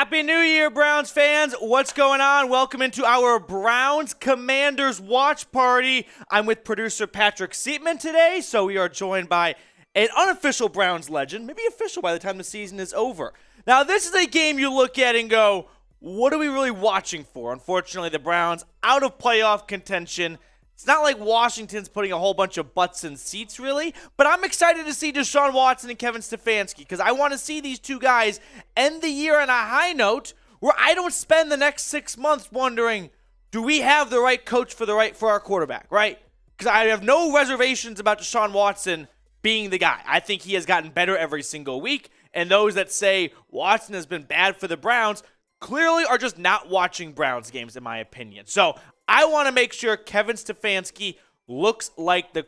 Happy New Year, Browns fans. What's going on? Welcome into our Browns Commanders watch party. I'm with producer Patrick Seatman today, so we are joined by an unofficial Browns legend, maybe official by the time the season is over. Now, this is a game you look at and go, what are we really watching for? Unfortunately, the Browns out of playoff contention. It's not like Washington's putting a whole bunch of butts in seats, really, but I'm excited to see Deshaun Watson and Kevin Stefanski because I want to see these two guys end the year on a high note where I don't spend the next 6 months wondering, do we have the right coach for our quarterback, right? Because I have no reservations about Deshaun Watson being the guy. I think he has gotten better every single week, and those that say Watson has been bad for the Browns clearly are just not watching Browns games, in my opinion. So I want to make sure Kevin Stefanski looks like the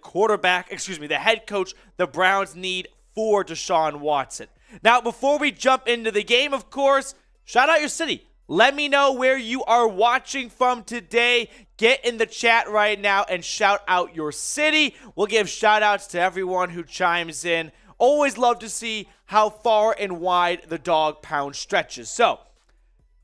head coach the Browns need for Deshaun Watson. Now, before we jump into the game, of course, shout out your city. Let me know where you are watching from today. Get in the chat right now and shout out your city. We'll give shout outs to everyone who chimes in. Always love to see how far and wide the dog pound stretches. So,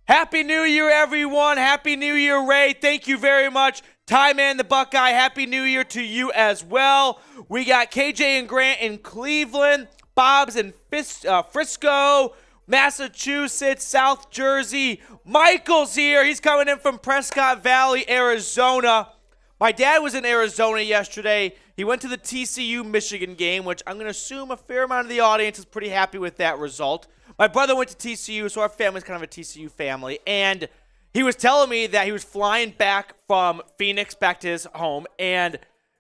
Happy New Year, everyone. Happy New Year, Ray. Thank you very much. Ty Man, the Buckeye, Happy New Year to you as well. We got KJ and Grant in Cleveland, Bob's in Frisco, Massachusetts, South Jersey. Michael's here. He's coming in from Prescott Valley, Arizona. My dad was in Arizona yesterday. He went to the TCU-Michigan game, which I'm going to assume a fair amount of the audience is pretty happy with that result. My brother went to TCU, so our family's kind of a TCU family, and he was telling me that he was flying back from Phoenix back to his home, and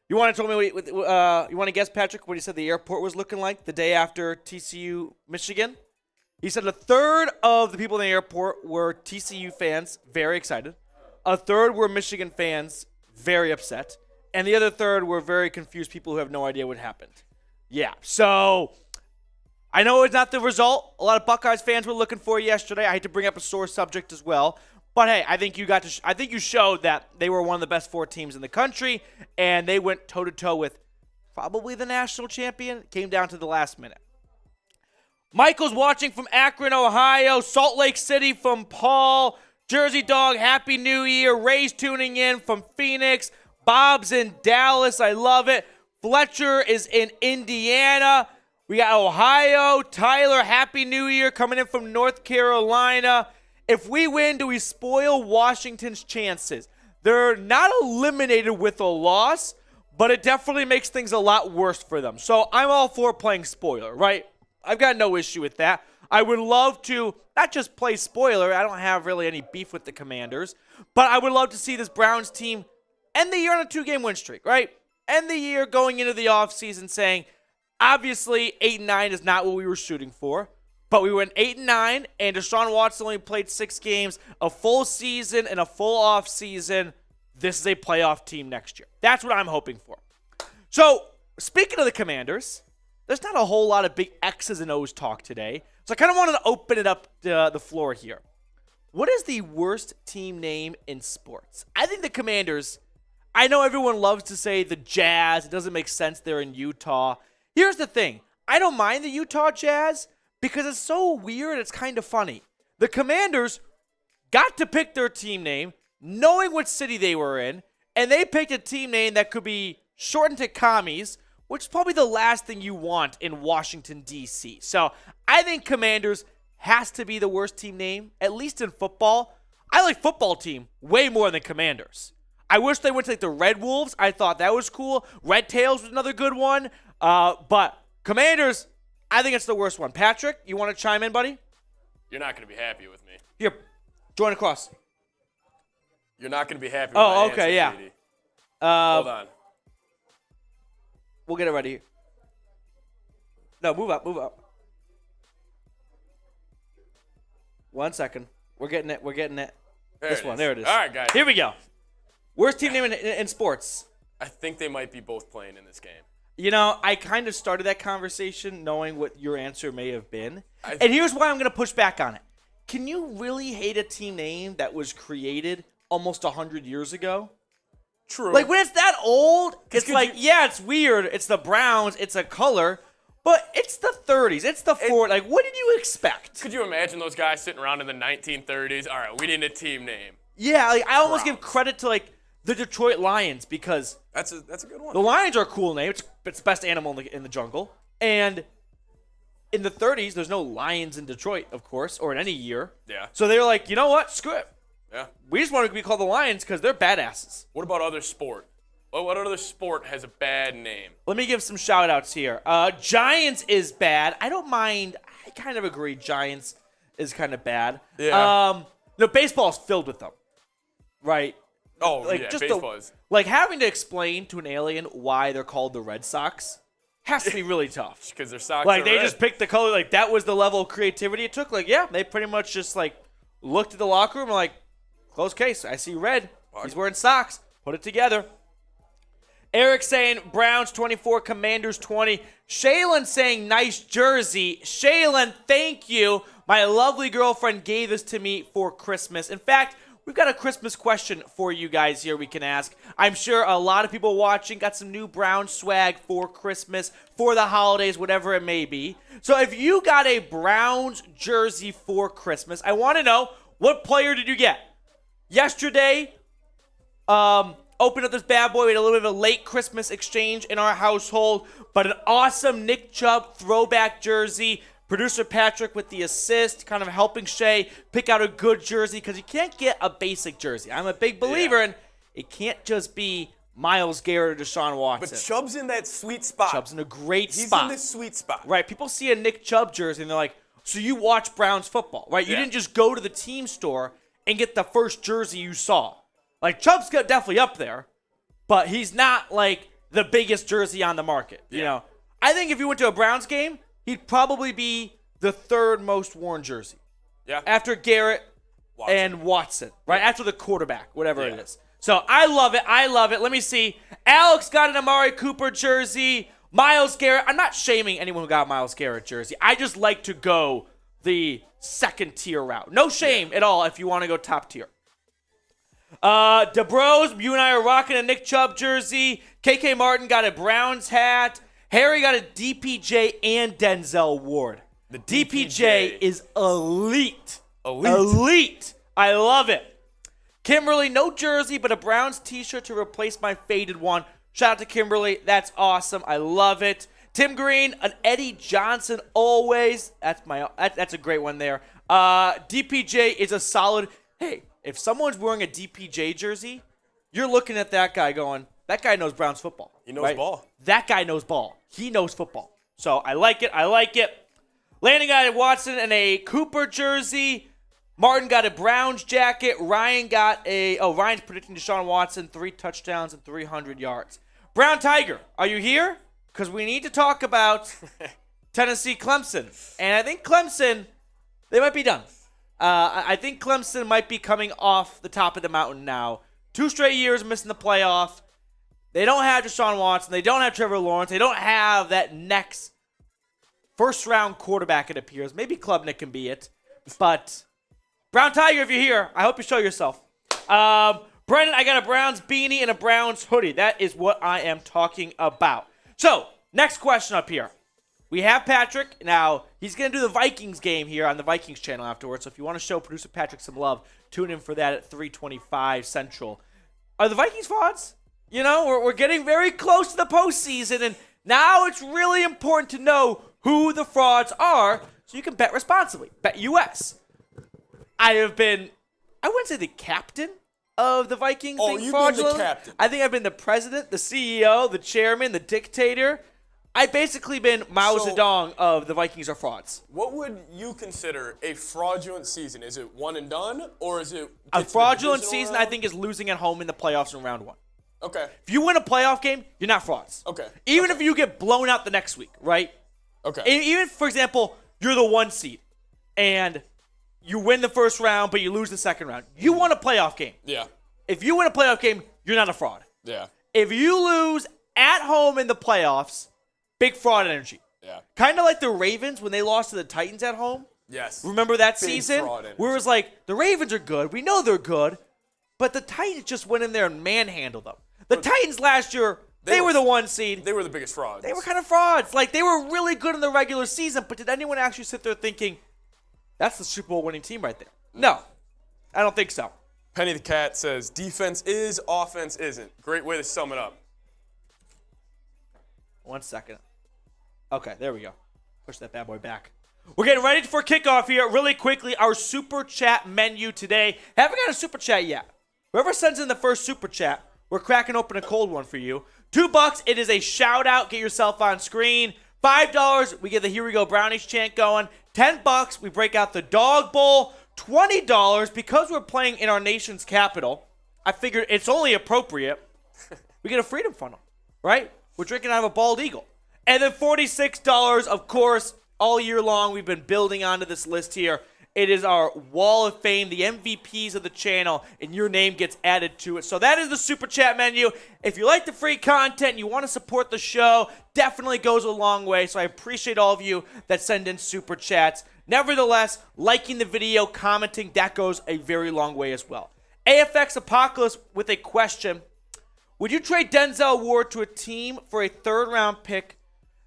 you want to tell me you want to guess, Patrick, what he said the airport was looking like the day after TCU-Michigan? He said a third of the people in the airport were TCU fans, very excited. A third were Michigan fans, very upset. And the other third were very confused people who have no idea what happened. Yeah, so I know it's not the result a lot of Buckeyes fans were looking for yesterday. I hate to bring up a sore subject as well. But hey, I think you showed that they were one of the best 4 teams in the country, and they went toe-to-toe with probably the national champion. It came down to the last minute. Michael's watching from Akron, Ohio. Salt Lake City from Paul. Jersey Dog, Happy New Year. Ray's tuning in from Phoenix. Bob's in Dallas. I love it. Fletcher is in Indiana. We got Ohio. Tyler, Happy New Year, coming in from North Carolina. If we win, do we spoil Washington's chances? They're not eliminated with a loss, but it definitely makes things a lot worse for them. So I'm all for playing spoiler, right? I've got no issue with that. I would love to not just play spoiler. I don't have really any beef with the Commanders, but I would love to see this Browns team end the year on a 2-game win streak, right? End the year going into the offseason saying, obviously, 8-9 is not what we were shooting for, but we went 8-9, and Deshaun Watson only played 6 games, a full season and a full offseason. This is a playoff team next year. That's what I'm hoping for. So, speaking of the Commanders, there's not a whole lot of big X's and O's talk today, so I kind of wanted to open it up the floor here. What is the worst team name in sports? I think the Commanders, I know everyone loves to say the Jazz. It doesn't make sense they're in Utah. Here's the thing. I don't mind the Utah Jazz because it's so weird. It's kind of funny. The Commanders got to pick their team name knowing what city they were in, and they picked a team name that could be shortened to Commies, which is probably the last thing you want in Washington, D.C. So I think Commanders has to be the worst team name, at least in football. I like football team way more than Commanders. I wish they went to like the Red Wolves. I thought that was cool. Red Tails was another good one. But Commanders, I think it's the worst one. Patrick, you want to chime in, buddy? You're not going to be happy with me. Here, join across. You're not going to be happy with my answer, yeah. JD. Hold on. We'll get it ready here. No, move up. 1 second. We're getting it. There it is. All right, guys. Here we go. Worst team name in sports? I think they might be both playing in this game. You know, I kind of started that conversation knowing what your answer may have been. And here's why I'm going to push back on it. Can you really hate a team name that was created almost 100 years ago? True. Like, when it's that old, it's like, yeah, it's weird. It's the Browns. It's a color. But it's the 30s. It's the 40s. Like, what did you expect? Could you imagine those guys sitting around in the 1930s? All right, we need a team name. Yeah, like I almost Browns. give credit to like the Detroit Lions because That's a good one. the Lions are a cool name. It's the best animal in the jungle. And in the 30s, there's no lions in Detroit, of course, or in any year. Yeah. So they're like, you know what? Screw it. Yeah. We just want to be called the Lions because they're badasses. What about other sport? What other sport has a bad name? Let me give some shout-outs here. Giants is bad. I don't mind. I kind of agree. Giants is kind of bad. Yeah. Baseball is filled with them. Right? Oh, Like, yeah, just baseball is. Like having to explain to an alien why they're called the Red Sox has to be really tough. Because their socks Like are they red. just picked the color. Like that was the level of creativity it took. Like yeah, they pretty much just like looked at the locker room and like, close case. I see red. He's wearing socks. Put it together. Eric saying Browns 24, Commanders 20. Shaylin saying nice jersey. Shaylin, thank you. My lovely girlfriend gave this to me for Christmas. In fact, we've got a Christmas question for you guys here we can ask. I'm sure a lot of people watching got some new Browns swag for Christmas, for the holidays, whatever it may be. So if you got a Browns jersey for Christmas, I want to know, what player did you get? Yesterday, opened up this bad boy. We had a little bit of a late Christmas exchange in our household, but an awesome Nick Chubb throwback jersey. Producer Patrick with the assist, kind of helping Shay pick out a good jersey because you can't get a basic jersey. I'm a big believer in it can't just be Myles Garrett or Deshaun Watson. But Chubb's in that sweet spot. Chubb's in a great He's spot. in this sweet spot. Right, people see a Nick Chubb jersey and they're like, so you watch Browns football, right? You Yeah. didn't just go to the team store and get the first jersey you saw. Like, Chubb's definitely up there, but he's not, like, the biggest jersey on the market, you know? I think if you went to a Browns game, he'd probably be the third most worn jersey. Yeah. After Garrett Watson. and Watson, right? After the quarterback, whatever it Yeah. is. So I love it. I love it. Let me see. Alex got an Amari Cooper jersey. Myles Garrett. I'm not shaming anyone who got Myles Garrett jersey. I just like to go the second tier route. No shame at all if you want to go top tier. DeBros, you and I are rocking a Nick Chubb jersey. KK Martin got a Browns hat. Harry got a DPJ and Denzel Ward. The DPJ is elite. Elite. I love it. Kimberly, no jersey, but a Browns t-shirt to replace my faded one. Shout out to Kimberly. That's awesome. I love it. Tim Green, an Eddie Johnson always. That's a great one there. DPJ is a solid. Hey, if someone's wearing a DPJ jersey, you're looking at that guy going, that guy knows Browns football. He knows ball. That guy knows ball. He knows football. So I like it. I like it. Landon got a Watson and a Cooper jersey. Martin got a Browns jacket. Ryan's predicting Deshaun Watson 3 touchdowns and 300 yards. Brown Tiger, are you here? Because we need to talk about Tennessee Clemson. And I think Clemson, they might be done. I think Clemson might be coming off the top of the mountain now. 2 straight years missing the playoff. They don't have Deshaun Watson. They don't have Trevor Lawrence. They don't have that next first-round quarterback, it appears. Maybe Klubnik can be it. But Brown Tiger, if you're here, I hope you show yourself. Brendan, I got a Browns beanie and a Browns hoodie. That is what I am talking about. So, next question up here. We have Patrick. Now, he's going to do the Vikings game here on the Vikings channel afterwards. So, if you want to show producer Patrick some love, tune in for that at 3:25 Central. Are the Vikings frauds? You know, we're getting very close to the postseason, and now it's really important to know who the frauds are so you can bet responsibly. Bet US. I wouldn't say the captain of the Vikings being you've fraudulent. been the captain. I think I've been the president, the CEO, the chairman, the dictator. I've basically been Mao Zedong of the Vikings are frauds. What would you consider a fraudulent season? Is it one and done, or is it A fraudulent season, I think, is losing at home in the playoffs in round 1. Okay. If you win a playoff game, you're not frauds. Okay. Even if you get blown out the next week, right? Okay. Even, for example, you're the 1 seed, and you win the first round, but you lose the second round. You won a playoff game. Yeah. If you win a playoff game, you're not a fraud. Yeah. If you lose at home in the playoffs, big fraud energy. Yeah. Kind of like the Ravens when they lost to the Titans at home. Yes. Remember that Big season? fraud energy. Where it was like, the Ravens are good. We know they're good. But the Titans just went in there and manhandled them. The Titans last year They were the 1 seed. They were the biggest frauds. They were kind of frauds. Like, they were really good in the regular season, but did anyone actually sit there thinking, that's the Super Bowl winning team right there? No, I don't think so. Penny the Cat says, defense is, offense isn't. Great way to sum it up. 1 second. Okay, there we go. Push that bad boy back. We're getting ready for kickoff here. Really quickly, our Super Chat menu today. Haven't got a Super Chat yet. Whoever sends in the first Super Chat, we're cracking open a cold one for you. $2, it is a shout out. Get yourself on screen. $5, we get the Here We Go Brownies chant going. $10, we break out the Dog Bowl. $20, because we're playing in our nation's capital, I figured it's only appropriate. We get a Freedom Funnel, right? We're drinking out of a bald eagle. And then $46, of course, all year long we've been building onto this list here. It is our Wall of Fame, the MVPs of the channel, and your name gets added to it. So that is the Super Chat menu. If you like the free content and you want to support the show, definitely goes a long way. So I appreciate all of you that send in Super Chats. Nevertheless, liking the video, commenting, that goes a very long way as well. AFX Apocalypse with a question. Would you trade Denzel Ward to a team for a third-round pick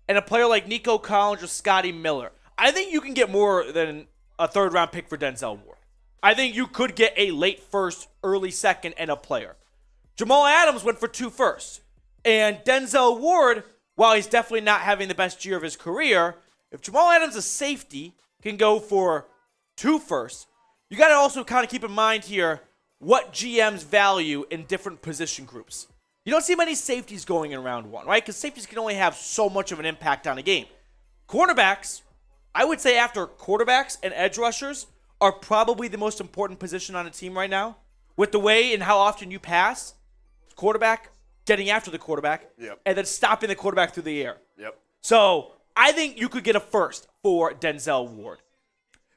and a player like Nico Collins or Scotty Miller? I think you can get more than a third-round pick for Denzel Ward. I think you could get a late first, early second, and a player. Jamal Adams went for 2 firsts. And Denzel Ward, while he's definitely not having the best year of his career, if Jamal Adams, a safety, can go for 2 firsts, you got to also kind of keep in mind here what GMs value in different position groups. You don't see many safeties going in round 1, right? Because safeties can only have so much of an impact on a game. Cornerbacks, I would say after quarterbacks and edge rushers, are probably the most important position on a team right now. With the way and how often you pass, quarterback, getting after the quarterback, and then stopping the quarterback through the air. So I think you could get a first for Denzel Ward.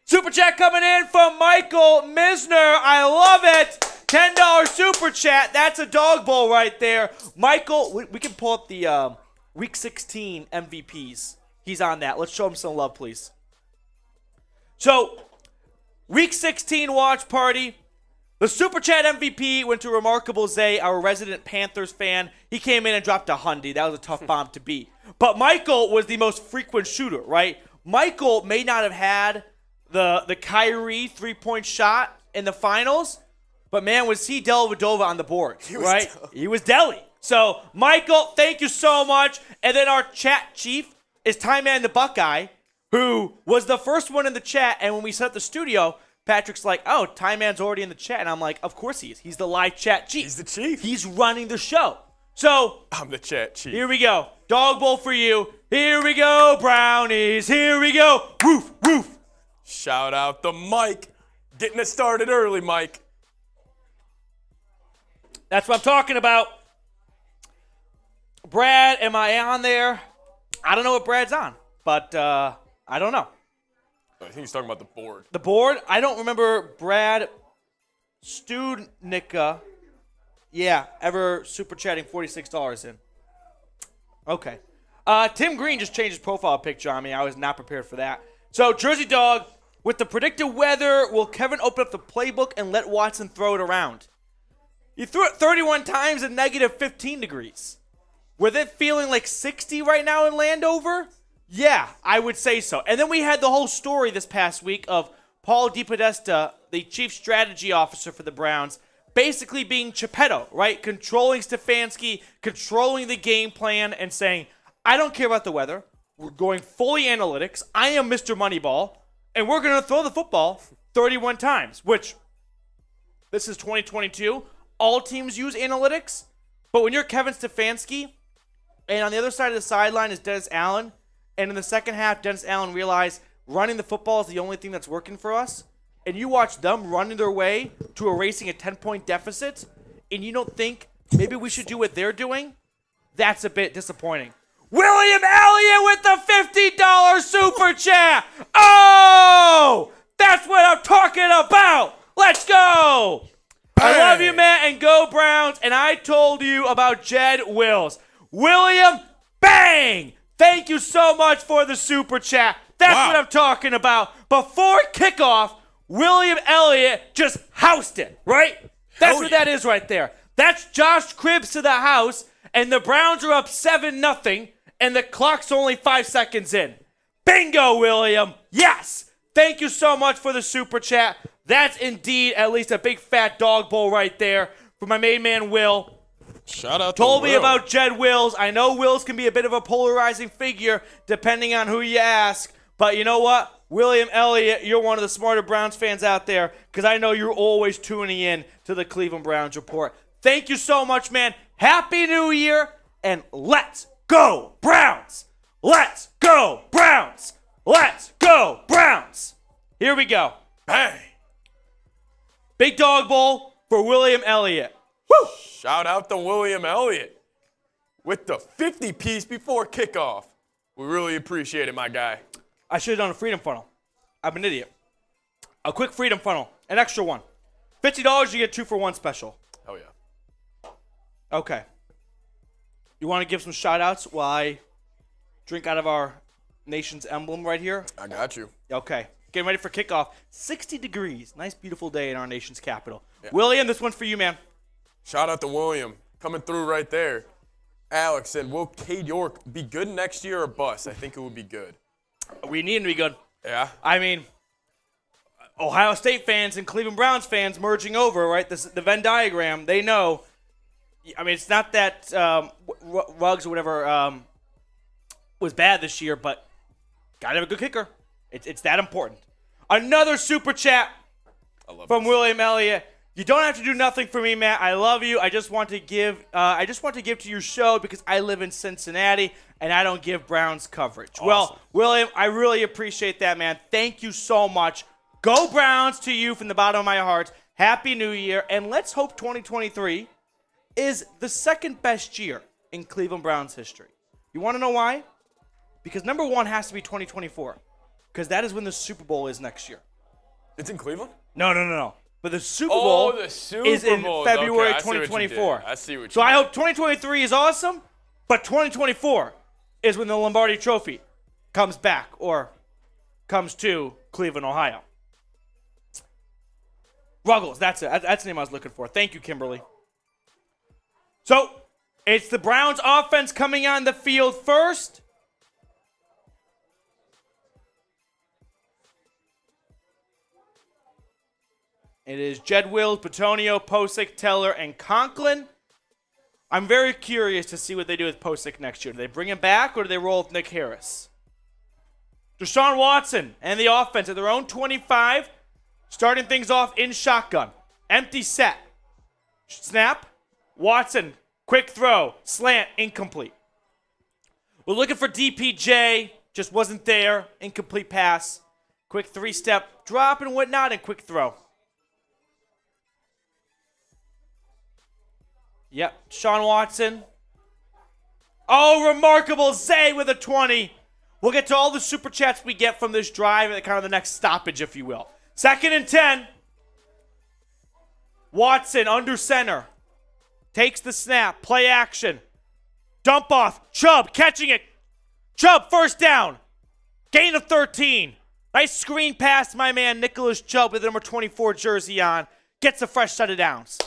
Super chat coming in from Michael Misner. I love it. $10 super chat. That's a dog bowl right there. Michael, we can pull up the Week 16 MVPs. He's on that. Let's show him some love, please. So, Week 16 watch party. The Super Chat MVP went to Remarkable Zay, our resident Panthers fan. He came in and dropped a hundy. That was a tough bomb to beat. But Michael was the most frequent shooter, right? Michael may not have had the Kyrie three-point shot in the finals, but man, was he Dellavedova on the board, right? He was Delly. So, Michael, thank you so much. And then our chat chief is Ty Man the Buckeye, who was the first one in the chat. And when we set up the studio, Patrick's like, oh, Ty Man's already in the chat. And I'm like, of course he is. He's the live chat chief. He's the chief. He's running the show. So, I'm the chat chief. Here we go. Dog bowl for you. Here we go, Brownies. Here we go. Woof, woof. Shout out to Mike. Getting it started early, Mike. That's what I'm talking about. Brad, am I on there? I don't know what Brad's on, but I don't know. I think he's talking about the board. The board? I don't remember Brad Studnicka. Yeah, ever super chatting $46 in. Okay. Tim Green just changed his profile picture on me. I was not prepared for that. So, Jersey Dog, with the predicted weather, will Kevin open up the playbook and let Watson throw it around? He threw it 31 times at negative 15 degrees. Were they feeling like 60 right now in Landover? Yeah, I would say so. And then we had the whole story this past week of Paul DePodesta, the chief strategy officer for the Browns, basically being Geppetto, right? Controlling Stefanski, controlling the game plan, and saying, I don't care about the weather. We're going fully analytics. I am Mr. Moneyball, and we're going to throw the football 31 times, which this is 2022. All teams use analytics, but when you're Kevin Stefanski, and on the other side of the sideline is Dennis Allen, and in the second half, Dennis Allen realized running the football is the only thing that's working for us, and you watch them running their way to erasing a 10-point deficit, and you don't think maybe we should do what they're doing, that's a bit disappointing. William Elliott with the $50 super chat. Oh, that's what I'm talking about. Let's go. I love you, Matt, and go Browns. And I told you about Jed Wills. William, bang. Thank you so much for the super chat. That's what I'm talking about. Before kickoff, William Elliott just housed it, right? That's what that is right there. That's Josh Cribbs to the house. and the Browns are up 7-0, and the clock's only 5 seconds in. Bingo, William. Yes. Thank you so much for the super chat. That's indeed at least a big fat dog bowl right there for my main man, Will. Shout out Told to me Will. about Jed Wills. I know Wills can be a bit of a polarizing figure depending on who you ask. But you know what? William Elliott, you're one of the smarter Browns fans out there because I know you're always tuning in to the Cleveland Browns Report. Thank you so much, man. Happy New Year, and let's go, Browns! Let's go, Browns! Let's go, Browns! Here we go. Bang! Big dog bowl for William Elliott. Woo! Shout out to William Elliott with the 50-piece before kickoff. We really appreciate it, my guy. I should have done a freedom funnel. I'm an idiot. A quick freedom funnel. An extra one. $50, you get 2 for 1 special. Oh, yeah. Okay. You want to give some shout-outs while I drink out of our nation's emblem right here? I got you. Okay. Getting ready for kickoff. 60 degrees. Nice, beautiful day in our nation's capital. Yeah. William, this one's for you, man. Shout out to William. Coming through right there. Alex said, will Cade York be good next year or bust? I think it would be good. We need him to be good. Yeah? I mean, Ohio State fans and Cleveland Browns fans merging over, right? The Venn diagram, they know. I mean, it's not that Ruggs or whatever was bad this year, but got to have a good kicker. It's that important. Another super chat from William Elliott. You don't have to do nothing for me, Matt. I love you. I just want to give to your show because I live in Cincinnati and I don't give Browns coverage. Awesome. Well, William, I really appreciate that, man. Thank you so much. Go Browns to you from the bottom of my heart. Happy New Year, and let's hope 2023 is the second best year in Cleveland Browns history. You want to know why? Because number one has to be 2024, because that is when the Super Bowl is next year. It's in Cleveland? No. But the Super Bowl the Super is in Bowl. February Okay, I see what you 2024. did. I see what you So I did. hope 2023 is awesome, but 2024 is when the Lombardi Trophy comes back or comes to Cleveland, Ohio. Ruggles, that's it. That's the name I was looking for. Thank you, Kimberly. So it's the Browns offense coming on the field first. It is Jed Wills, Petonio, Posick, Teller, and Conklin. I'm very curious to see what they do with Posick next year. Do they bring him back or do they roll with Nick Harris? Deshaun Watson and the offense at their own 25, starting things off in shotgun. Empty set. Snap. Watson, quick throw. Slant, incomplete. We're looking for DPJ. Just wasn't there. Incomplete pass. Quick three-step drop and whatnot, and quick throw. Yep, Sean Watson. Oh, remarkable. Zay with a 20. We'll get to all the super chats we get from this drive at kind of the next stoppage, if you will. 2nd and 10. Watson under center. Takes the snap. Play action. Dump off. Chubb catching it. Chubb first down. Gain of 13. Nice screen pass, my man Nicholas Chubb with the number 24 jersey on. Gets a fresh set of downs.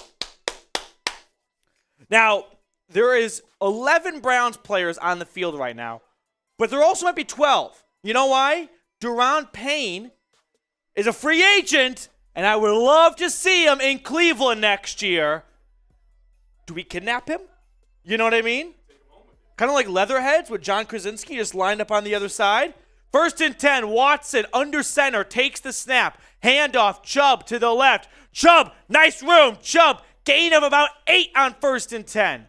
Now, there is 11 Browns players on the field right now, but there also might be 12. You know why? Duron Payne is a free agent, and I would love to see him in Cleveland next year. Do we kidnap him? You know what I mean? Kind of like Leatherheads with John Krasinski just lined up on the other side. 1st and 10, Watson under center, takes the snap. Handoff, Chubb to the left. Chubb, nice room. Chubb, gain of about 8 on 1st and 10.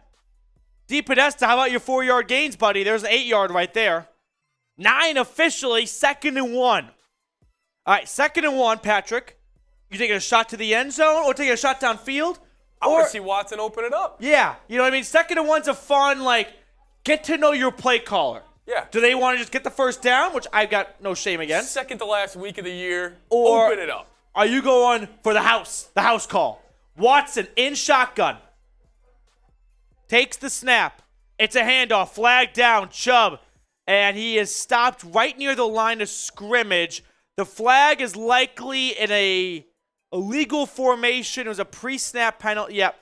D. Podesta, how about your 4-yard gains, buddy? There's an 8-yard right there. 9 officially, 2nd and 1. All right, 2nd and 1, Patrick. You taking a shot to the end zone or taking a shot downfield? I want to see Watson open it up. Yeah, you know what I mean? 2nd and 1's a fun, get to know your play caller. Yeah. Do they want to just get the first down, which I've got no shame against? Second to last week of the year, Or open it up. Are you going for the house call? Watson in shotgun. Takes the snap. It's a handoff. Flag down. Chubb. And he is stopped right near the line of scrimmage. The flag is likely in a illegal formation. It was a pre-snap penalty. Yep.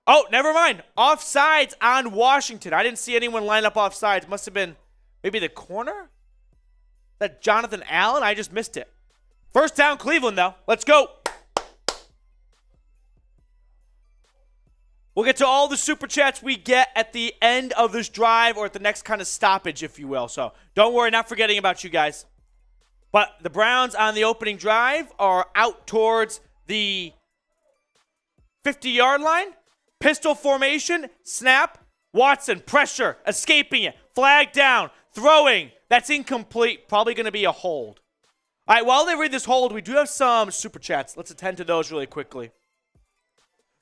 Oh, never mind. Offsides on Washington. I didn't see anyone line up offsides. Must have been maybe the corner? That Jonathan Allen? I just missed it. First down, Cleveland, though. Let's go. We'll get to all the super chats we get at the end of this drive or at the next kind of stoppage, if you will. So don't worry, not forgetting about you guys. But the Browns on the opening drive are out towards the 50-yard line. Pistol formation, snap, Watson, pressure, escaping it, flag down, throwing. That's incomplete, probably going to be a hold. All right, while they read this hold, we do have some super chats. Let's attend to those really quickly.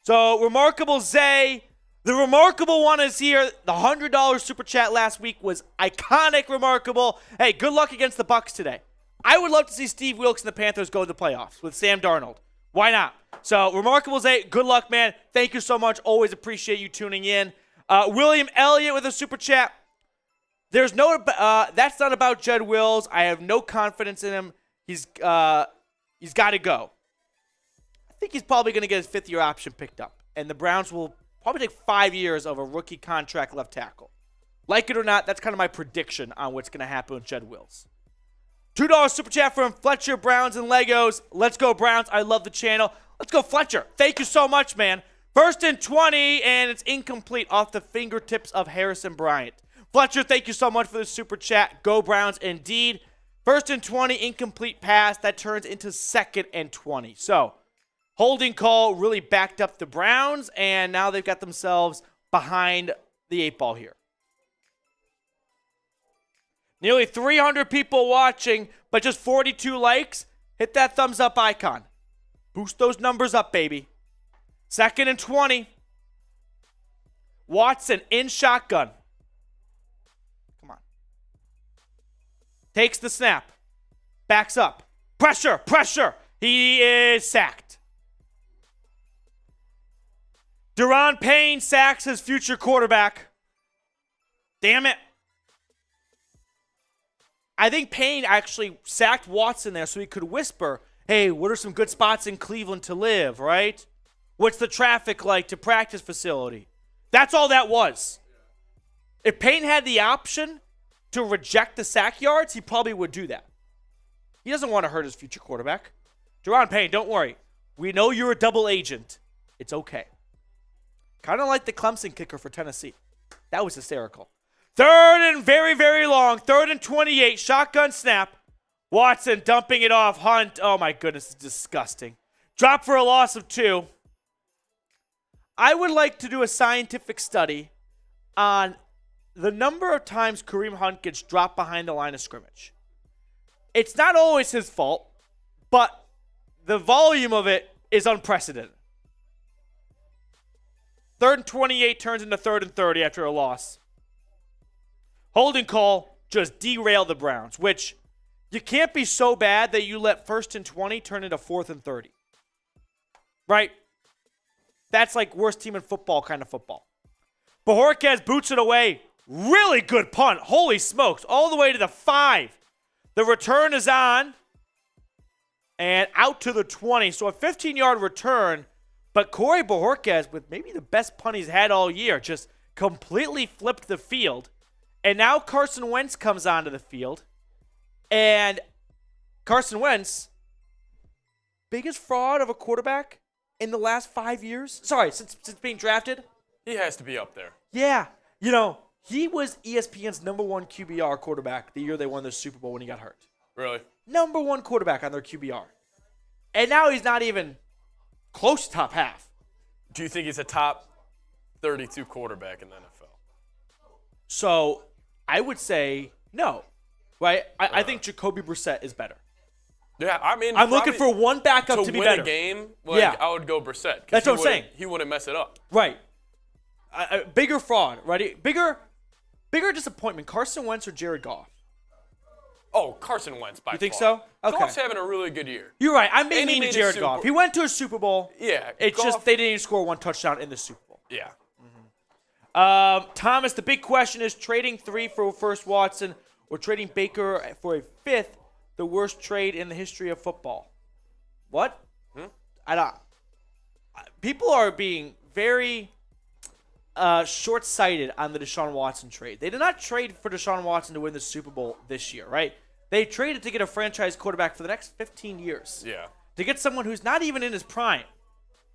So, Remarkable Zay, the remarkable one is here. The $100 super chat last week was iconic, remarkable. Hey, good luck against the Bucs today. I would love to see Steve Wilkes and the Panthers go to the playoffs with Sam Darnold. Why not? So, Remarkable Zay, good luck, man. Thank you so much. Always appreciate you tuning in. William Elliott with a super chat. There's no, that's not about Jed Wills. I have no confidence in him. He's got to go. I think he's probably going to get his fifth-year option picked up, and the Browns will probably take 5 years of a rookie contract left tackle. Like it or not, that's kind of my prediction on what's going to happen with Jed Wills. $2 super chat from Fletcher, Browns, and Legos. Let's go, Browns. I love the channel. Let's go, Fletcher. Thank you so much, man. 1st and 20, and it's incomplete off the fingertips of Harrison Bryant. Fletcher, thank you so much for the super chat. Go, Browns, indeed. 1st and 20, incomplete pass. That turns into 2nd and 20. So, holding call really backed up the Browns, and now they've got themselves behind the 8 ball here. Nearly 300 people watching, but just 42 likes. Hit that thumbs up icon. Boost those numbers up, baby. 2nd and 20. Watson in shotgun. Come on. Takes the snap. Backs up. Pressure, pressure. He is sacked. Deron Payne sacks his future quarterback. Damn it. I think Payne actually sacked Watson there so he could whisper, hey, what are some good spots in Cleveland to live, right? What's the traffic like to practice facility? That's all that was. If Payne had the option to reject the sack yards, he probably would do that. He doesn't want to hurt his future quarterback. Deron Payne, don't worry. We know you're a double agent. It's okay. Kind of like the Clemson kicker for Tennessee. That was hysterical. 3rd and very, very long. 3rd and 28. Shotgun snap. Watson dumping it off. Hunt. Oh, my goodness. It's disgusting. Drop for a loss of 2. I would like to do a scientific study on the number of times Kareem Hunt gets dropped behind the line of scrimmage. It's not always his fault, but the volume of it is unprecedented. 3rd and 28 turns into 3rd and 30 after a loss. Holding call just derailed the Browns, which you can't be so bad that you let 1st and 20 turn into 4th and 30. Right? That's like worst team in football kind of football. Bojorquez boots it away. Really good punt. Holy smokes. All the way to the 5. The return is on. And out to the 20. So a 15-yard return. But Corey Bojorquez, with maybe the best punt he's had all year, just completely flipped the field. And now Carson Wentz comes onto the field. And Carson Wentz, biggest fraud of a quarterback in the last 5 years? Sorry, since being drafted? He has to be up there. Yeah. You know, he was ESPN's #1 QBR quarterback the year they won the Super Bowl when he got hurt. Really? #1 quarterback on their QBR. And now he's not even close to top half. Do you think he's a top 32 quarterback in the NFL? So I would say no. Right? I think Jacoby Brissett is better. Yeah, I mean, I'm looking for one backup to be better. To win a game, I would go Brissett. That's what I'm saying. He wouldn't mess it up. Right. Bigger fraud, right? Bigger disappointment. Carson Wentz or Jared Goff? Oh, Carson Wentz by far. You think so? Okay. Goff's having a really good year. You're right. I may mean Jared Goff. He went to a Super Bowl. Yeah. It's just they didn't even score 1 touchdown in the Super Bowl. Yeah. Thomas, the big question is trading 3 for first Watson or trading Baker for a 5th, the worst trade in the history of football. What? I don't. People are being very short-sighted on the Deshaun Watson trade. They did not trade for Deshaun Watson to win the Super Bowl this year, right? They traded to get a franchise quarterback for the next 15 years. Yeah. To get someone who's not even in his prime.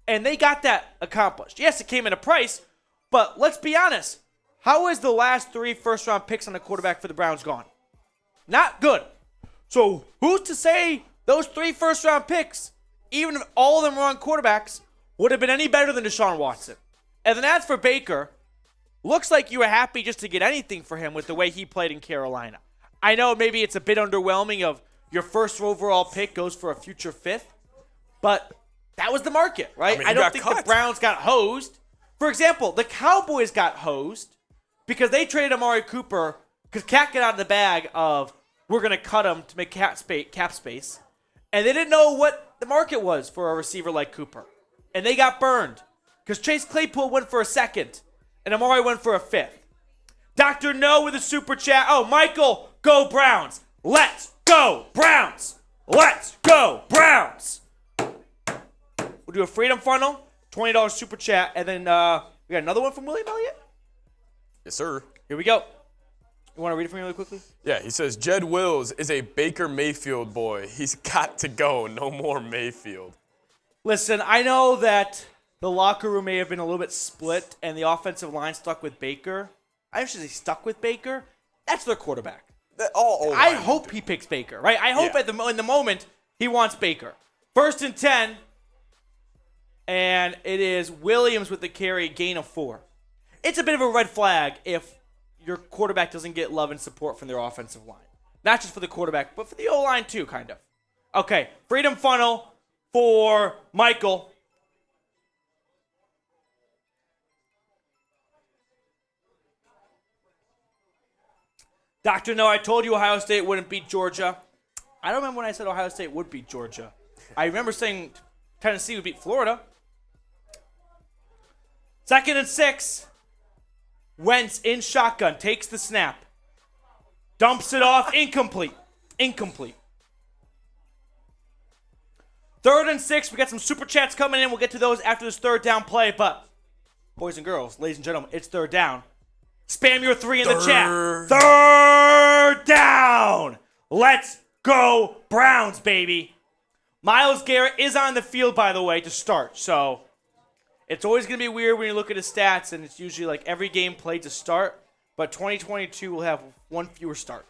And they got that accomplished. Yes, it came at a price, but let's be honest. How is the last 3 first-round picks on a quarterback for the Browns gone? Not good. So who's to say those 3 first-round picks, even if all of them were on quarterbacks, would have been any better than Deshaun Watson? And then as for Baker, looks like you were happy just to get anything for him with the way he played in Carolina. I know maybe it's a bit underwhelming of your first overall pick goes for a future 5th, but that was the market, right? I don't think the Browns got hosed. For example, the Cowboys got hosed because they traded Amari Cooper because Cat got out of the bag of we're going to cut him to make cap space, and they didn't know what the market was for a receiver like Cooper, and they got burned because Chase Claypool went for a 2nd, and Amari went for a 5th. Dr. No with a super chat. Oh, Michael, go Browns. Let's go Browns. Let's go Browns. We'll do a Freedom Funnel, $20 super chat, and then we got another one from William Elliott? Yes, sir. Here we go. You want to read it for me really quickly? Yeah, he says, Jed Wills is a Baker Mayfield boy. He's got to go. No more Mayfield. Listen, I know that the locker room may have been a little bit split and the offensive line stuck with Baker. I should say stuck with Baker. That's their quarterback. I hope he picks Baker, right? I hope in the moment he wants Baker. 1st and 10, and it is Williams with the carry, gain of 4. It's a bit of a red flag if your quarterback doesn't get love and support from their offensive line. Not just for the quarterback, but for the O-line too, kind of. Okay, Freedom Funnel for Michael. Dr. No, I told you Ohio State wouldn't beat Georgia. I don't remember when I said Ohio State would beat Georgia. I remember saying Tennessee would beat Florida. 2nd and 6. Wentz in shotgun, takes the snap. Dumps it off, incomplete. 3rd and 6, we got some super chats coming in. We'll get to those after this 3rd down play, but boys and girls, ladies and gentlemen, it's 3rd down. Spam your 3 in the chat. 3rd down. Let's go Browns, baby. Myles Garrett is on the field, by the way, to start. So it's always going to be weird when you look at his stats, and it's usually like every game played to start. But 2022 will have 1 fewer start.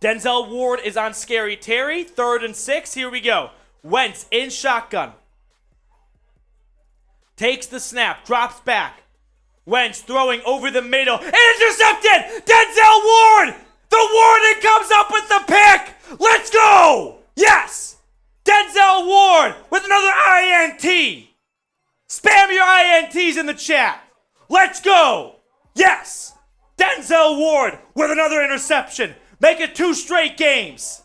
Denzel Ward is on Scary Terry. 3rd and 6. Here we go. Wentz in shotgun. Takes the snap. Drops back. Wentz throwing over the middle. Intercepted! Denzel Ward! The Warden comes up with the pick! Let's go! Yes! Denzel Ward with another INT! Spam your INTs in the chat. Let's go! Yes! Denzel Ward with another interception. Make it 2 straight games.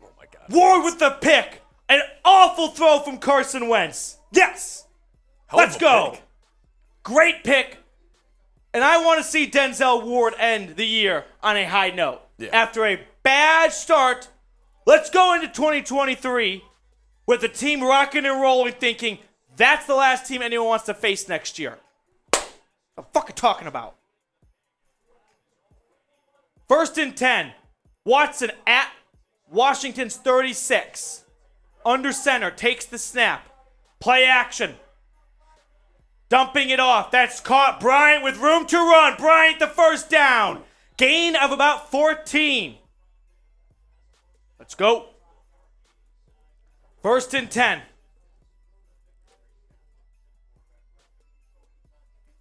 Oh my God. Ward with the pick. An awful throw from Carson Wentz. Yes! Let's go. Pick. Great pick. And I want to see Denzel Ward end the year on a high note. Yeah. After a bad start, let's go into 2023 with the team rocking and rolling, thinking that's the last team anyone wants to face next year. What the fuck are you talking about? 1st and 10. Watson at Washington's 36. Under center, takes the snap. Play action. Dumping it off. That's caught. Bryant with room to run. Bryant the 1st down. Gain of about 14. Let's go. 1st and 10.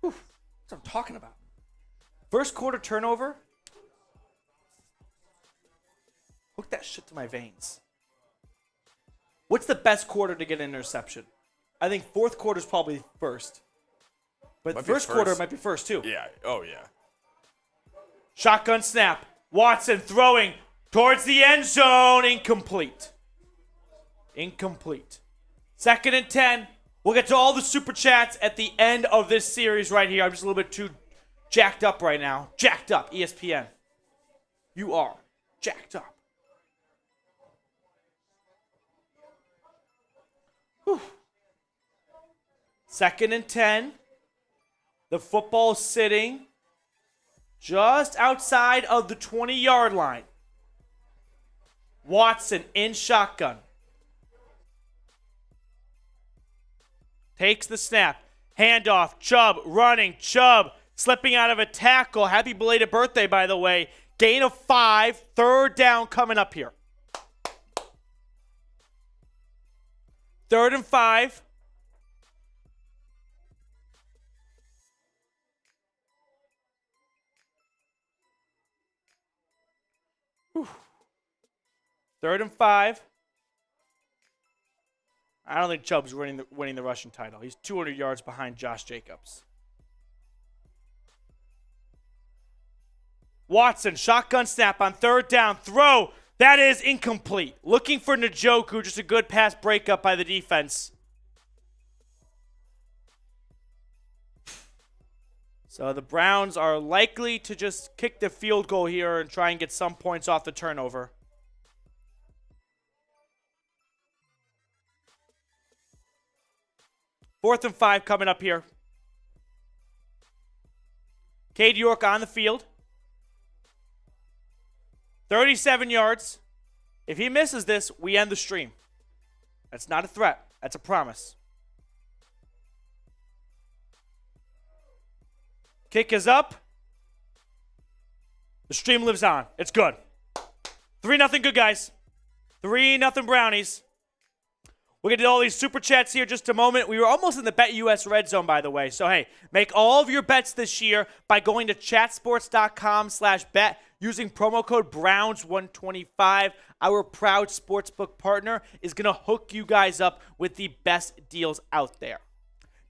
Whew. That's what I'm talking about. 1st quarter turnover. Hook that shit to my veins. What's the best quarter to get an interception? I think 4th quarter is probably 1st. But Might 1st quarter might be 1st too. Yeah. Oh, yeah. Shotgun snap. Watson throwing towards the end zone. Incomplete. 2nd and 10. We'll get to all the super chats at the end of this series right here. I'm just a little bit too jacked up right now. Jacked up, ESPN. You are jacked up. Whew. 2nd and 10. The football sitting just outside of the 20-yard line. Watson in shotgun. Takes the snap. Handoff. Chubb running. Chubb slipping out of a tackle. Happy belated birthday, by the way. Gain of 5. 3rd down coming up here. 3rd and 5. Whew. 3rd and 5. I don't think Chubb's winning the rushing title. He's 200 yards behind Josh Jacobs. Watson, shotgun snap on 3rd down. Throw. That is incomplete. Looking for Njoku. Just a good pass breakup by the defense. So the Browns are likely to just kick the field goal here and try and get some points off the turnover. Fourth and 5 coming up here. Cade York on the field. 37 yards. If he misses this, we end the stream. That's not a threat. That's a promise. Kick is up. The stream lives on. It's good. 3-0 good, guys. 3-0 Brownies. We're going to do all these super chats here in just a moment. We were almost in the BetUS red zone, by the way. So, hey, make all of your bets this year by going to chatsports.com/bet using promo code Browns125. Our proud sportsbook partner is going to hook you guys up with the best deals out there.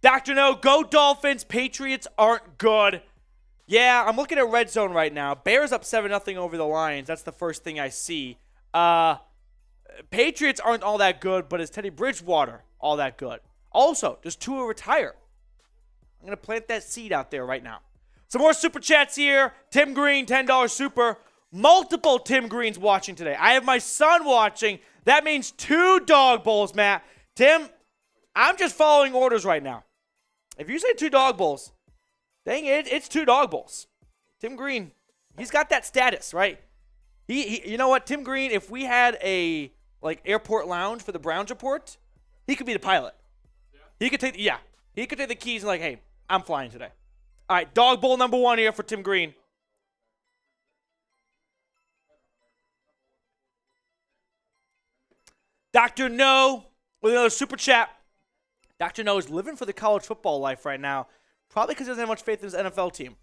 Dr. No, go Dolphins. Patriots aren't good. Yeah, I'm looking at red zone right now. Bears up 7-0 over the Lions. That's the first thing I see. Patriots aren't all that good, but is Teddy Bridgewater all that good? Also, does Tua retire? I'm going to plant that seed out there right now. Some more super chats here. Tim Green, $10 super. Multiple Tim Greens watching today. I have my son watching. That means 2 dog bowls, Matt. Tim, I'm just following orders right now. If you say 2 dog bowls, dang it, it's 2 dog bowls. Tim Green, he's got that status, right? He you know what, Tim Green, if we had a airport lounge for the Browns report, he could be the pilot. Yeah. He could take the keys and hey, I'm flying today. All right, dog bowl number 1 here for Tim Green. Dr. No with another super chat. Dr. No is living for the college football life right now, probably because he doesn't have much faith in his NFL team.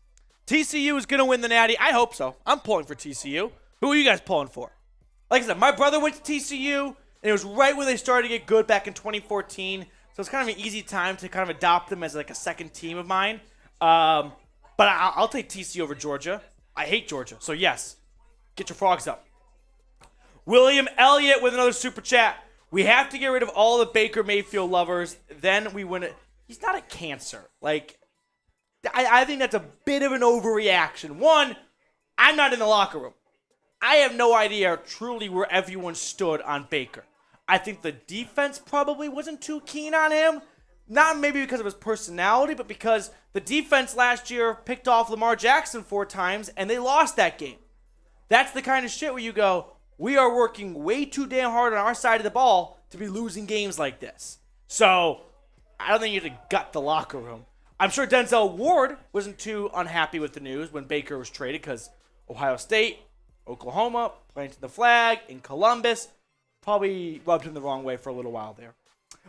TCU is going to win the Natty. I hope so. I'm pulling for TCU. Who are you guys pulling for? Like I said, my brother went to TCU, and it was right when they started to get good back in 2014. So it's kind of an easy time to kind of adopt them as a second team of mine. But I'll take TCU over Georgia. I hate Georgia. So yes, get your frogs up. William Elliott with another super chat. We have to get rid of all the Baker Mayfield lovers. Then we win it. He's not a cancer. I think that's a bit of an overreaction. One, I'm not in the locker room. I have no idea truly where everyone stood on Baker. I think the defense probably wasn't too keen on him. Not maybe because of his personality, but because the defense last year picked off Lamar Jackson 4 times, and they lost that game. That's the kind of shit where you go, we are working way too damn hard on our side of the ball to be losing games like this. So, I don't think you have to gut the locker room. I'm sure Denzel Ward wasn't too unhappy with the news when Baker was traded because Ohio State, Oklahoma, planting the flag in Columbus, probably rubbed him the wrong way for a little while there.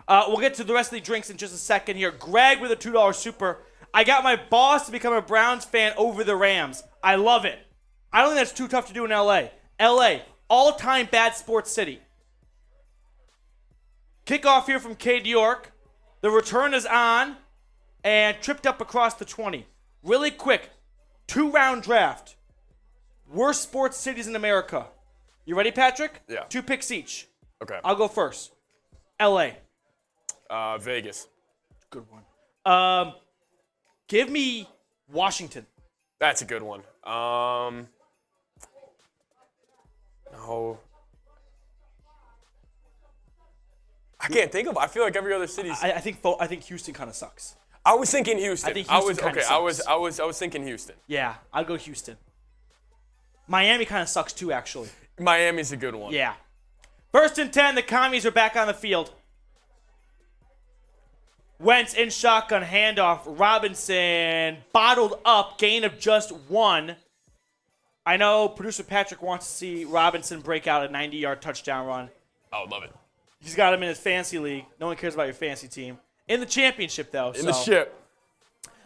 We'll get to the rest of the drinks in just a second here. Greg with a $2 super. I got my boss to become a Browns fan over the Rams. I love it. I don't think that's too tough to do in LA. LA, all-time bad sports city. Kickoff here from Cade York. The return is on and tripped up across the 20. Really quick, 2-round draft. Worst sports cities in America. You ready, Patrick? Yeah. 2 picks each. Okay. I'll go first. LA. Vegas. Good one. Give me Washington. That's a good one. No. I can't think of. I feel like every other city's. I think Houston kind of sucks. I was thinking Houston. I think Houston kinda okay. sucks. I was thinking Houston. Yeah, I'll go Houston. Miami kind of sucks too, actually. Miami's a good one. Yeah. 1st and 10, the Commies are back on the field. Wentz in shotgun, handoff. Robinson bottled up, gain of just 1. I know producer Patrick wants to see Robinson break out a 90-yard touchdown run. I would love it. He's got him in his fantasy league. No one cares about your fantasy team. In the championship, though. In the ship.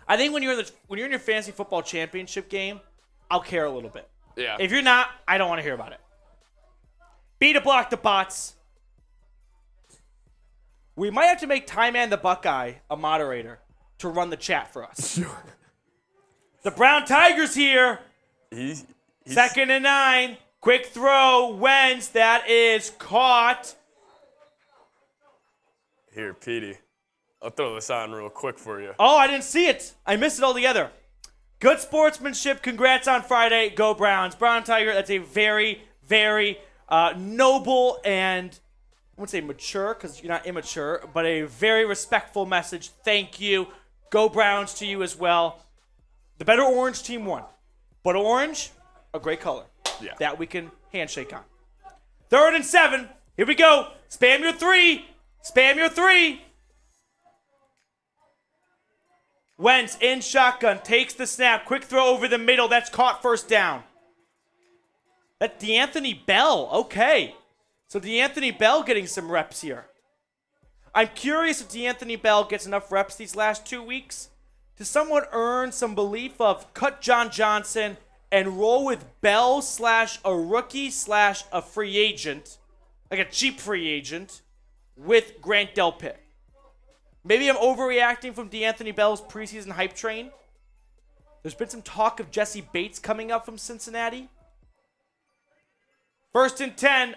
I think when you're in your fantasy football championship game, I'll care a little bit. Yeah. If you're not, I don't want to hear about it. B to block the bots. We might have to make Ty Man the Buckeye a moderator to run the chat for us. Sure. The Brown Tigers here. He's 2nd and 9. Quick throw. Wentz. That is caught. Here, Petey. I'll throw this on real quick for you. Oh, I didn't see it. I missed it altogether. Good sportsmanship. Congrats on Friday. Go Browns. Brown Tiger, that's a very, very noble and, I wouldn't say mature because you're not immature, but a very respectful message. Thank you. Go Browns to you as well. The better orange team won. But orange, a great color. Yeah. That we can handshake on. 3rd and 7. Here we go. Spam your 3. Spam your 3. Wentz in shotgun, takes the snap, quick throw over the middle. That's caught, 1st down. That's DeAnthony Bell. Okay. So DeAnthony Bell getting some reps here. I'm curious if DeAnthony Bell gets enough reps these last 2 weeks to somewhat earn some belief of cut John Johnson and roll with Bell / a rookie / a free agent, like a cheap free agent, with Grant Delpit. Maybe I'm overreacting from DeAnthony Bell's preseason hype train. There's been some talk of Jesse Bates coming up from Cincinnati. 1st and 10.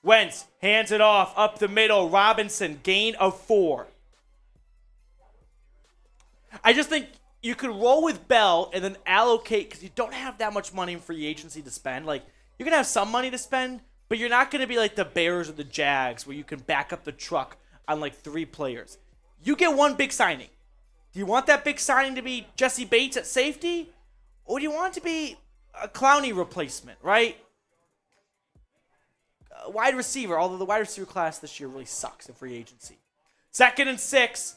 Wentz hands it off up the middle. Robinson, gain of 4. I just think you could roll with Bell and then allocate, because you don't have that much money in free agency to spend. Like, you're going to have some money to spend, but you're not going to be like the Bears or the Jags where you can back up the truck on like 3 players. You get one big signing. Do you want that big signing to be Jesse Bates at safety? Or do you want it to be a Clowney replacement, right? A wide receiver, although the wide receiver class this year really sucks in free agency. 2nd and 6.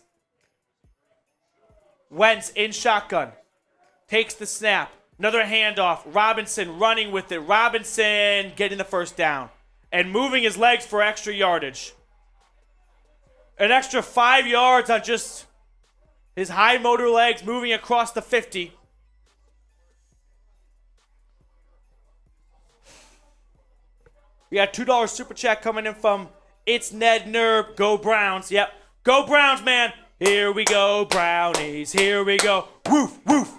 Wentz in shotgun. Takes the snap. Another handoff. Robinson running with it. Robinson getting the 1st down. And moving his legs for extra yardage. An extra 5 yards on just his high motor legs moving across the 50. We got $2 super chat coming in from It's Ned Nerb. Go Browns. Yep. Go Browns, man. Here we go, Brownies. Here we go. Woof, woof.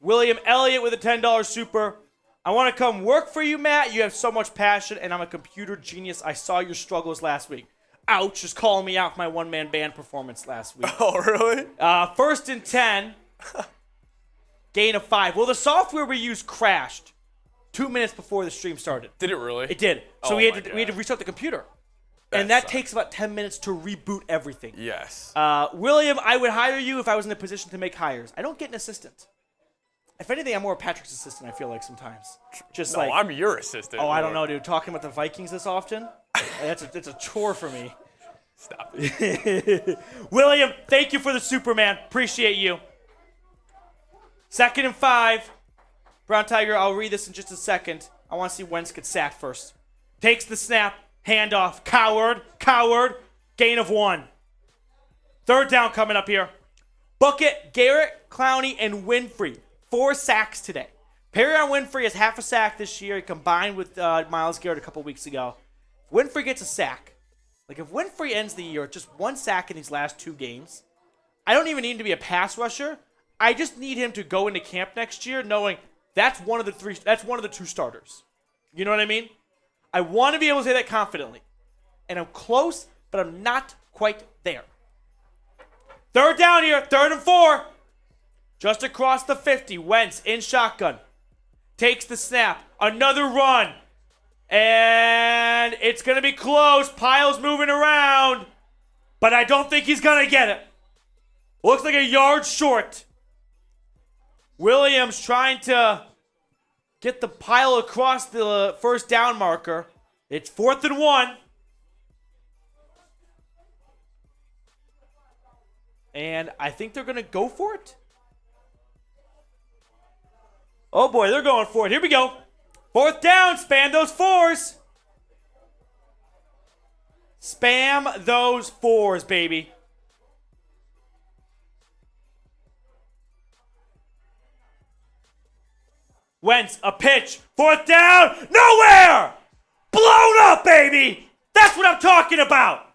William Elliott with a $10 super. I want to come work for you, Matt. You have so much passion, and I'm a computer genius. I saw your struggles last week. Ouch, just calling me out for my one-man band performance last week. Oh, really? 1st and 10. Gain of 5. Well, the software we used crashed 2 minutes before the stream started. Did it really? It did. So Oh we my had to God. restart the computer. That and that sucks. takes about 10 minutes to reboot everything. Yes. William, I would hire you if I was in a position to make hires. I don't get an assistant. If anything, I'm more Patrick's assistant, I feel like sometimes. Just no, like, I'm your assistant. oh, I don't know, dude. Talking about the Vikings this often, it's a chore for me. Stop it. William, thank you for the Superman. Appreciate you. 2nd and 5. Brown Tiger, I'll read this in just a second. I want to see Wentz get sacked first. Takes the snap. Handoff. Coward. Gain of 1. 3rd down coming up here. Bucket, Garrett, Clowney, and Winfrey. 4 sacks today. Perrion Winfrey has half a sack this year, combined with Myles Garrett a couple weeks ago. Winfrey gets a sack. Like, if Winfrey ends the year with just 1 sack in these last 2 games, I don't even need him to be a pass rusher. I just need him to go into camp next year knowing that's one of the 2 starters. You know what I mean? I want to be able to say that confidently. And I'm close, but I'm not quite there. 3rd down here, 3rd and 4. Just across the 50, Wentz in shotgun. Takes the snap. Another run. And it's going to be close. Pyle's moving around. But I don't think he's going to get it. Looks like a yard short. Williams trying to get the Pyle across the first down marker. It's 4th and 1. And I think they're going to go for it. Oh boy, they're going for it. Here we go. 4th down. Spam those 4s. Spam those 4s, baby. Wentz, a pitch. 4th down. Nowhere! Blown up, baby! That's what I'm talking about.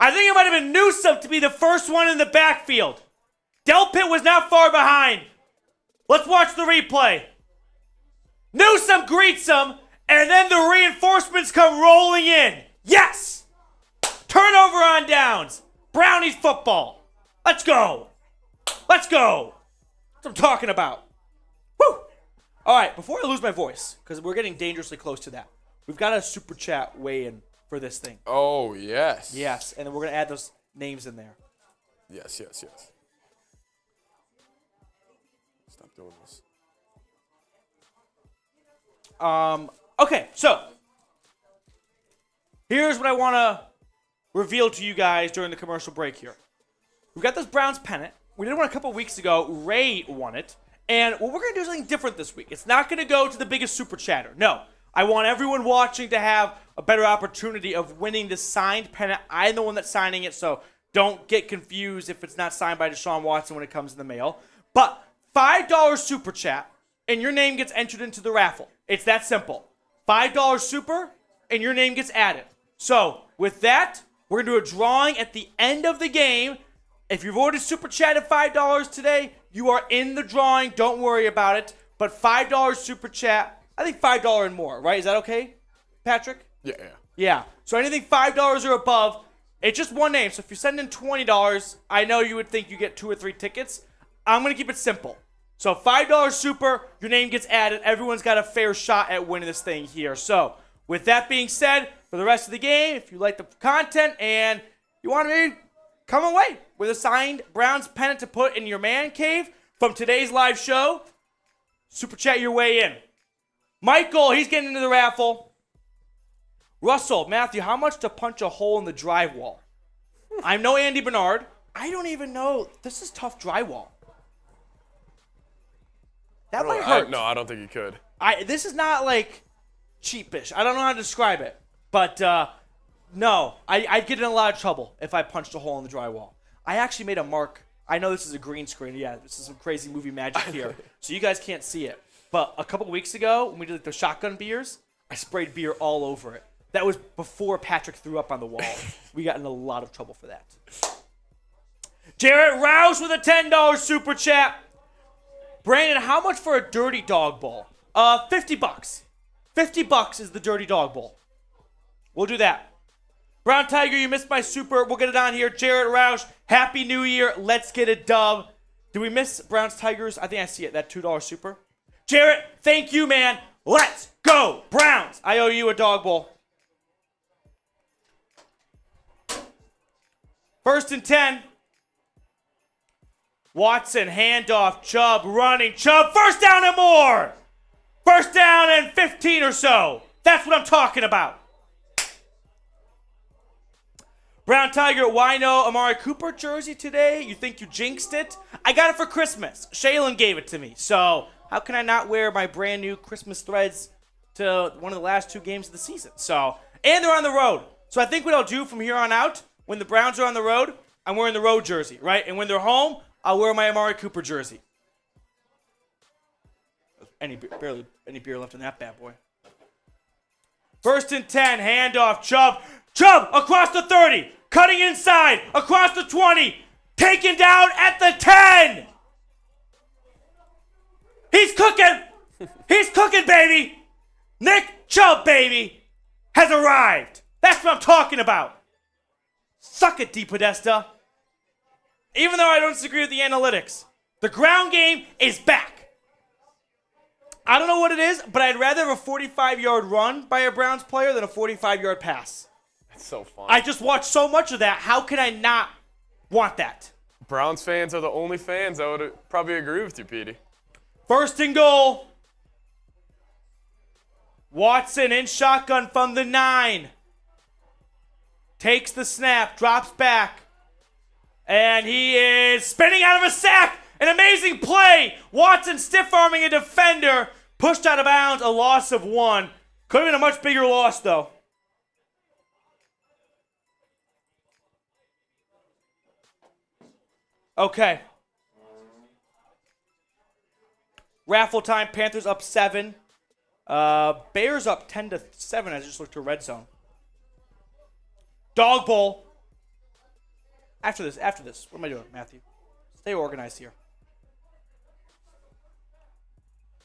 I think it might have been Newsome to be the first one in the backfield. Delpit was not far behind. Let's watch the replay. Newsome greets him, and then the reinforcements come rolling in. Yes! Turnover on downs. Brownies football. Let's go. Let's go. That's what I'm talking about. Woo! All right, before I lose my voice, because we're getting dangerously close to that, we've got a super chat weigh in for this thing. Oh, yes. Yes, and then we're going to add those names in there. Yes. Stop doing this. Okay, so here's what I want to reveal to you guys during the commercial break here. We've got this Browns pennant. We did one a couple weeks ago. Ray won it. And well, we're going to do something different this week. It's not going to go to the biggest super chatter. No. I want everyone watching to have a better opportunity of winning this signed pennant. I'm the one that's signing it, so don't get confused if it's not signed by Deshaun Watson when it comes in the mail. But $5 super chat, and your name gets entered into the raffle. It's that simple. $5 super, and your name gets added. So with that, we're going to do a drawing at the end of the game. If you've already super chatted $5 today, you are in the drawing. Don't worry about it. But $5 super chat, I think $5 and more, right? Is that okay, Patrick? Yeah. Yeah. So anything $5 or above, it's just one name. So if you send in $20, I know you would think you get 2 or 3 tickets. I'm going to keep it simple. So $5 super, your name gets added. Everyone's got a fair shot at winning this thing here. So with that being said, for the rest of the game, if you like the content and you want to come away with a signed Browns pennant to put in your man cave from today's live show, super chat your way in. Michael, he's getting into the raffle. Russell, Matthew, how much to punch a hole in the drywall? I'm no Andy Bernard. I don't even know. This is tough drywall. That might hurt. No, I don't think you could. This is not like cheapish. I don't know how to describe it. But no, I'd get in a lot of trouble if I punched a hole in the drywall. I actually made a mark. I know this is a green screen. Yeah, this is some crazy movie magic here. So you guys can't see it. But a couple weeks ago, when we did the shotgun beers, I sprayed beer all over it. That was before Patrick threw up on the wall. We got in a lot of trouble for that. Jarrett Rouse with a $10 super chat. Brandon, how much for a dirty dog bowl? $50. $50 is the dirty dog bowl. We'll do that. Brown Tiger, you missed my super. We'll get it on here. Jarrett Roush, Happy New Year. Let's get a dub. Did we miss Browns Tigers? I think I see it. That $2 super. Jarrett, thank you, man. Let's go, Browns. I owe you a dog bowl. 1st and 10. Watson, handoff, Chubb running. Chubb, 1st down and more. 1st down and 15 or so. That's what I'm talking about. Brown Tiger, why no Amari Cooper jersey today? You think you jinxed it? I got it for Christmas. Shaylin gave it to me. So how can I not wear my brand new Christmas threads to one of the last 2 games of the season? So, and they're on the road. So I think what I'll do from here on out, when the Browns are on the road, I'm wearing the road jersey, right? And when they're home, I'll wear my Amari Cooper jersey. Barely any beer left in that bad boy. 1st and 10, handoff, Chubb. Chubb across the 30, cutting inside, across the 20, taken down at the 10. He's cooking. He's cooking, baby. Nick Chubb, baby, has arrived. That's what I'm talking about. Suck it, D. Podesta. Even though I don't disagree with the analytics, the ground game is back. I don't know what it is, but I'd rather have a 45-yard run by a Browns player than a 45-yard pass. That's so fun. I just watched so much of that. How can I not want that? Browns fans are the only fans that would probably agree with you, Petey. First and goal. Watson in shotgun from the 9. Takes the snap, drops back. And he is spinning out of a sack. An amazing play. Watson stiff-arming a defender. Pushed out of bounds, a loss of 1. Could have been a much bigger loss, though. Okay. Raffle time. Panthers up 7. Bears up 10-7. I just looked to red zone. Dog bowl. After this. What am I doing, Matthew? Stay organized here.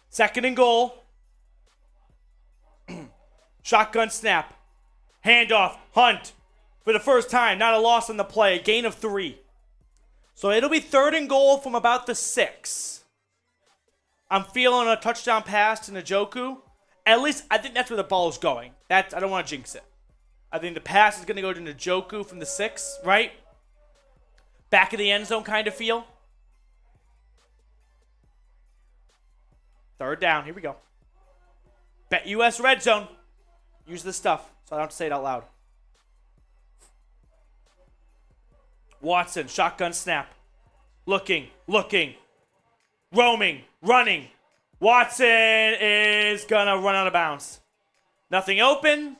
Second and goal. Shotgun snap. Handoff. Hunt. For the first time. Not a loss on the play. A gain of 3. So it'll be third and goal from about the 6. I'm feeling a touchdown pass to Njoku. At least I think that's where the ball is going. I don't want to jinx it. I think the pass is going to go to Njoku from the 6, right? Back of the end zone kind of feel. Third down. Here we go. Bet US red zone. Use this stuff so I don't have to say it out loud. Watson, shotgun snap. Looking. Roaming, running. Watson is going to run out of bounds. Nothing open.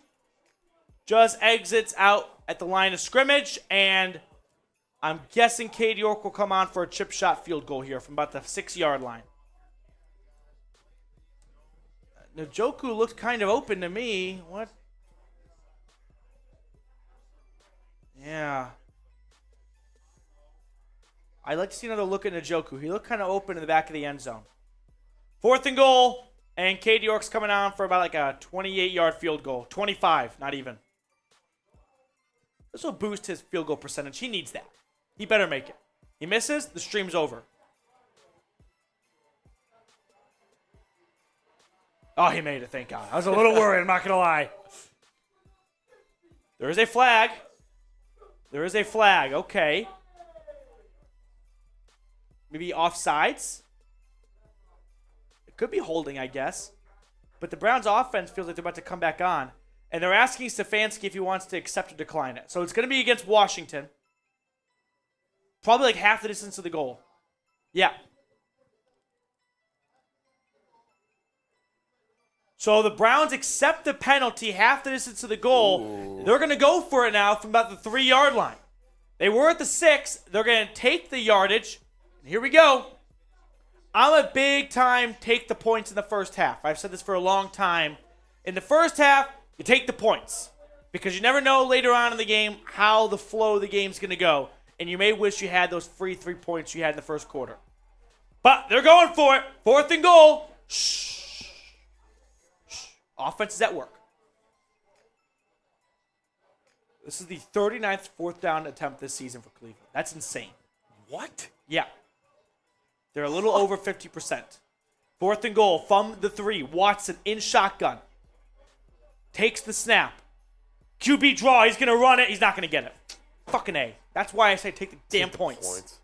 Just exits out at the line of scrimmage. And I'm guessing Cade York will come on for a chip shot field goal here from about the 6-yard line. Njoku looked kind of open to me. What? Yeah. I'd like to see another look at Njoku. He looked kind of open in the back of the end zone. Fourth and goal. And Cade York's coming on for about like a 28-yard field goal. 25, not even. This will boost his field goal percentage. He needs that. He better make it. He misses, the stream's over. Oh, he made it, thank God. I was a little worried, I'm not going to lie. There is a flag. Okay. Maybe offsides. It could be holding, I guess. But the Browns' offense feels like they're about to come back on. And they're asking Stefanski if he wants to accept or decline it. So it's going to be against Washington. Probably like half the distance of the goal. Yeah. So the Browns accept the penalty, half the distance of the goal. Ooh. They're going to go for it now from about the 3-yard line. They were at the 6. They're going to take the yardage. And here we go. I'm a big time take the points in the first half. I've said this for a long time. In the first half, you take the points. Because you never know later on in the game how the flow of the game's going to go. And you may wish you had those free 3 points you had in the first quarter. But they're going for it. Fourth and goal. Shh. Offense is at work. This is the 39th fourth down attempt this season for Cleveland. That's insane. What? Yeah. They're a little over 50%. Fourth and goal from the 3. Watson in shotgun. Takes the snap. QB draw. He's going to run it. He's not going to get it. Fucking A. That's why I say take the damn points.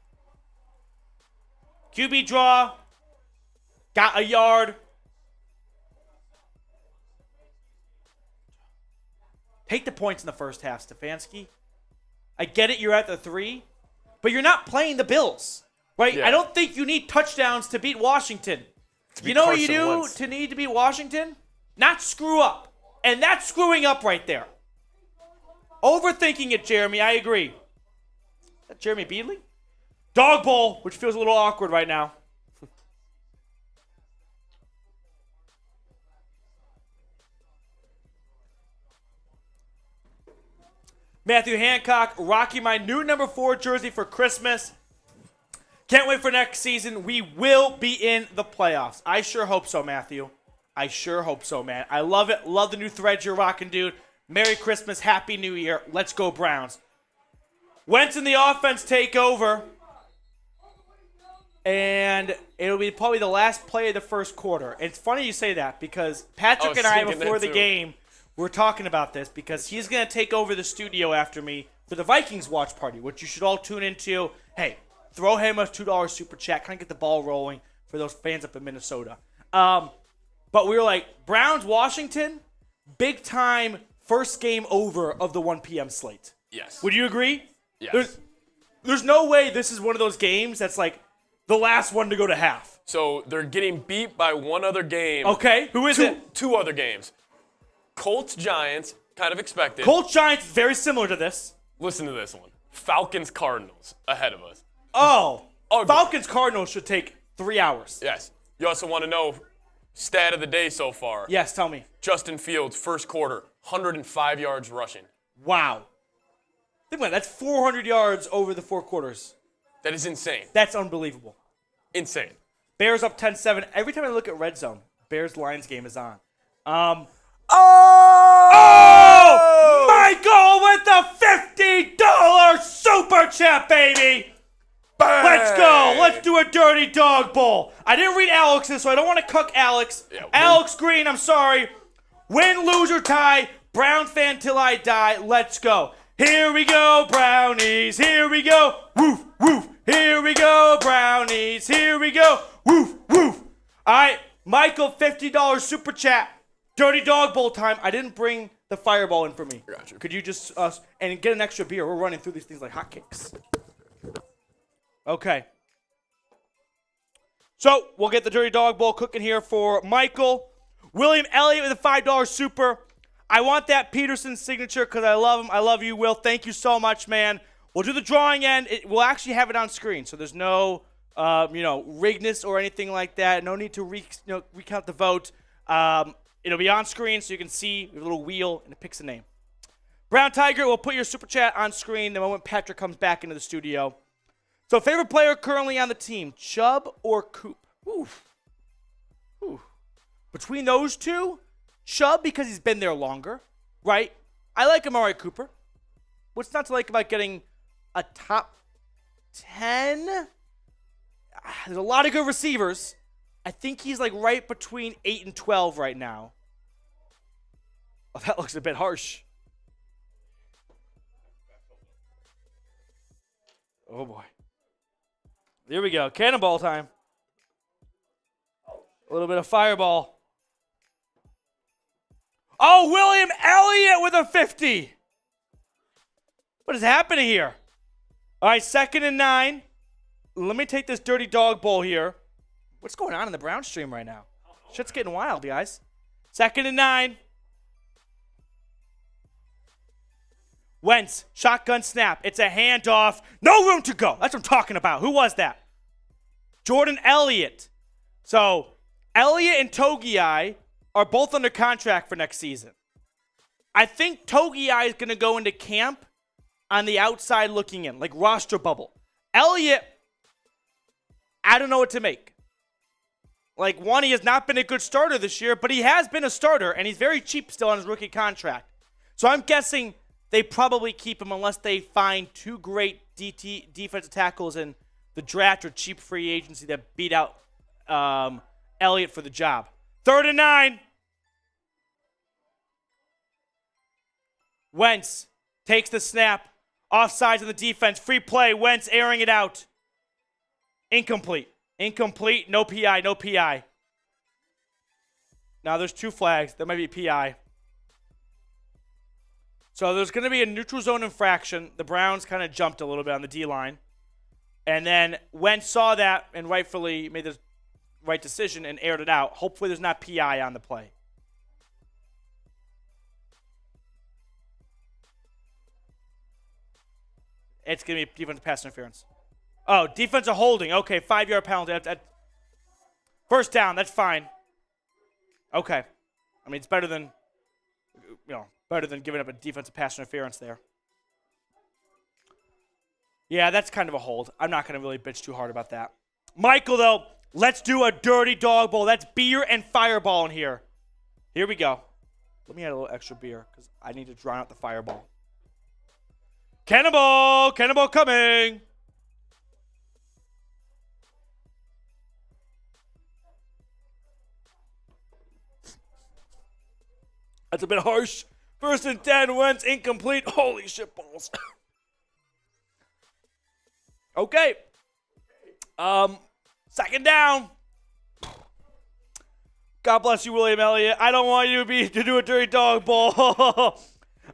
QB draw. Got a yard. Take the points in the first half, Stefanski. I get it, you're at the 3, but you're not playing the Bills, right? Yeah. I don't think you need touchdowns to beat Washington. You know what you do to need to beat Washington? Not screw up. And that's screwing up right there. Overthinking it, Jeremy, I agree. Is that Jeremy Beadley? Dog bowl, which feels a little awkward right now. Matthew Hancock rocking my new number 4 jersey for Christmas. Can't wait for next season. We will be in the playoffs. I sure hope so, Matthew. I sure hope so, man. I love it. Love the new threads you're rocking, dude. Merry Christmas. Happy New Year. Let's go, Browns. Wentz and the offense take over. and it'll be probably the last play of the first quarter. And it's funny you say that because Patrick and I, thinking before that the too. game, were talking about this because he's going to take over the studio after me for the Vikings watch party, which you should all tune into. Hey, throw him a $2 super chat, kind of get the ball rolling for those fans up in Minnesota. But we were like, Browns-Washington, big time first game over of the 1 p.m. slate. Yes. Would you agree? Yes. There's no way this is one of those games that's like the last one to go to half. So they're getting beat by one other game. Okay, who is it? Two other games. Colts-Giants, kind of expected. Colts-Giants, very similar to this. Listen to this one. Falcons-Cardinals ahead of us. Oh, Ugly. Falcons-Cardinals should take 3 hours. Yes. You also want to know stat of the day so far. Yes, tell me. Justin Fields, first quarter, 105 yards rushing. Wow. Think about it. That's 400 yards over the 4 quarters. That is insane. That's unbelievable. Insane. Bears up 10-7. Every time I look at Red Zone, Bears-Lions game is on. Oh! Michael with the $50 super chat, baby! Bang! Let's go. Let's do a dirty dog bowl. I didn't read Alex's, so I don't want to cuck Alex. Yeah, Alex Green, I'm sorry. Win, lose, or tie. Brown fan till I die. Let's go. Here we go, Brownies. Here we go. Woof, woof. Here we go, Brownies. Here we go. Woof, woof. All right, Michael, $50 super chat. Dirty dog bowl time. I didn't bring the fireball in for me. Got you. Could you just, and get an extra beer. We're running through these things like hotcakes. Okay. So, we'll get the Dirty Dog Bowl cooking here for Michael. William Elliott with a $5 super. I want that Peterson signature because I love him. I love you, Will. Thank you so much, man. We'll do the drawing end. We'll actually have it on screen, so there's no, rigness or anything like that. No need to recount the vote. It'll be on screen so you can see a little wheel and it picks a name. Brown Tiger, we'll put your super chat on screen the moment Patrick comes back into the studio. So, favorite player currently on the team, Chubb or Coop? Oof. Ooh. Between those two, Chubb because he's been there longer, right? I like Amari Cooper. What's not to like about getting a top 10? There's a lot of good receivers. I think he's like right between 8 and 12 right now. Oh, that looks a bit harsh. Oh, boy. Here we go. Cannonball time. A little bit of fireball. Oh, William Elliott with a 50. What is happening here? All right, 2nd and 9. Let me take this dirty dog bowl here. What's going on in the Brown stream right now? Shit's getting wild, guys. 2nd and 9. Wentz, shotgun snap. It's a handoff. No room to go. That's what I'm talking about. Who was that? Jordan Elliott. So, Elliott and Togiai are both under contract for next season. I think Togiai is going to go into camp on the outside looking in, like roster bubble. Elliott, I don't know what to make. Like, one, he has not been a good starter this year, but he has been a starter, and he's very cheap still on his rookie contract. So I'm guessing they probably keep him unless they find 2 great defensive tackles in the draft or cheap free agency that beat out Elliott for the job. 3rd and 9. Wentz takes the snap. Offsides on the defense. Free play. Wentz airing it out. Incomplete. Incomplete. No PI. No PI. Now there's 2 flags. There might be PI. So there's going to be a neutral zone infraction. The Browns kind of jumped a little bit on the D-line. And then Wentz saw that and rightfully made the right decision and aired it out. Hopefully there's not PI on the play. It's going to be defensive pass interference. Oh, defensive holding. Okay, 5-yard penalty. First down, that's fine. Okay. I mean, it's better than, better than giving up a defensive pass interference there. Yeah, that's kind of a hold. I'm not going to really bitch too hard about that. Michael, though, let's do a dirty dog bowl. That's beer and fireball in here. Here we go. Let me add a little extra beer because I need to drown out the fireball. Cannonball! Cannonball coming! That's a bit harsh. 1st and 10, Wentz incomplete. Holy shit balls. Okay. 2nd down. God bless you, William Elliott. I don't want you to do a dirty dog ball.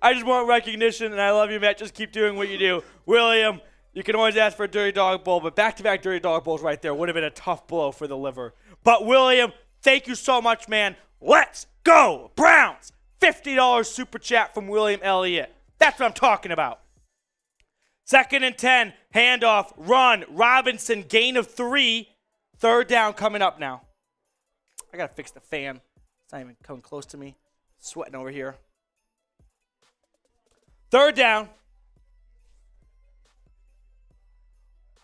I just want recognition, and I love you, Matt. Just keep doing what you do. William, you can always ask for a dirty dog bowl, but back-to-back dirty dog bowls right there would have been a tough blow for the liver. But, William, thank you so much, man. Let's go, Browns. $50 super chat from William Elliott. That's what I'm talking about. 2nd and 10, handoff, run, Robinson, gain of 3. 3rd down coming up now. I got to fix the fan. It's not even coming close to me. Sweating over here. 3rd down.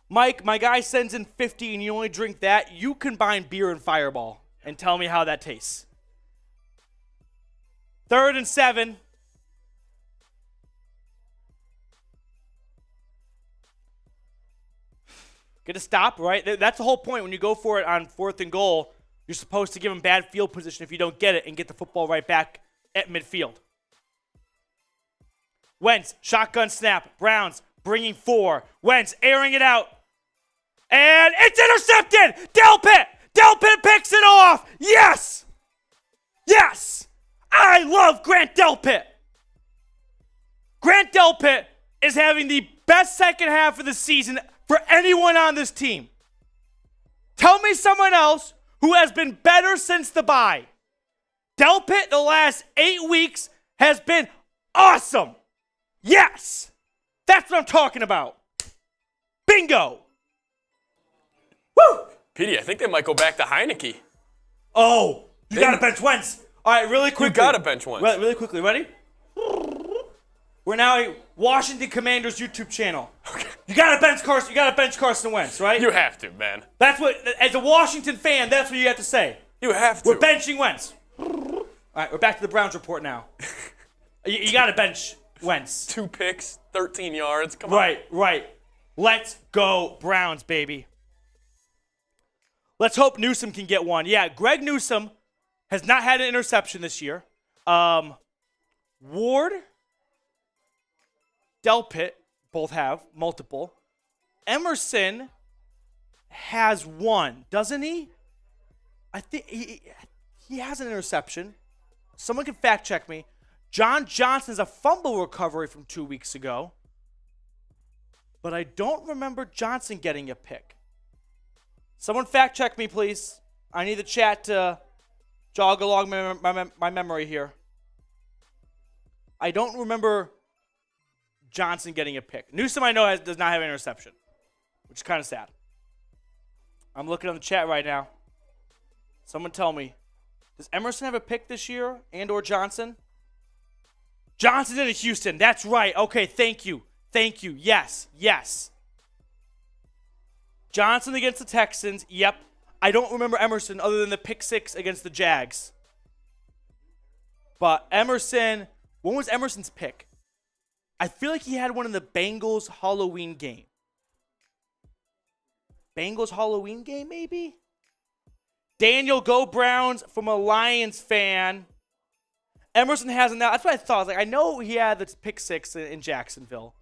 Mike, my guy sends in 50 and you only drink that. You combine beer and Fireball and tell me how that tastes. 3rd and 7. Get a stop, right? That's the whole point. When you go for it on 4th and goal, you're supposed to give them bad field position if you don't get it and get the football right back at midfield. Wentz, shotgun snap. Browns bringing 4. Wentz airing it out. And it's intercepted! Delpit! Delpit picks it off! Yes! Yes! I love Grant Delpit! Grant Delpit is having the best second half of the season for anyone on this team. Tell me someone else who has been better since the bye. Delpit the last 8 weeks has been awesome. Yes. That's what I'm talking about. Bingo. Woo. Petey, I think they might go back to Heineke. Oh, you got to bench Wentz. All right, really quickly. You got to bench Wentz. Really quickly. Ready? We're now a Washington Commanders YouTube channel. Okay. You got to bench Carson. You got to bench Carson Wentz, right? You have to, man. That's what, as a Washington fan, that's what you have to say. You have to. We're benching Wentz. All right, we're back to the Browns report now. You got to bench Wentz. 2 picks, 13 yards. Come on. Right. Let's go Browns, baby. Let's hope Newsome can get one. Yeah, Greg Newsome has not had an interception this year. Ward, Delpit, both have multiple. Emerson has one, doesn't he? I think he has an interception. Someone can fact check me. John Johnson's a fumble recovery from 2 weeks ago. But I don't remember Johnson getting a pick. Someone fact check me, please. I need the chat to jog along my memory here. I don't remember Johnson getting a pick. Newsome, I know, does not have an interception, which is kind of sad. I'm looking on the chat right now. Someone tell me, does Emerson have a pick this year and or Johnson? Johnson's in Houston. That's right. Okay, thank you. Yes. Johnson against the Texans. Yep. I don't remember Emerson other than the pick 6 against the Jags. But Emerson, when was Emerson's pick? I feel like he had one in the Bengals Halloween game. Bengals Halloween game, maybe? Daniel, go Browns from a Lions fan. Emerson hasn't now. That's what I thought. I was like, I know he had the pick 6 in Jacksonville.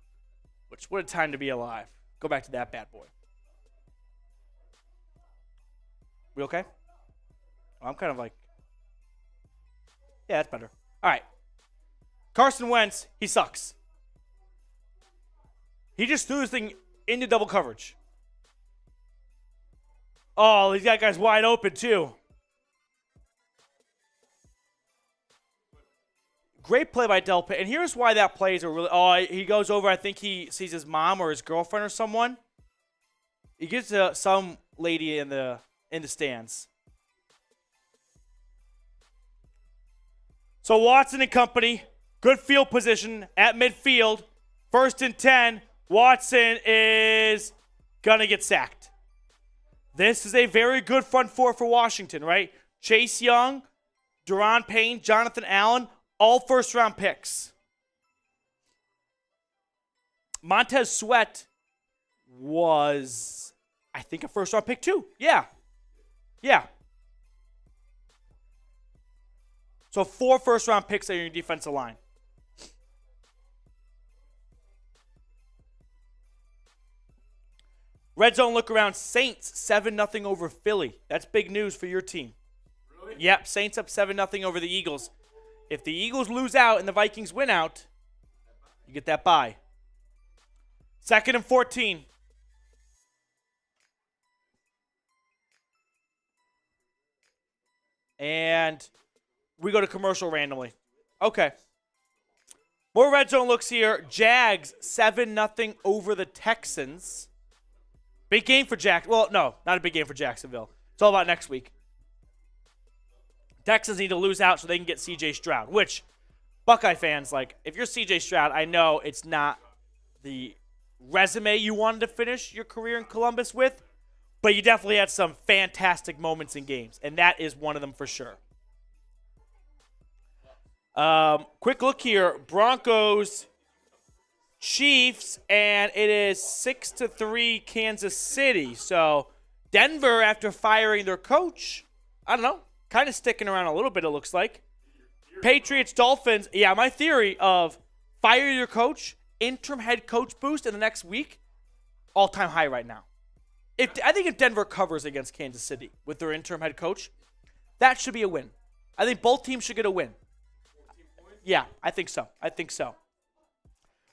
Which, what a time to be alive. Go back to that bad boy. We okay? I'm kind of like, yeah, that's better. All right. Carson Wentz, he sucks. He just threw this thing into double coverage. Oh, he's got guys wide open, too. Great play by Delpit. And here's why that plays are really... Oh, he goes over. I think he sees his mom or his girlfriend or someone. He gets to some lady in the stands. So Watson and company, good field position at midfield. 1st and 10. Watson is going to get sacked. This is a very good front four for Washington, right? Chase Young, Deron Payne, Jonathan Allen, all first-round picks. Montez Sweat was, I think, a first-round pick too. Yeah. So 4 first-round picks on your defensive line. Red zone look around. Saints 7-0 over Philly. That's big news for your team. Really? Yep, Saints up 7-0 over the Eagles. If the Eagles lose out and the Vikings win out, you get that bye. 2nd and 14. And we go to commercial randomly. Okay. More red zone looks here. Jags 7-0 over the Texans. Big game for Well, no, not a big game for Jacksonville. It's all about next week. Texans need to lose out so they can get C.J. Stroud, which Buckeye fans, like, if you're C.J. Stroud, I know it's not the resume you wanted to finish your career in Columbus with, but you definitely had some fantastic moments in games, and that is one of them for sure. Quick look here. Broncos, Chiefs, and it is 6-3 Kansas City. So Denver, after firing their coach, I don't know, kind of sticking around a little bit, it looks like. Patriots, Dolphins. Yeah, my theory of fire your coach, interim head coach boost in the next week, all-time high right now. I think if Denver covers against Kansas City with their interim head coach, that should be a win. I think both teams should get a win. Yeah, I think so.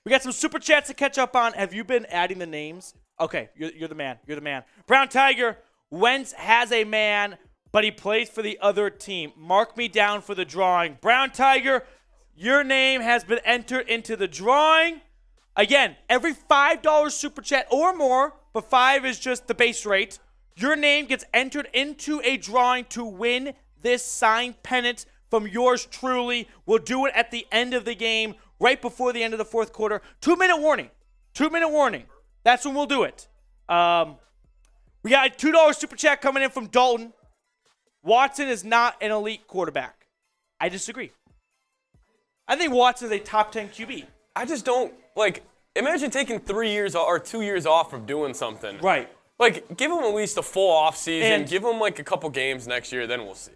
We got some super chats to catch up on. Have you been adding the names? Okay, you're the man. You're the man. Brown Tiger, Wentz has a man, but he plays for the other team. Mark me down for the drawing. Brown Tiger, your name has been entered into the drawing. Again, every $5 super chat or more, but 5 is just the base rate, your name gets entered into a drawing to win this signed pennant from yours truly. We'll do it at the end of the game, right before the end of the fourth quarter. 2-minute warning. 2-minute warning. That's when we'll do it. We got a $2 super chat coming in from Dalton. Watson is not an elite quarterback. I disagree. I think Watson is a top 10 QB. I just don't, imagine taking 3 years or 2 years off from doing something. Right. Give him at least a full offseason. And give him, a couple games next year, then we'll see.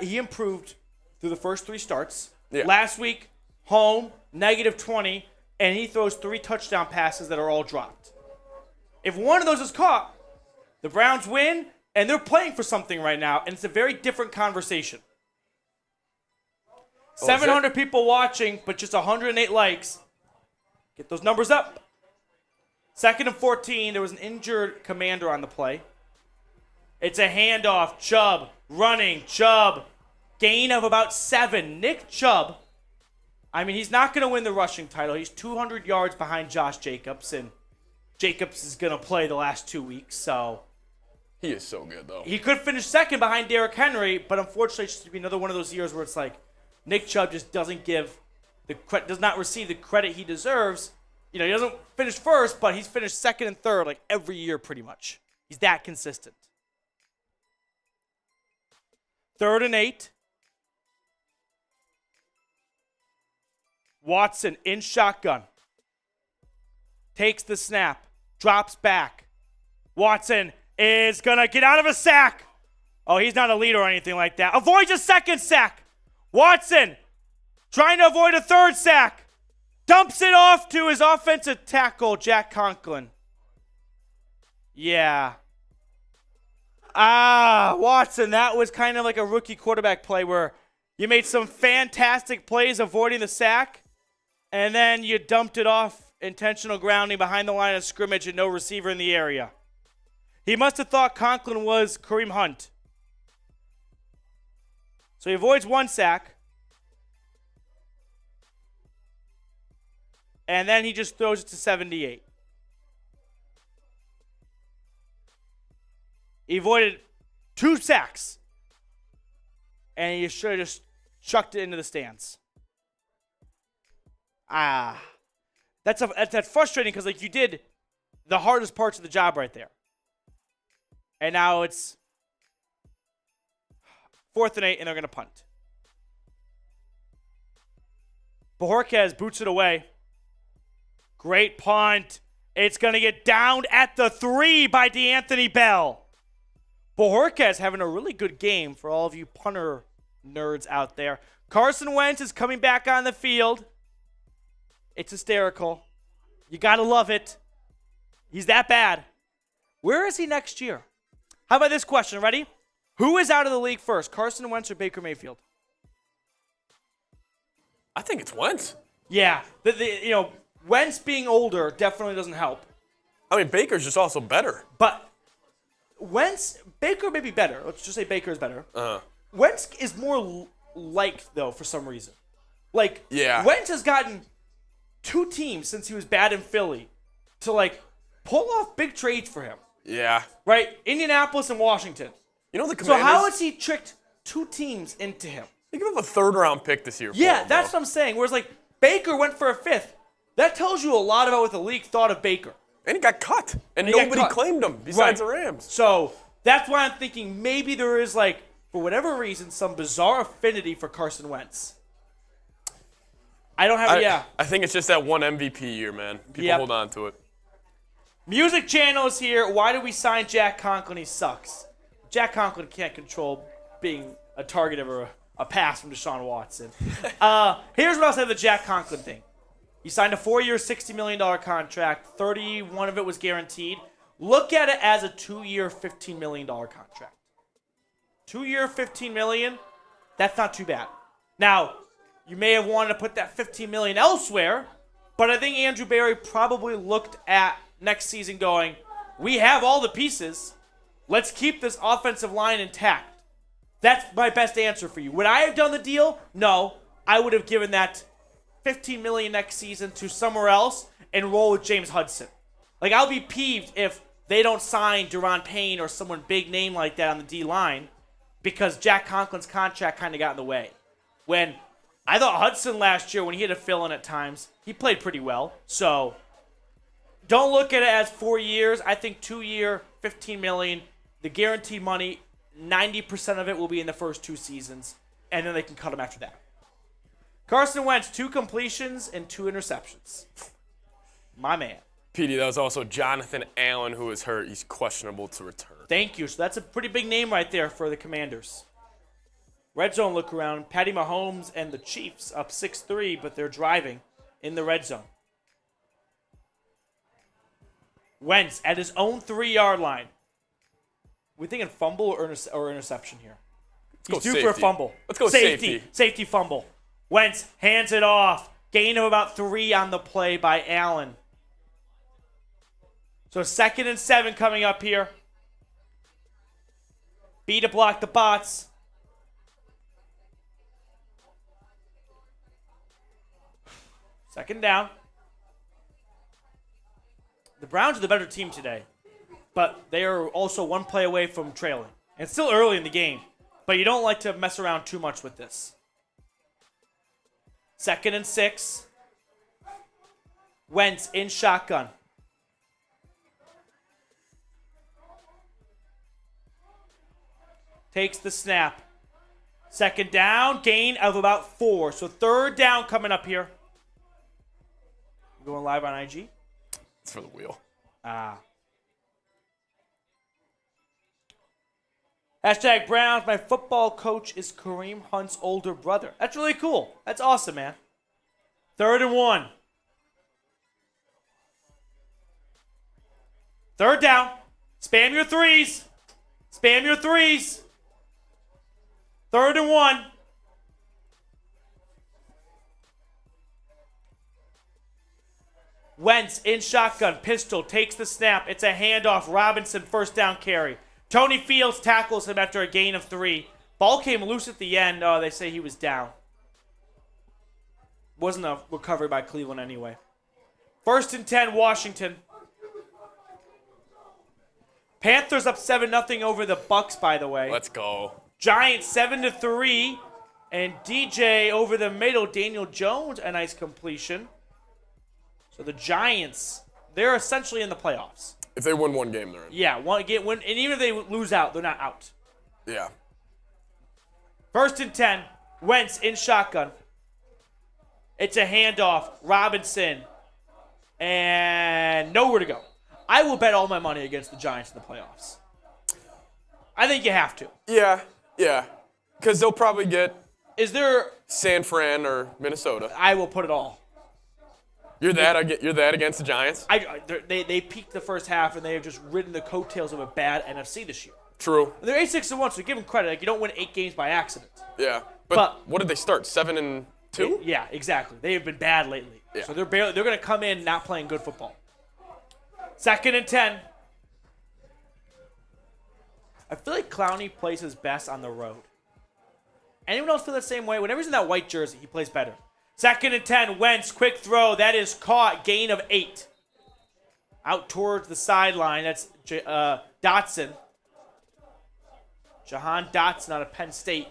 He improved through the first 3 starts. Yeah. Last week, home, -20, and he throws 3 touchdown passes that are all dropped. If one of those is caught, the Browns win, and they're playing for something right now, and it's a very different conversation. 700 people watching, but just 108 likes. Get those numbers up. 2nd and 14, there was an injured commander on the play. It's a handoff. Chubb running. Chubb, gain of about 7. Nick Chubb, he's not going to win the rushing title. He's 200 yards behind Josh Jacobs, and Jacobs is going to play the last 2 weeks, so. He is so good, though. He could finish second behind Derrick Henry, but unfortunately, it's just to be another one of those years where it's like Nick Chubb just does not receive the credit he deserves. He doesn't finish first, but he's finished second and third every year pretty much. He's that consistent. 3rd and 8. Watson in shotgun. Takes the snap. Drops back. Watson is going to get out of a sack. Oh, he's not a leader or anything like that. Avoids a second sack. Watson trying to avoid a 3rd sack. Dumps it off to his offensive tackle, Jack Conklin. Yeah. Watson, that was kind of like a rookie quarterback play where you made some fantastic plays avoiding the sack, and then you dumped it off, intentional grounding behind the line of scrimmage and no receiver in the area. He must have thought Conklin was Kareem Hunt. So he avoids 1 sack. And then he just throws it to 78. He avoided 2 sacks. And he should have just chucked it into the stands. That's frustrating because you did the hardest parts of the job right there. And now it's 4th and 8, and they're going to punt. Bojorquez boots it away. Great punt. It's going to get downed at the 3 by DeAnthony Bell. Bojorquez having a really good game for all of you punter nerds out there. Carson Wentz is coming back on the field. It's hysterical. You got to love it. He's that bad. Where is he next year? How about this question? Ready? Who is out of the league first, Carson Wentz or Baker Mayfield? I think it's Wentz. Yeah. Wentz being older definitely doesn't help. I mean, Baker's just also better. But Baker may be better. Let's just say Baker is better. Uh-huh. Wentz is more liked, though, for some reason. Yeah. Wentz has gotten 2 teams since he was bad in Philly to, pull off big trades for him. Yeah. Right? Indianapolis and Washington. You know the So Commanders? how has he tricked 2 teams into him? They give him a 3rd-round pick this year. Yeah, that's what I'm saying. Whereas, Baker went for a 5th. That tells you a lot about what the league thought of Baker. And he got cut. And he got nobody cut. claimed him besides Right. the Rams. So that's why I'm thinking maybe there is, for whatever reason, some bizarre affinity for Carson Wentz. I don't have it, I think it's just that one MVP year, man. People hold on to it. Music channel is here. Why do we sign Jack Conklin? He sucks. Jack Conklin can't control being a target of a pass from Deshaun Watson. Here's what I'll say of the Jack Conklin thing. He signed a 4-year, $60 million contract. 31 of it was guaranteed. Look at it as a 2-year, $15 million contract. 2-year, $15 million, that's not too bad. Now, you may have wanted to put that $15 million elsewhere, but I think Andrew Berry probably looked at next season going, we have all the pieces. Let's keep this offensive line intact. That's my best answer for you. Would I have done the deal? No. I would have given that $15 million next season to somewhere else and roll with James Hudson. I'll be peeved if they don't sign Deron Payne or someone big name like that on the D-line because Jack Conklin's contract kind of got in the way. When I thought Hudson last year, when he had to fill in at times, he played pretty well. So don't look at it as 4 years. I think 2-year, $15 million. The guaranteed money, 90% of it will be in the first 2 seasons, and then they can cut him after that. Carson Wentz, 2 completions and 2 interceptions. My man. Petey, that was also Jonathan Allen who is hurt. He's questionable to return. Thank you. So that's a pretty big name right there for the Commanders. Red zone look around. Patty Mahomes and the Chiefs up 6-3, but they're driving in the red zone. Wentz at his own 3-yard line. We thinking fumble or interception here? He's due for a fumble. Let's go safety. Safety fumble. Wentz hands it off. Gain of about 3 on the play by Allen. So 2nd and 7 coming up here. B to block the bots. Second down. The Browns are the better team today, but they are also 1 play away from trailing. And it's still early in the game, but you don't like to mess around too much with this. 2nd and 6. Wentz in shotgun. Takes the snap. 2nd down, gain of about 4. So 3rd down coming up here. Going live on IG? It's for the wheel. Hashtag Browns, my football coach is Kareem Hunt's older brother. That's really cool. That's awesome, man. 3rd and 1. 3rd down. Spam your 3s. Spam your 3s. 3rd and 1. Wentz in shotgun, pistol, takes the snap. It's a handoff. Robinson, 1st down carry. Tony Fields tackles him after a gain of 3. Ball came loose at the end. Oh, they say he was down. Wasn't a recovery by Cleveland anyway. 1st and 10, Washington. Panthers up 7-0 over the Bucks, by the way. Let's go. Giants 7-3. And DJ over the middle. Daniel Jones, a nice completion. So the Giants, they're essentially in the playoffs. If they win one game, they're in. Yeah, and even if they lose out, they're not out. Yeah. 1st and 10, Wentz in shotgun. It's a handoff. Robinson. And nowhere to go. I will bet all my money against the Giants in the playoffs. I think you have to. Yeah. Because they'll probably get Is there? San Fran or Minnesota. I will put it all. You're that against the Giants? They peaked the first half, and they have just ridden the coattails of a bad NFC this year. True. And they're 8-6-1, so give them credit. Like, you don't win 8 games by accident. Yeah. But what did they start? 7-2? Yeah, exactly. They have been bad lately. Yeah. So they're going to come in not playing good football. 2nd and 10. I feel like Clowney plays his best on the road. Anyone else feel the same way? Whenever he's in that white jersey, he plays better. 2nd and 10, Wentz, quick throw. That is caught. Gain of 8. Out towards the sideline. That's Dotson. Jahan Dotson out of Penn State.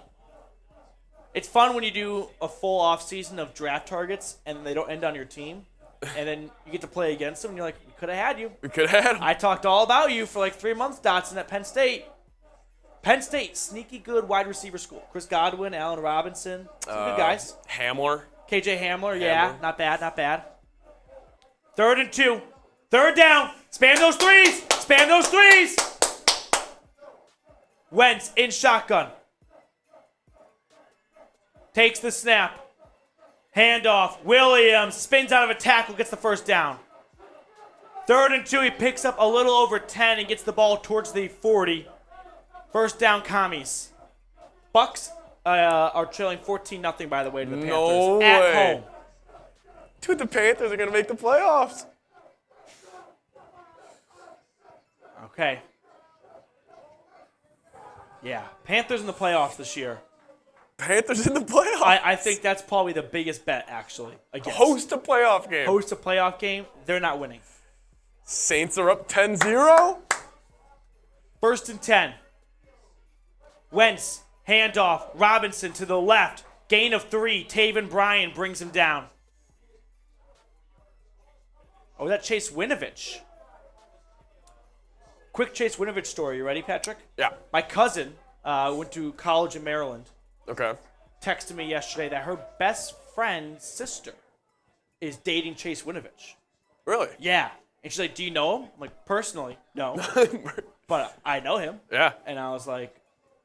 It's fun when you do a full offseason of draft targets and they don't end on your team. And then you get to play against them and you're like, we could have had you. We could have had him. I talked all about you for like 3 months, Dotson, at Penn State. Penn State, sneaky good wide receiver school. Chris Godwin, Allen Robinson, some good guys. Hamler. KJ Hamler, yeah, not bad, not bad. 3rd and 2. 3rd down. Spam those threes. Spam those threes. Wentz in shotgun. Takes the snap. Handoff. Williams spins out of a tackle, gets the first down. 3rd and 2. He picks up a little over 10 and gets the ball towards the 40. First down, Commies. Bucks are trailing 14-0, by the way, to the Panthers. No at way. home. Dude, the Panthers are going to make the playoffs. Okay. Yeah, Panthers in the playoffs this year. Panthers in the playoffs. I think that's probably the biggest bet, actually. Against. Host a playoff game. Host a playoff game. They're not winning. Saints are up 10-0. 1st and 10. Wentz, handoff. Robinson to the left. Gain of 3. Taven Bryan brings him down. Oh, that Chase Winovich. Quick Chase Winovich story. You ready, Patrick? Yeah. My cousin went to college in Maryland. Okay. Texted me yesterday that her best friend's sister is dating Chase Winovich. Really? Yeah. And she's like, do you know him? I'm like, personally, no. But I know him. Yeah. And I was like,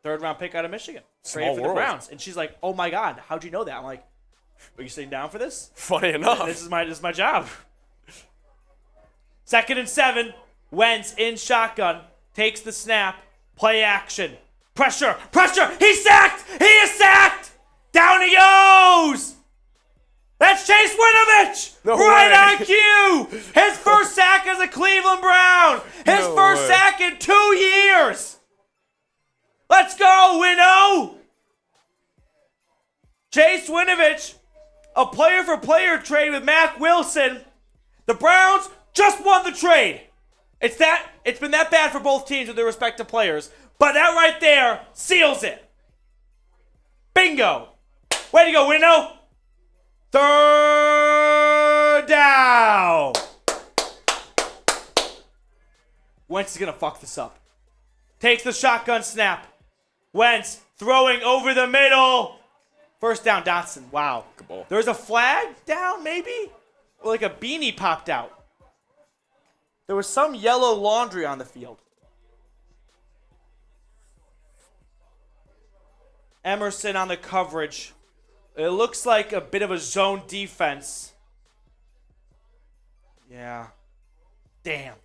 3rd round pick out of Michigan. Small Traded for the world. Browns. And she's like, oh my God, how'd you know that? I'm like, are you sitting down for this? Funny enough. This is my job. 2nd and 7. Wentz in shotgun. Takes the snap. Play action. Pressure. He's sacked. He is sacked. Down he goes. That's Chase Winovich. No right way. on cue. His first sack as a Cleveland Brown. His No first way. sack in 2 years. Let's go, Winnow. Chase Winovich, a player-for-player trade with Mack Wilson. The Browns just won the trade. It's been that bad for both teams with their respective players. But that right there seals it. Bingo. Way to go, Winnow. 3rd down. Wentz is going to fuck this up. Takes the shotgun snap. Wentz throwing over the middle. First down, Dotson. Wow. Good ball. There's a flag down, maybe? Or like a beanie popped out. There was some yellow laundry on the field. Emerson on the coverage. It looks like a bit of a zone defense. Yeah. Damn.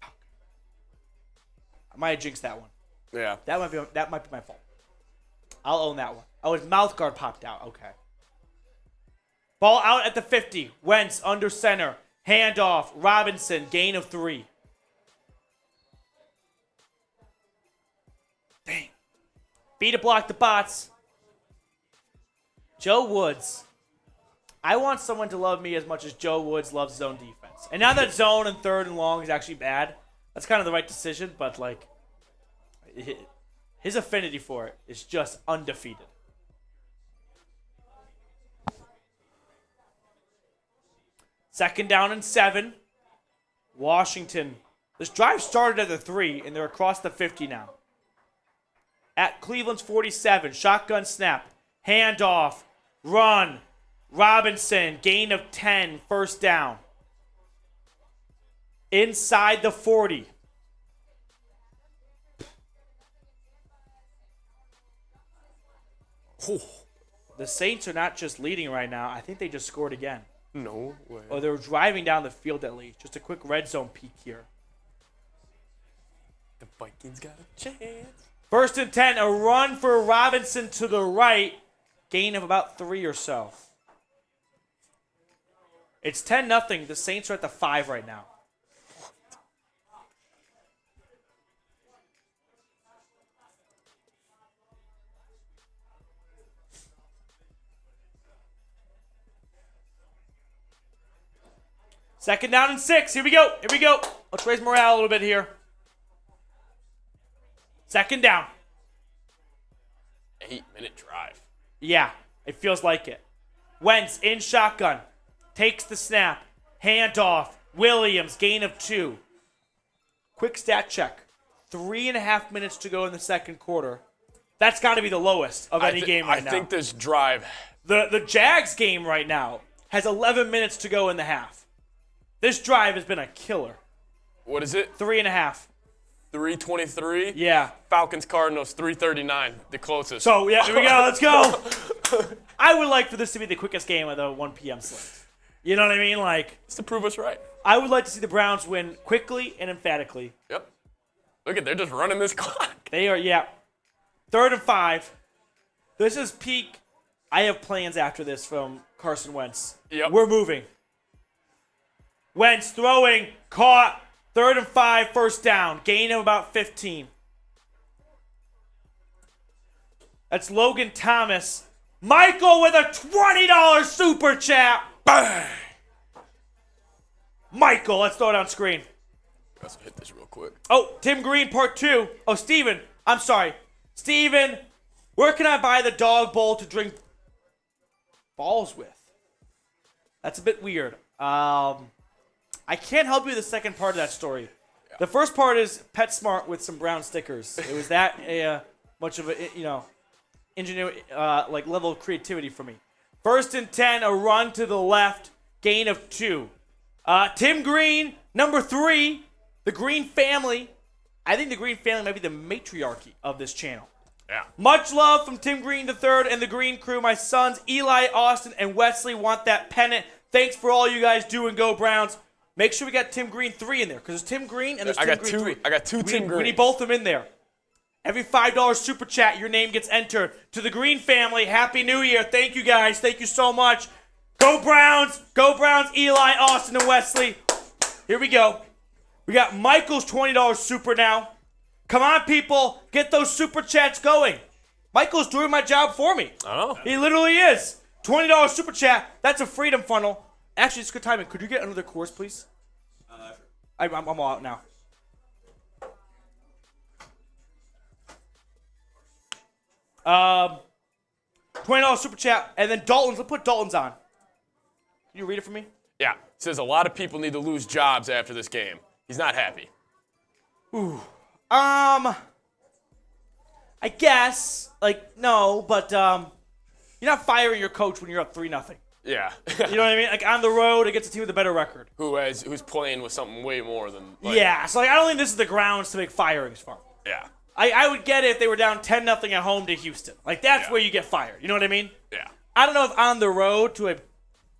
I might have jinxed that one. Yeah. That might be my fault. I'll own that one. Oh, his mouth guard popped out. Okay. Ball out at the 50. Wentz under center. Handoff. Robinson. Gain of 3. Dang. Beat to block the bots. Joe Woods. I want someone to love me as much as Joe Woods loves zone defense. And now that zone and 3rd and long is actually bad, that's kind of the right decision, but like his affinity for it is just undefeated. Second down and 7. Washington. This drive started at the 3, and they're across the 50 now. At Cleveland's 47. Shotgun snap. Handoff. Run. Robinson. Gain of 10. First down. Inside the 40. Oh, The Saints are not just leading right now. I think they just scored again. no way. Oh, they're driving down the field at least. Just a quick red zone peek here. The Vikings got a chance. 1st and 10, a run for Robinson to the right. Gain of about 3 or so. It's 10-0. The Saints are at the 5 right now. Second down and 6. Here we go. Here we go. Let's raise morale a little bit here. Second down. 8-minute drive. Yeah, it feels like it. Wentz in shotgun. Takes the snap. Handoff. Williams, gain of 2. Quick stat check. 3.5 minutes to go in the second quarter. That's got to be the lowest of any game right now. I think this drive. The Jags game right now has 11 minutes to go in the half. This drive has been a killer. What is it? 3.5. 3:23. Yeah. Falcons Cardinals 3:39. The closest. So, yeah, here we go. Let's go. I would like for this to be the quickest game of the 1 p.m. slate. You know what I mean? Like, Just to prove us right. I would like to see the Browns win quickly and emphatically. Yep. Look at, they're just running this clock. They are, yeah. 3rd and 5. This is peak. I have plans after this from Carson Wentz. Yep. We're moving. Wentz throwing, caught. 3rd and 5, first down. Gain of about 15. That's Logan Thomas. Michael with a $20 super chat. Bang! Michael, let's throw it on screen. Let's hit this real quick. Oh, Tim Green, part 2. Oh, Steven. I'm sorry. Steven, where can I buy the dog bowl to drink balls with? That's a bit weird. I can't help you with the second part of that story. Yeah. The first part is PetSmart with some brown stickers. It was that much of a, ingenuity, like level of creativity for me. 1st and 10, a run to the left, gain of 2. Tim Green, number 3, the Green family. I think the Green family might be the matriarchy of this channel. Yeah. Much love from Tim Green III and the Green crew. My sons Eli, Austin, and Wesley want that pennant. Thanks for all you guys do and go Browns. Make sure we got Tim Green 3 in there because there's Tim Green and there's Tim Green 3. I got two Tim Greens. We need both of them in there. Every $5 super chat, your name gets entered. To the Green family, Happy New Year. Thank you guys. Thank you so much. Go Browns. Go Browns, Eli, Austin, and Wesley. Here we go. We got Michael's $20 super now. Come on, people. Get those super chats going. Michael's doing my job for me. I know. He literally is. $20 super chat. That's a freedom funnel. Actually, it's good timing. Could you get another course, please? I'm all out now. $20 super chat, and then Dalton's. Let's put Dalton's on. Can you read it for me? Yeah. It says a lot of people need to lose jobs after this game. He's not happy. I guess, no, but you're not firing your coach when you're up 3-0. Yeah. You know what I mean? Like on the road against a team with a better record. Who's playing with something way more than. Yeah, so I don't think this is the grounds to make firings from. Yeah. I would get it if they were down 10-0 at home to Houston. That's where you get fired. You know what I mean? Yeah. I don't know if on the road to a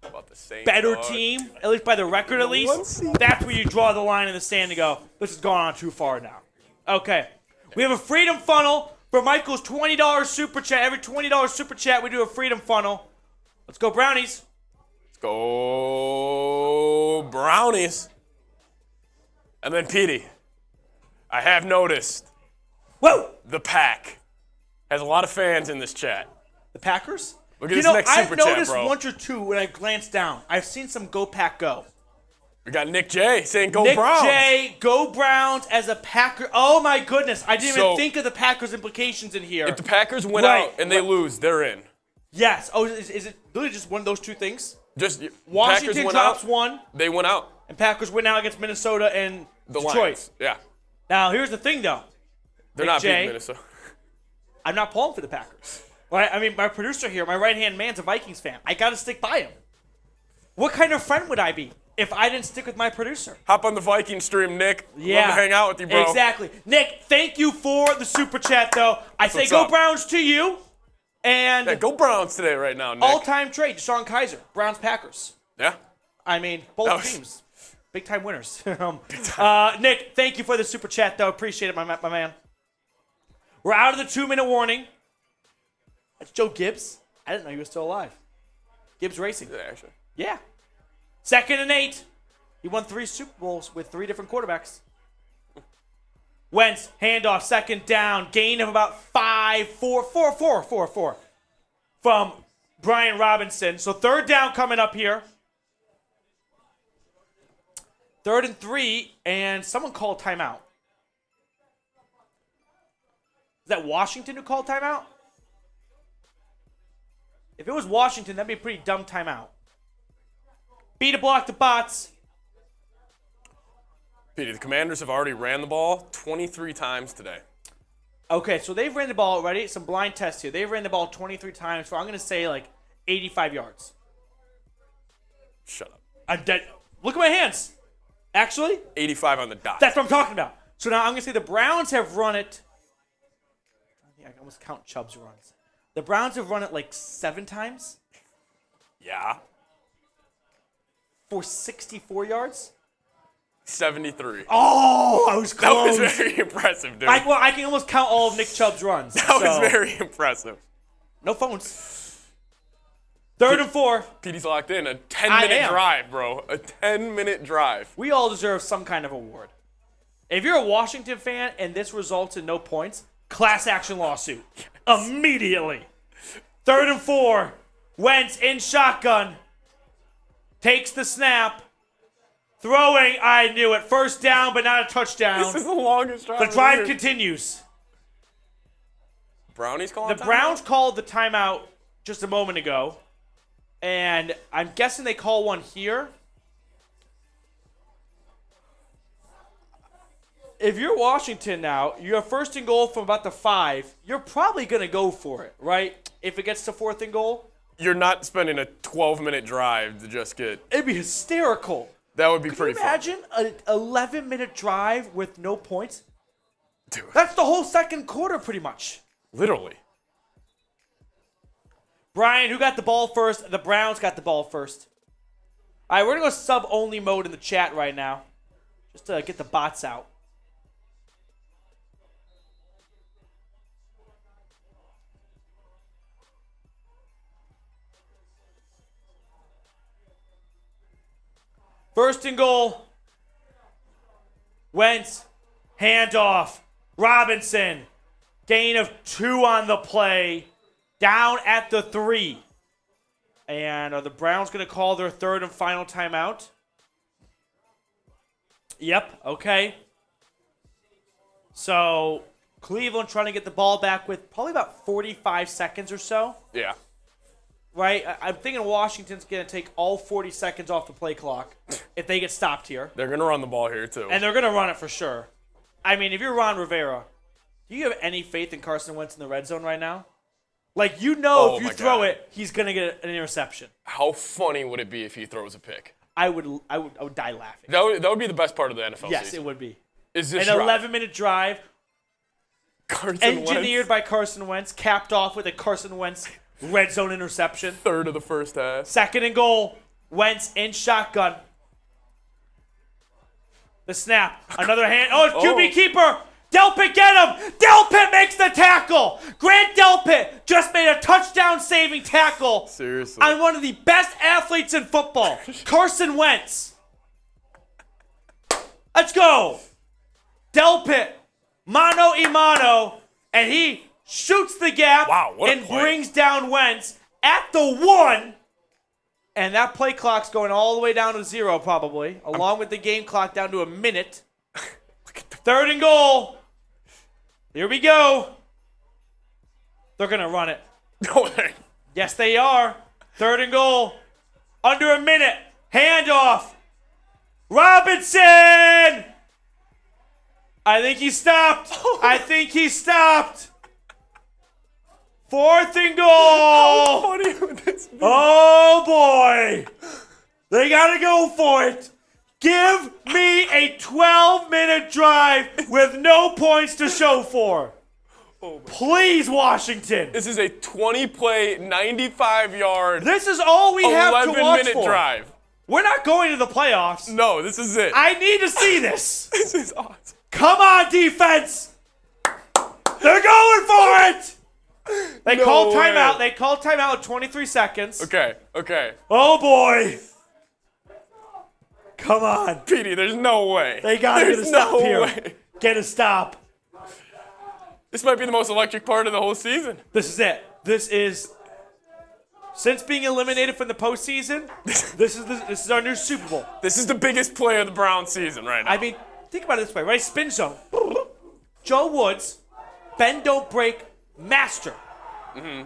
About the same better team, at least by the record at least, that's where you draw the line in the sand and go, this has gone on too far now. Okay. We have a freedom funnel for Michael's $20 super chat. Every $20 super chat, we do a freedom funnel. Let's go Brownies. Let's go Brownies. And then Petey, I have noticed Whoa! the Pack has a lot of fans in this chat. The Packers? Look at this next super chat, bro. I've noticed one or two when I glance down. I've seen some Go Pack Go. We got Nick J saying go Nick Browns. Nick J, go Browns as a Packer. Oh my goodness. I didn't even think of the Packers implications in here. If the Packers win out and they lose, they're in. Yes. Oh, is it literally just one of those two things? Just Washington Packers drops out, one. They went out. And Packers win out against Minnesota and The Detroit. Lions. Yeah. Now, here's the thing, though. They're Nick not J, beating Minnesota. I'm not pulling for the Packers. Well, I mean, my producer here, my right-hand man's a Vikings fan. I got to stick by him. What kind of friend would I be if I didn't stick with my producer? Hop on the Viking stream, Nick. Yeah. Love to hang out with you, bro. Exactly. Nick, thank you for the super chat, though. I say what's go up. Browns to you. And Yeah, go Browns today right now, Nick. all-time trade, Deshaun Kaiser, Browns-Packers. Yeah. I mean, both That was- teams. Big-time winners. Nick, thank you for the super chat, though. Appreciate it, my man. We're out of the 2-minute warning. That's Joe Gibbs. I didn't know he was still alive. Gibbs Racing. Yeah, actually. Yeah. 2nd and 8. He won 3 Super Bowls with 3 different quarterbacks. Wentz, handoff, 2nd down, gain of about 4 from Brian Robinson. So 3rd down coming up here. 3rd and 3, and someone called timeout. Is that Washington who called timeout? If it was Washington, that'd be a pretty dumb timeout. B to block the bots. Petey, the Commanders have already ran the ball 23 times today. Okay, so they've ran the ball already. Some blind tests here. They've ran the ball 23 times for, I'm going to say, like, 85 yards. Shut up. I'm dead. Look at my hands. Actually, 85 on the dot. that's what I'm talking about. So now I'm going to say the Browns have run it. I can almost count Chubb's runs. The Browns have run it like 7 times Yeah. for 64 yards. 73. Oh, I was That close. was very impressive, dude. I can almost count all of Nick Chubb's runs. That was very impressive. No phones. 3rd and 4. Petey's locked in. A I 10-minute am. drive, bro. A 10-minute drive. We all deserve some kind of award. If you're a Washington fan and this results in no points, class action lawsuit. Immediately. 3rd and 4. Wentz in shotgun. Takes the snap. Throwing, I knew it. 1st down, but not a touchdown. This is the longest drive. The of drive year. continues. Brownies calling The timeout? Browns called the timeout just a moment ago. And I'm guessing they call one here. If you're Washington now, you have 1st and goal from about the 5. You're probably going to go for it, right? If it gets to 4th and goal. You're not spending a 12-minute drive to just get... It'd be hysterical. That would be Can pretty you fun. imagine an 11-minute drive with no points? Dude, That's the whole 2nd quarter pretty much. literally. Brian, who got the ball first? The Browns got the ball first. All right, we're going to go sub-only mode in the chat right now. Just to get the bots out. First and goal. Wentz. Handoff. Robinson. Gain of 2 on the play. Down at the 3. And are the Browns going to call their 3rd and final timeout? Yep, okay. So Cleveland trying to get the ball back with probably about 45 seconds or so. Yeah. Right? I'm thinking Washington's going to take all 40 seconds off the play clock if they get stopped here. They're going to run the ball here, too. And they're going to run it for sure. I mean, if you're Ron Rivera, do you have any faith in Carson Wentz in the red zone right now? Like, you know, Oh if you my throw God. it, he's going to get an interception. How funny would it be if he throws a pick? I would die laughing. That would be the best part of the NFL Yes, season. it would be. Is this An drive. 11-minute drive, Carson engineered Wentz, by Carson Wentz, capped off with a Carson Wentz red zone interception. 3rd of the first half. 2nd and goal. Wentz in shotgun. The snap. Another hand. Oh, it's QB keeper. Delpit, get him! Delpit makes the tackle! Grant Delpit just made a touchdown-saving tackle Seriously. on one of the best athletes in football, Carson Wentz. Let's go! Delpit, mano a mano, and he shoots the gap Wow, what a and play. brings down Wentz at the 1. And that play clock's going all the way down to 0 probably, along with the game clock down to a minute. 3rd and goal. Here we go. They're going to run it. No, they- Yes, they are. 3rd and goal. Under a minute. Handoff. Robinson. I think he stopped. I think he stopped. 4th and How goal. funny would this be? Oh, boy. They got to go for it. Give me a 12-minute drive with no points to show for. Please, Washington. This is a 20-play, 95-yard, This is all we have to watch 11-minute for. drive. We're not going to the playoffs. No, this is it. I need to see this. This is awesome. Come on, defense. They're going for it. They called way. timeout. They called timeout with 23 seconds. Okay. Oh, boy. Come on. Petey, there's no way. They got to get a There's stop no here. way. Get a stop. This might be the most electric part of the whole season. This is it. This is, since being eliminated from the postseason, this is our new Super Bowl. This is the biggest play of the Browns season right now. I mean, think about it this way, right? Spin zone. Joe Woods, bend don't break, master.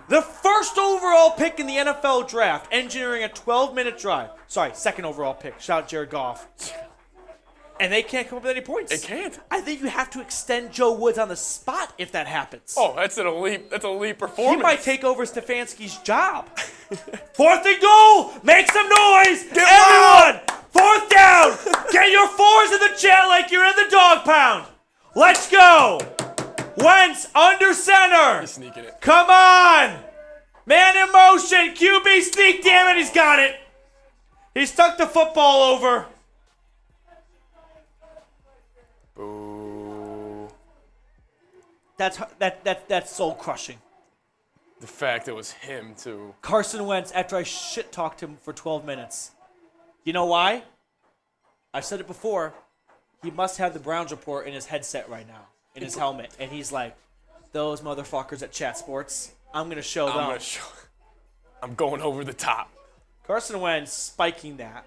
The first overall pick in the NFL draft, engineering a 12-minute drive. Sorry, second overall pick. Shout out Jared Goff. And they can't come up with any points. They can't. I think you have to extend Joe Woods on the spot if that happens. Oh, that's an elite He performance. might take over Stefanski's job. Fourth and goal! Make some noise! Get Everyone! Fourth down! Get your fours in the chat like you're in the dog pound. Let's go! Wentz under center. He's sneaking it. Come on! Man in motion. QB sneak. Damn it, he's got it. He stuck the football over. Boo. That's soul crushing. The fact it was him, too. Carson Wentz, after I shit talked him for 12 minutes. You know why? I said it before. He must have the Browns report in his headset right now, in his helmet. And he's like, those motherfuckers at Chat Sports, I'm going to show them. I'm going over the top. Carson Wentz spiking that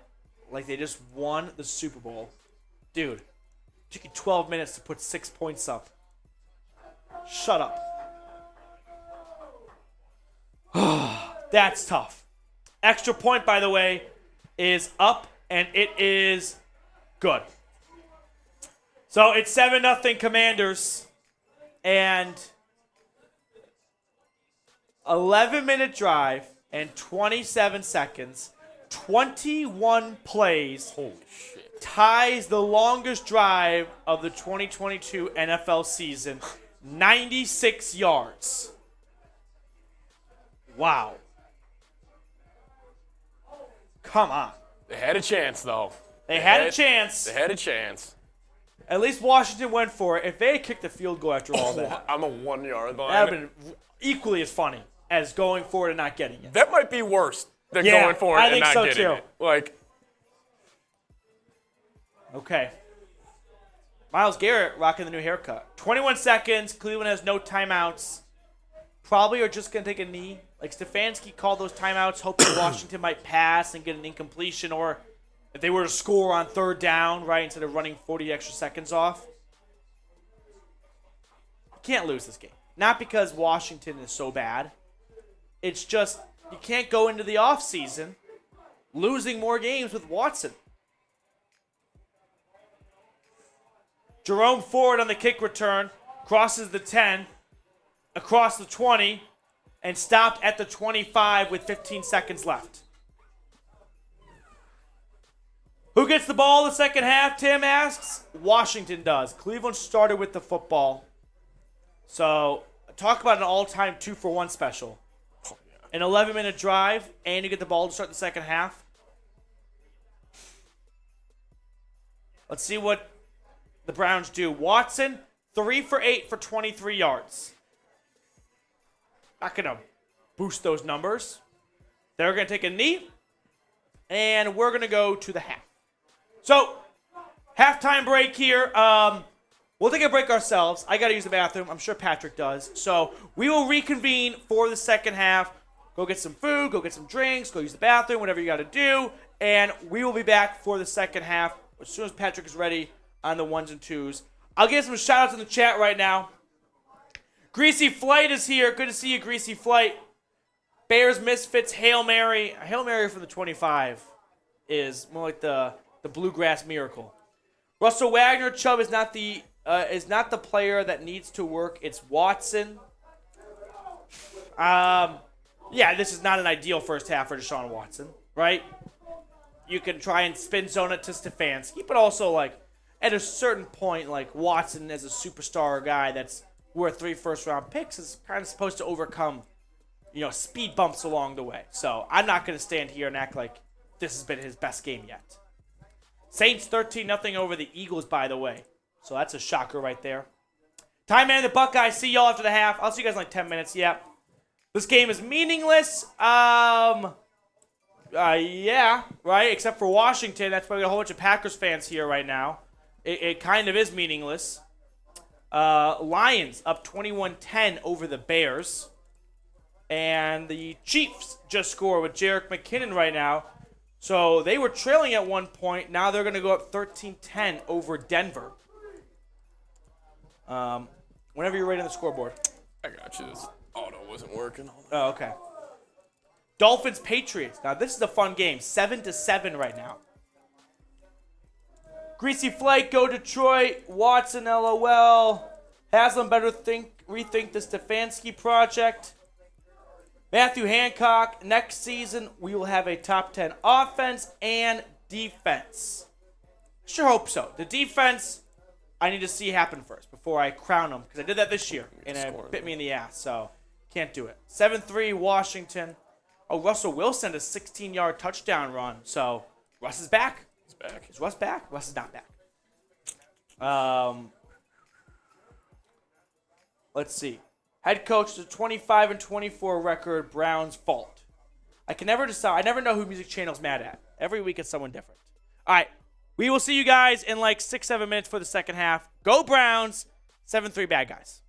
like they just won the Super Bowl. Dude, it took you 12 minutes to put 6 points up. Shut up. That's tough. Extra point, by the way, is up, and it is good. So it's 7-0 Commanders, and 11-minute drive and 27 seconds, 21 plays. Holy shit. Ties the longest drive of the 2022 NFL season, 96 yards. Wow. Come on. They had a chance, though. They had a chance. They had a chance. At least Washington went for it. If they had kicked the field goal after all that, I'm a 1 yard line. that would have been equally as funny as going for it and not getting it. That might be worse than Yeah, going for it I and think not so getting too. it. Like, Okay. Myles Garrett rocking the new haircut. 21 seconds. Cleveland has no timeouts. Probably are just going to take a knee. Like Stefanski called those timeouts, hoping Washington might pass and get an incompletion, or if they were to score on third down, right, instead of running 40 extra seconds off. You can't lose this game. Not because Washington is so bad. It's just you can't go into the offseason losing more games with Watson. Jerome Ford on the kick return crosses the 10, across the 20, and stopped at the 25 with 15 seconds left. Who gets the ball in the second half, Tim asks? Washington does. Cleveland started with the football. So talk about an all-time 2-for-1 special. An 11-minute drive, and you get the ball to start the second half. Let's see what the Browns do. Watson, 3 for 8 for 23 yards. Not going to boost those numbers. They're going to take a knee, and we're going to go to the half. So, halftime break here. We'll take a break ourselves. I got to use the bathroom. I'm sure Patrick does. So, we will reconvene for the second half. Go get some food, go get some drinks, go use the bathroom, whatever you got to do. And we will be back for the second half as soon as Patrick is ready on the ones and twos. I'll give some shout-outs in the chat right now. Greasy Flight is here. Good to see you, Greasy Flight. Bears Misfits Hail Mary. A Hail Mary from the 25 is more like the Bluegrass Miracle. Russell Wagner, Chubb is not the player that needs to work. It's Watson. Yeah, this is not an ideal first half for Deshaun Watson, right? You can try and spin zone it to Stefanski, but also like at a certain point, like Watson as a superstar guy that's where 3 first-round picks is kind of supposed to overcome, speed bumps along the way. So I'm not going to stand here and act like this has been his best game yet. Saints 13-0 over the Eagles, by the way. So that's a shocker right there. Time man, the Buckeyes. See y'all after the half. I'll see you guys in like 10 minutes. Yep. This game is meaningless. Yeah, right? Except for Washington. That's why we got a whole bunch of Packers fans here right now. It kind of is meaningless. Lions up 21-10 over the Bears. And the Chiefs just scored with Jerick McKinnon right now. So they were trailing at one point. Now they're going to go up 13-10 over Denver. Whenever you're ready on the scoreboard. I got you. This auto wasn't working. Oh, okay. Dolphins Patriots. Now this is a fun game. 7-7 right now. Greasy Flake, go Detroit. Watson, LOL. Haslam better rethink the Stefanski project. Matthew Hancock, next season we will have a top 10 offense and defense. Sure hope so. The defense, I need to see happen first before I crown them, because I did that this year, and it bit me in the ass, so can't do it. 7-3 Washington. Oh, Russell Wilson, a 16-yard touchdown run, so Russ is back. He's back. Is Russ back? Russ is not back. Let's see. Head coach, the 25-24 record, Browns fault. I can never decide. I never know who Music Channel's mad at. Every week it's someone different. All right. We will see you guys in like 6-7 minutes for the second half. Go Browns. 7-3 bad guys.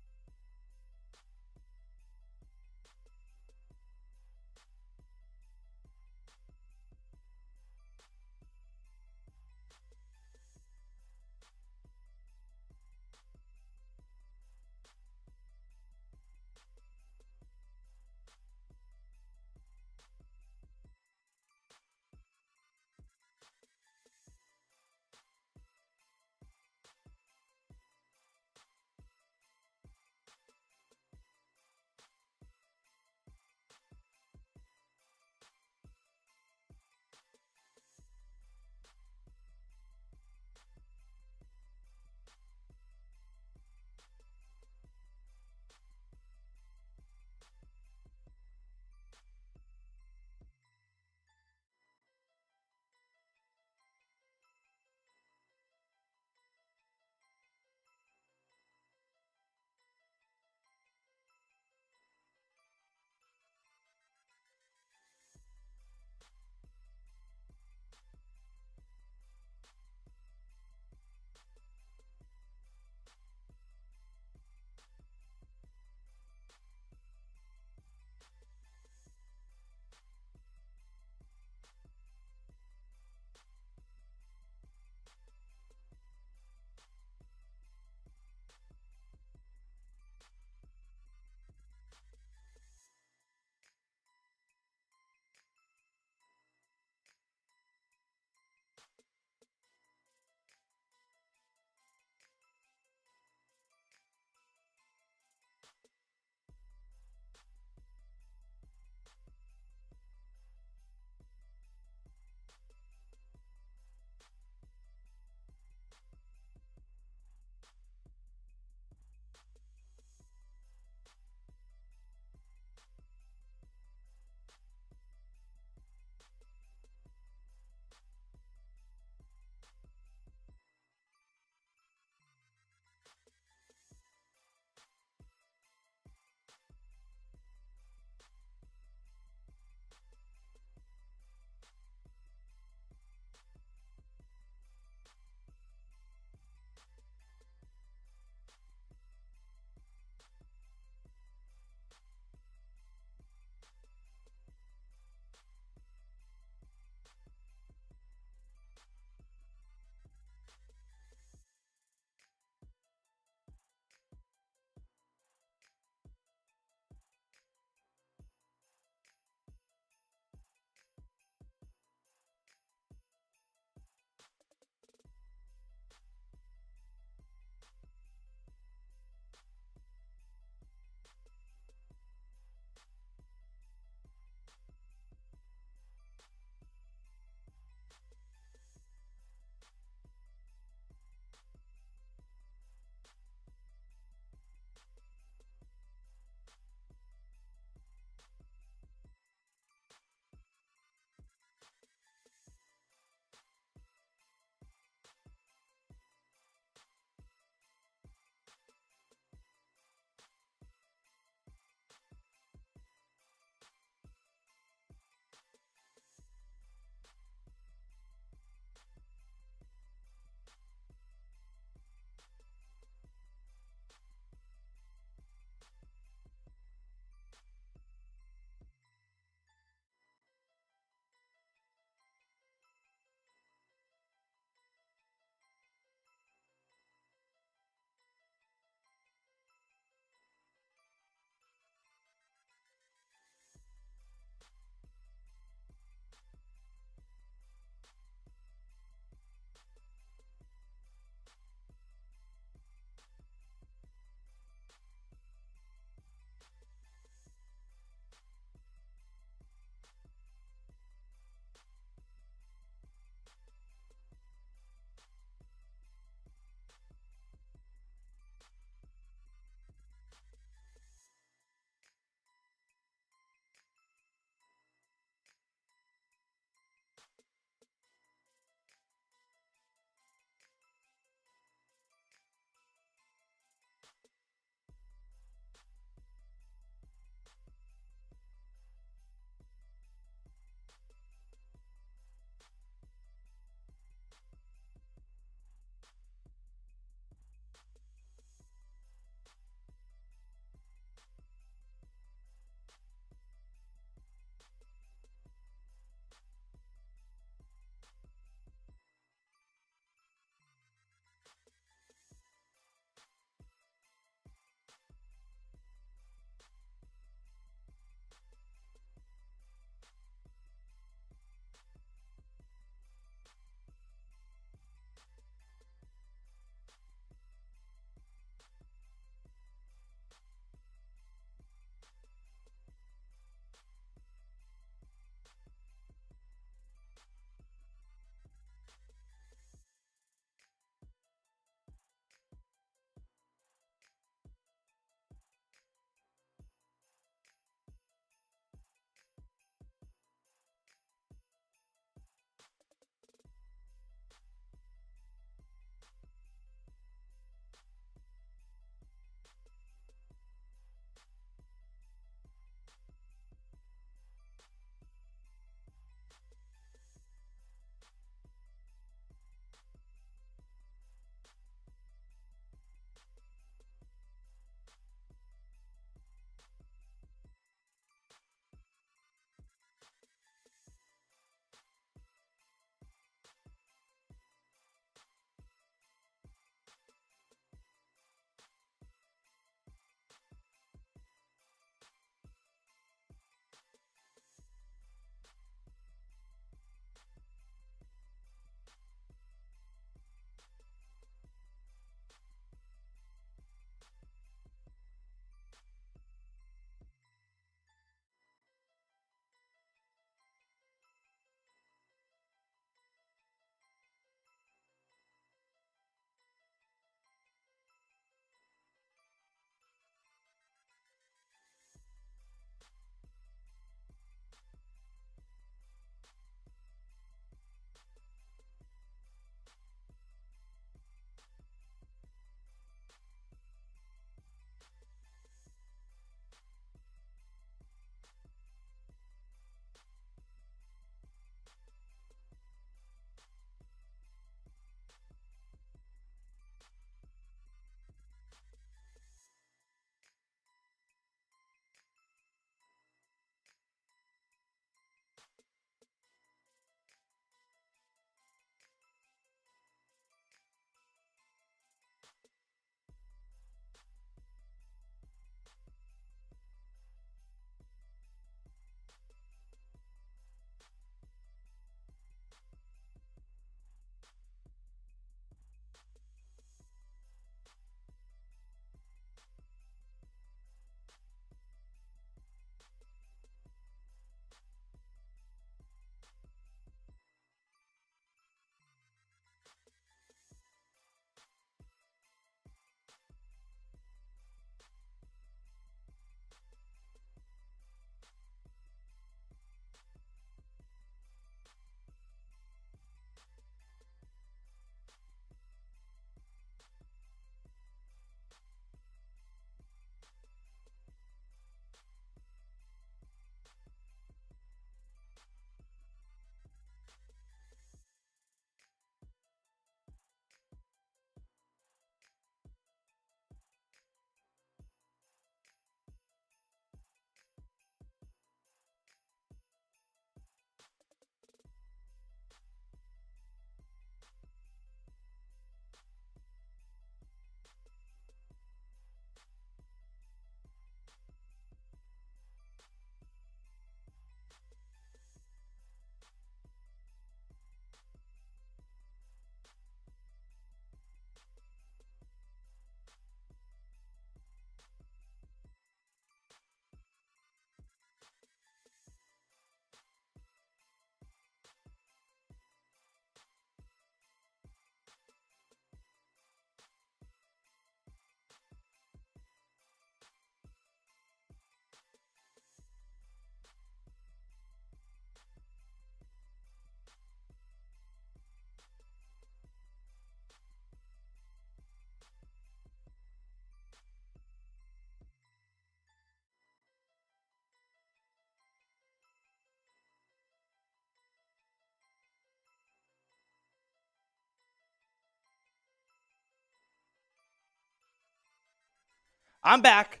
I'm back.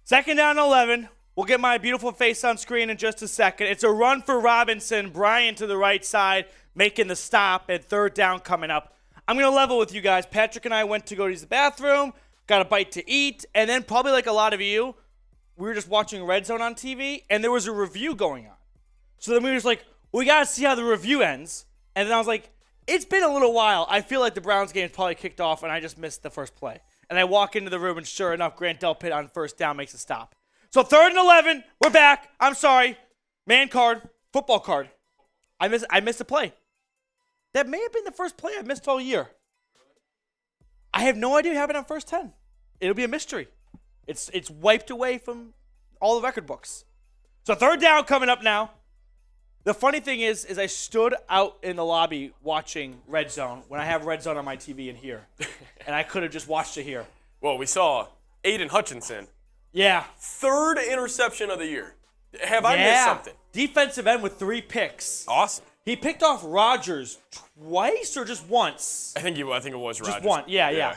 2nd down and 11. We'll get my beautiful face on screen in just a second. It's a run for Robinson. Bryant to the right side, making the stop, and 3rd down coming up. I'm going to level with you guys. Patrick and I went to go use the bathroom, got a bite to eat, and then probably like a lot of you, we were just watching Red Zone on TV, and there was a review going on. So then we were just like, we got to see how the review ends. And then I was like, it's been a little while. I feel like the Browns game's probably kicked off, and I just missed the first play. And I walk into the room, and sure enough, Grant Delpit on 1st down makes a stop. So 3rd and 11, we're back. I'm sorry. Man card, football card. I missed a play. That may have been the first play I missed all year. I have no idea what happened on 1st 10. It'll be a mystery. It's wiped away from all the record books. So 3rd down coming up now. The funny thing is I stood out in the lobby watching Red Zone when I have Red Zone on my TV in here. And I could have just watched it here. Well, we saw Aiden Hutchinson. Yeah. 3rd interception of the year. Have I missed something? Defensive end with 3 picks. Awesome. He picked off Rodgers twice or just once? I think it was Rodgers. Just one. Yeah.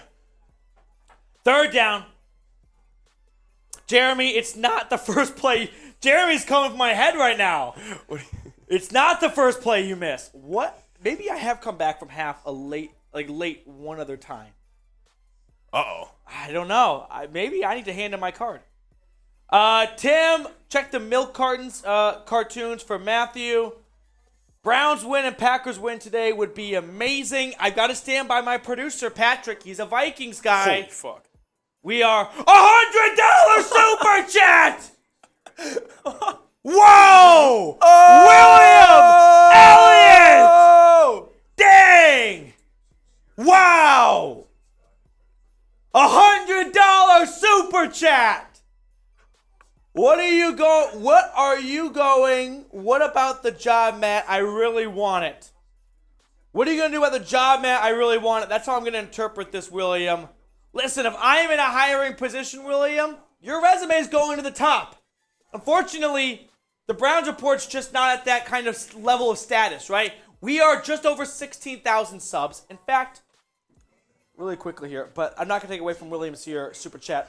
3rd down. Jeremy, it's not the first play. Jeremy's coming from my head right now. It's not the first play you missed. What? Maybe I have come back from half late one other time. Uh-oh. I don't know. Maybe I need to hand him my card. Tim, check the milk cartons cartoons for Matthew. Browns win and Packers win today would be amazing. I've got to stand by my producer, Patrick. He's a Vikings guy. Holy fuck. We are $100 super chat. Whoa! Oh! William Elliott! Dang! Wow! $100 super chat. What are you going? What about the job, Matt? I really want it. What are you going to do about the job, Matt? I really want it. That's how I'm going to interpret this, William. Listen, if I am in a hiring position, William, your resume is going to the top. Unfortunately, the Browns report's just not at that kind of level of status, right? We are just over 16,000 subs. In fact, really quickly here, but I'm not going to take away from William's here super chat.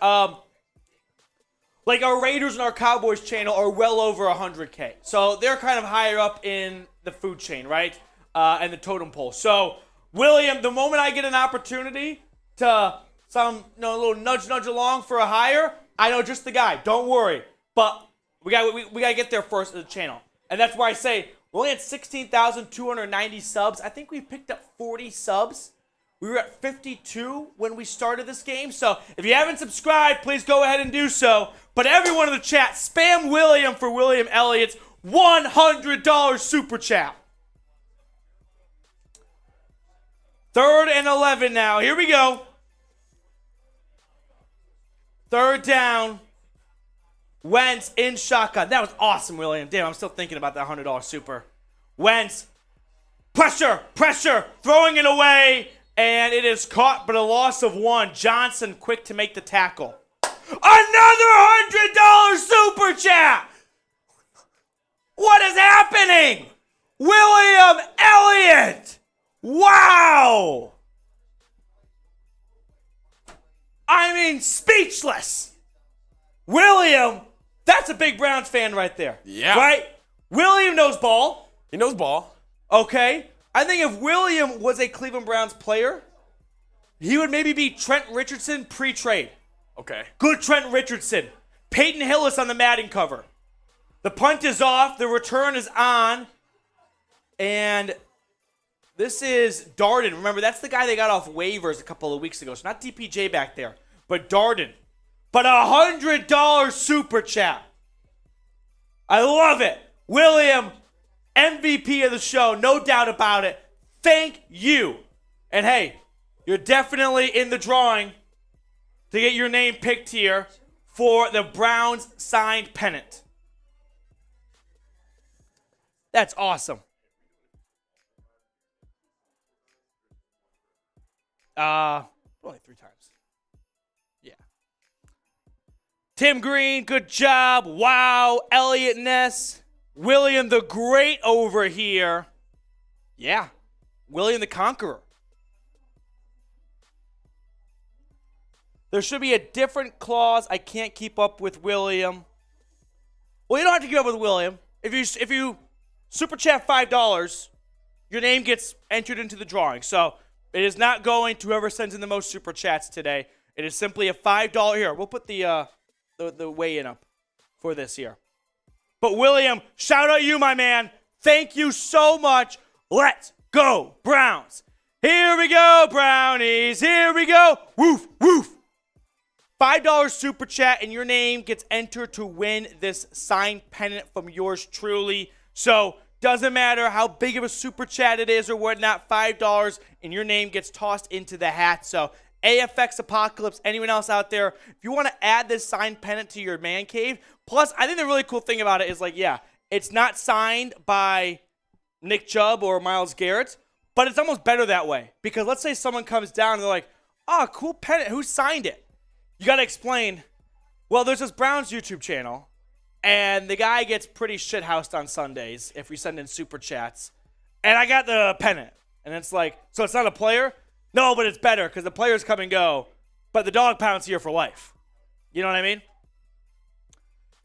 Like our Raiders and our Cowboys channel are well over 100K. So they're kind of higher up in the food chain, right? And the totem pole. So, William, the moment I get an opportunity to little nudge along for a hire, I know just the guy. Don't worry. But we got to get there first as a channel. And that's why I say we're only at 16,290 subs. I think we picked up 40 subs. We were at 52 when we started this game. So if you haven't subscribed, please go ahead and do so. But everyone in the chat, spam William for William Elliott's $100 super chat. 3rd and 11 now. Here we go. 3rd down. Wentz in shotgun. That was awesome, William. Damn, I'm still thinking about that $100 super. Wentz. Pressure. Throwing it away. And it is caught, but a loss of 1. Johnson quick to make the tackle. Another $100 super chat. What is happening? William Elliott. Wow. I mean, speechless. William, that's a big Browns fan right there. Yeah. Right? William knows ball. He knows ball. Okay. I think if William was a Cleveland Browns player, he would maybe be Trent Richardson pre-trade. Okay. Good Trent Richardson. Peyton Hillis on the Madden cover. The punt is off. The return is on. And this is Darden. Remember, that's the guy they got off waivers a couple of weeks ago. So not DPJ back there, but Darden. But $100 super chat. I love it. William, MVP of the show, no doubt about it. Thank you. And hey, you're definitely in the drawing to get your name picked here for the Browns signed pennant. That's awesome. Only 3 times. Yeah. Tim Green, good job. Wow. Elliot Ness. William the Great over here. Yeah. William the Conqueror. There should be a different clause. I can't keep up with William. Well, you don't have to keep up with William. If you super chat $5, your name gets entered into the drawing. So it is not going to whoever sends in the most super chats today. It is simply a $5 here. We'll put the weigh-in up for this here. But William, shout out you, my man. Thank you so much. Let's go, Browns. Here we go, Brownies. Here we go. Woof, woof. $5 super chat, and your name gets entered to win this signed pennant from yours truly. So, doesn't matter how big of a super chat it is or whatnot, $5, and your name gets tossed into the hat. So, AFX Apocalypse, anyone else out there, if you want to add this signed pennant to your man cave, plus, I think the really cool thing about it is, it's not signed by Nick Chubb or Myles Garrett, but it's almost better that way. Because let's say someone comes down and they're like, oh, cool pennant, who signed it? You got to explain, well, there's this Browns YouTube channel, and the guy gets pretty shithoused on Sundays if we send in super chats, and I got the pennant. And it's like, so it's not a player? No, but it's better because the players come and go, but the dog pound's here for life. You know what I mean?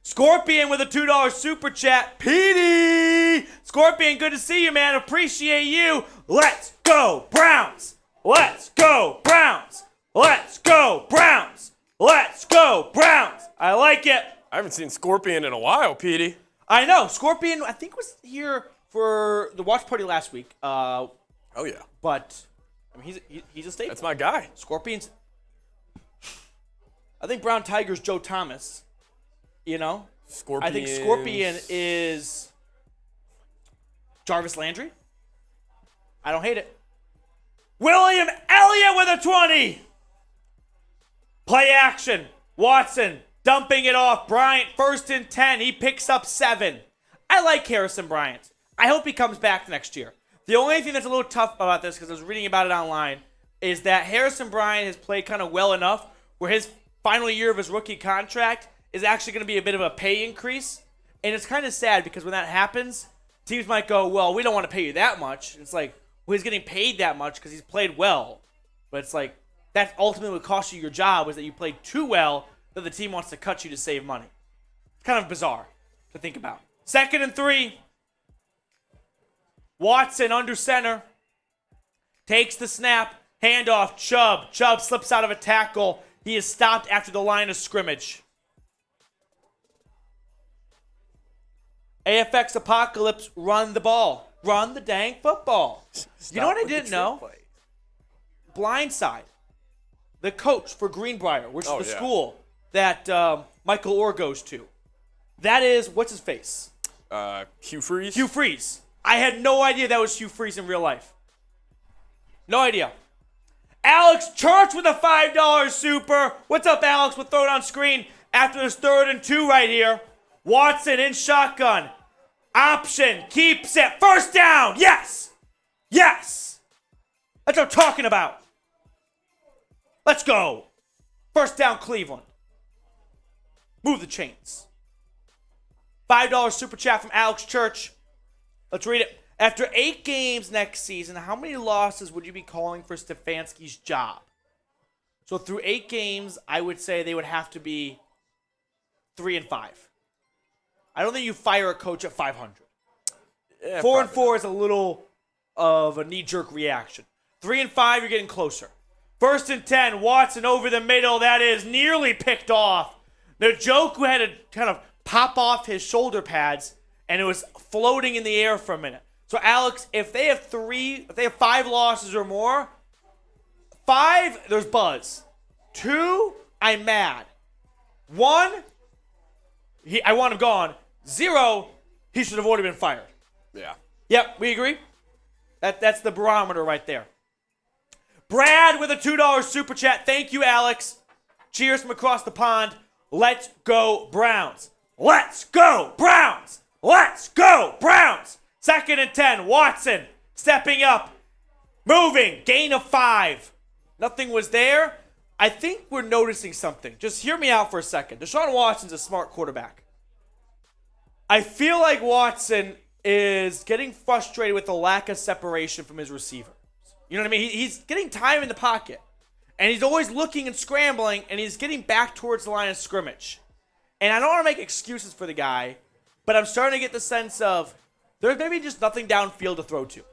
Scorpion with a $2 super chat. Petey! Scorpion, good to see you, man. Appreciate you. Let's go, Browns! Let's go, Browns! Let's go, Browns! Let's go, Browns! I like it. I haven't seen Scorpion in a while, Petey. I know. Scorpion, I think, was here for the watch party last week. Oh, yeah. But, I mean, he's a staple. That's my guy. Scorpion's... I think Brown Tiger's Joe Thomas. You know? Scorpion. I think Scorpion is Jarvis Landry. I don't hate it. William Elliott with a 20. Play action. Watson dumping it off. Bryant, 1st and 10. He picks up 7. I like Harrison Bryant. I hope he comes back next year. The only thing that's a little tough about this, because I was reading about it online, is that Harrison Bryant has played kind of well enough where his final year of his rookie contract is actually going to be a bit of a pay increase. And it's kind of sad because when that happens, teams might go, well, we don't want to pay you that much. It's like, well, he's getting paid that much because he's played well. But it's like, that ultimately would cost you your job, is that you played too well that the team wants to cut you to save money. It's kind of bizarre to think about. 2nd and 3. Watson under center. Takes the snap. Handoff. Chubb. Chubb slips out of a tackle. He is stopped after the line of scrimmage. AFX Apocalypse, run the ball. Run the dang football. You know what I didn't know? Blindside. The coach for Greenbrier, which is the school that Michael Orr goes to. That is, what's his face? Hugh Freeze. Hugh Freeze. I had no idea that was Hugh Freeze in real life. No idea. Alex Church with a $5 super. What's up, Alex? We'll throw it on screen after this 3rd and 2 right here. Watson in shotgun. Option. Keeps it. 1st down. Yes. Yes. That's what I'm talking about. Let's go. 1st down, Cleveland. Move the chains. $5 super chat from Alex Church. Let's read it. After 8 games next season, how many losses would you be calling for Stefanski's job? So through 8 games, I would say they would have to be 3 and 5. I don't think you fire a coach at 500. Yeah, 4 and 4 is a little of a knee-jerk reaction. 3 and 5, you're getting closer. 1st and 10, Watson over the middle. That is nearly picked off. Njoku had to kind of pop off his shoulder pads, and it was floating in the air for a minute. So, Alex, if they have 5 losses or more, 5, there's buzz. 2, I'm mad. 1, I want him gone. 0, he should have already been fired. Yeah. Yep, we agree? That's the barometer right there. Brad with a $2 super chat. Thank you, Alex. Cheers from across the pond. Let's go, Browns. Let's go, Browns. Let's go, Browns. 2nd and 10, Watson stepping up. Moving, gain of 5. Nothing was there. I think we're noticing something. Just hear me out for a second. Deshaun Watson's a smart quarterback. I feel like Watson is getting frustrated with the lack of separation from his receiver. You know what I mean? He's getting time in the pocket. And he's always looking and scrambling, and he's getting back towards the line of scrimmage. And I don't want to make excuses for the guy, but I'm starting to get the sense of there's maybe just nothing downfield to throw to.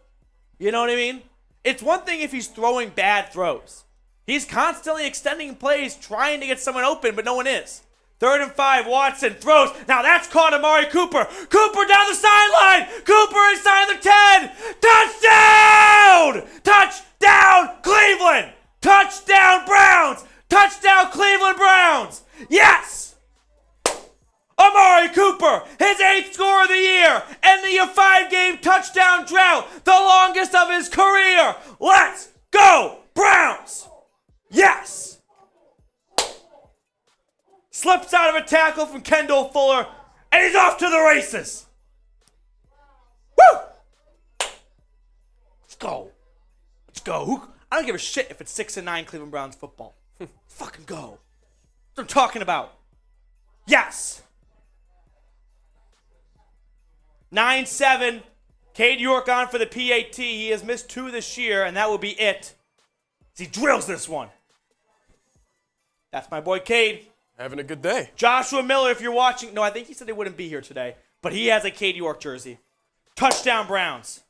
You know what I mean? It's one thing if he's throwing bad throws. He's constantly extending plays, trying to get someone open, but no one is. 3rd and 5, Watson throws. Now that's caught Amari Cooper. Cooper down the sideline. Cooper inside the 10. Touchdown! Touchdown, Cleveland! Touchdown, Browns! Touchdown, Cleveland Browns! Yes! Amari Cooper, his 8th score of the year, ending a 5-game touchdown drought, the longest of his career. Let's go, Browns! Yes! Slips out of a tackle from Kendall Fuller, and he's off to the races. Woo! Let's go. Let's go. I don't give a shit if it's 6-9 Cleveland Browns football. Fucking go. That's what I'm talking about. Yes. 9-7. Cade York on for the PAT. He has missed 2 this year, and that will be it. He drills this one. That's my boy Cade. Having a good day. Joshua Miller, if you're watching. No, I think he said they wouldn't be here today. But he has a Cade York jersey. Touchdown Browns.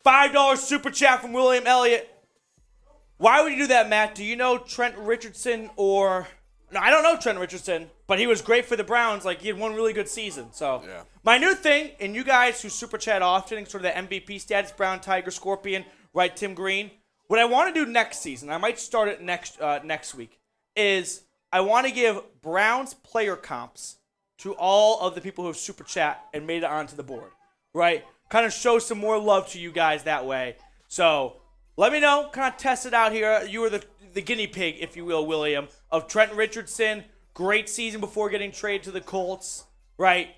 $5 super chat from William Elliott. Why would you do that, Matt? Do you know Trent Richardson or... No, I don't know Trent Richardson, but he was great for the Browns. Like, he had one really good season. So, yeah. My new thing, and you guys who super chat often, sort of the MVP stats, Brown, Tiger, Scorpion, right, Tim Green. What I want to do next season, I might start it next week, is I want to give Browns player comps to all of the people who have super chat and made it onto the board, right? Kind of show some more love to you guys that way. So let me know, kind of test it out here. You were the guinea pig, if you will, William, of Trent Richardson. Great season before getting traded to the Colts, right?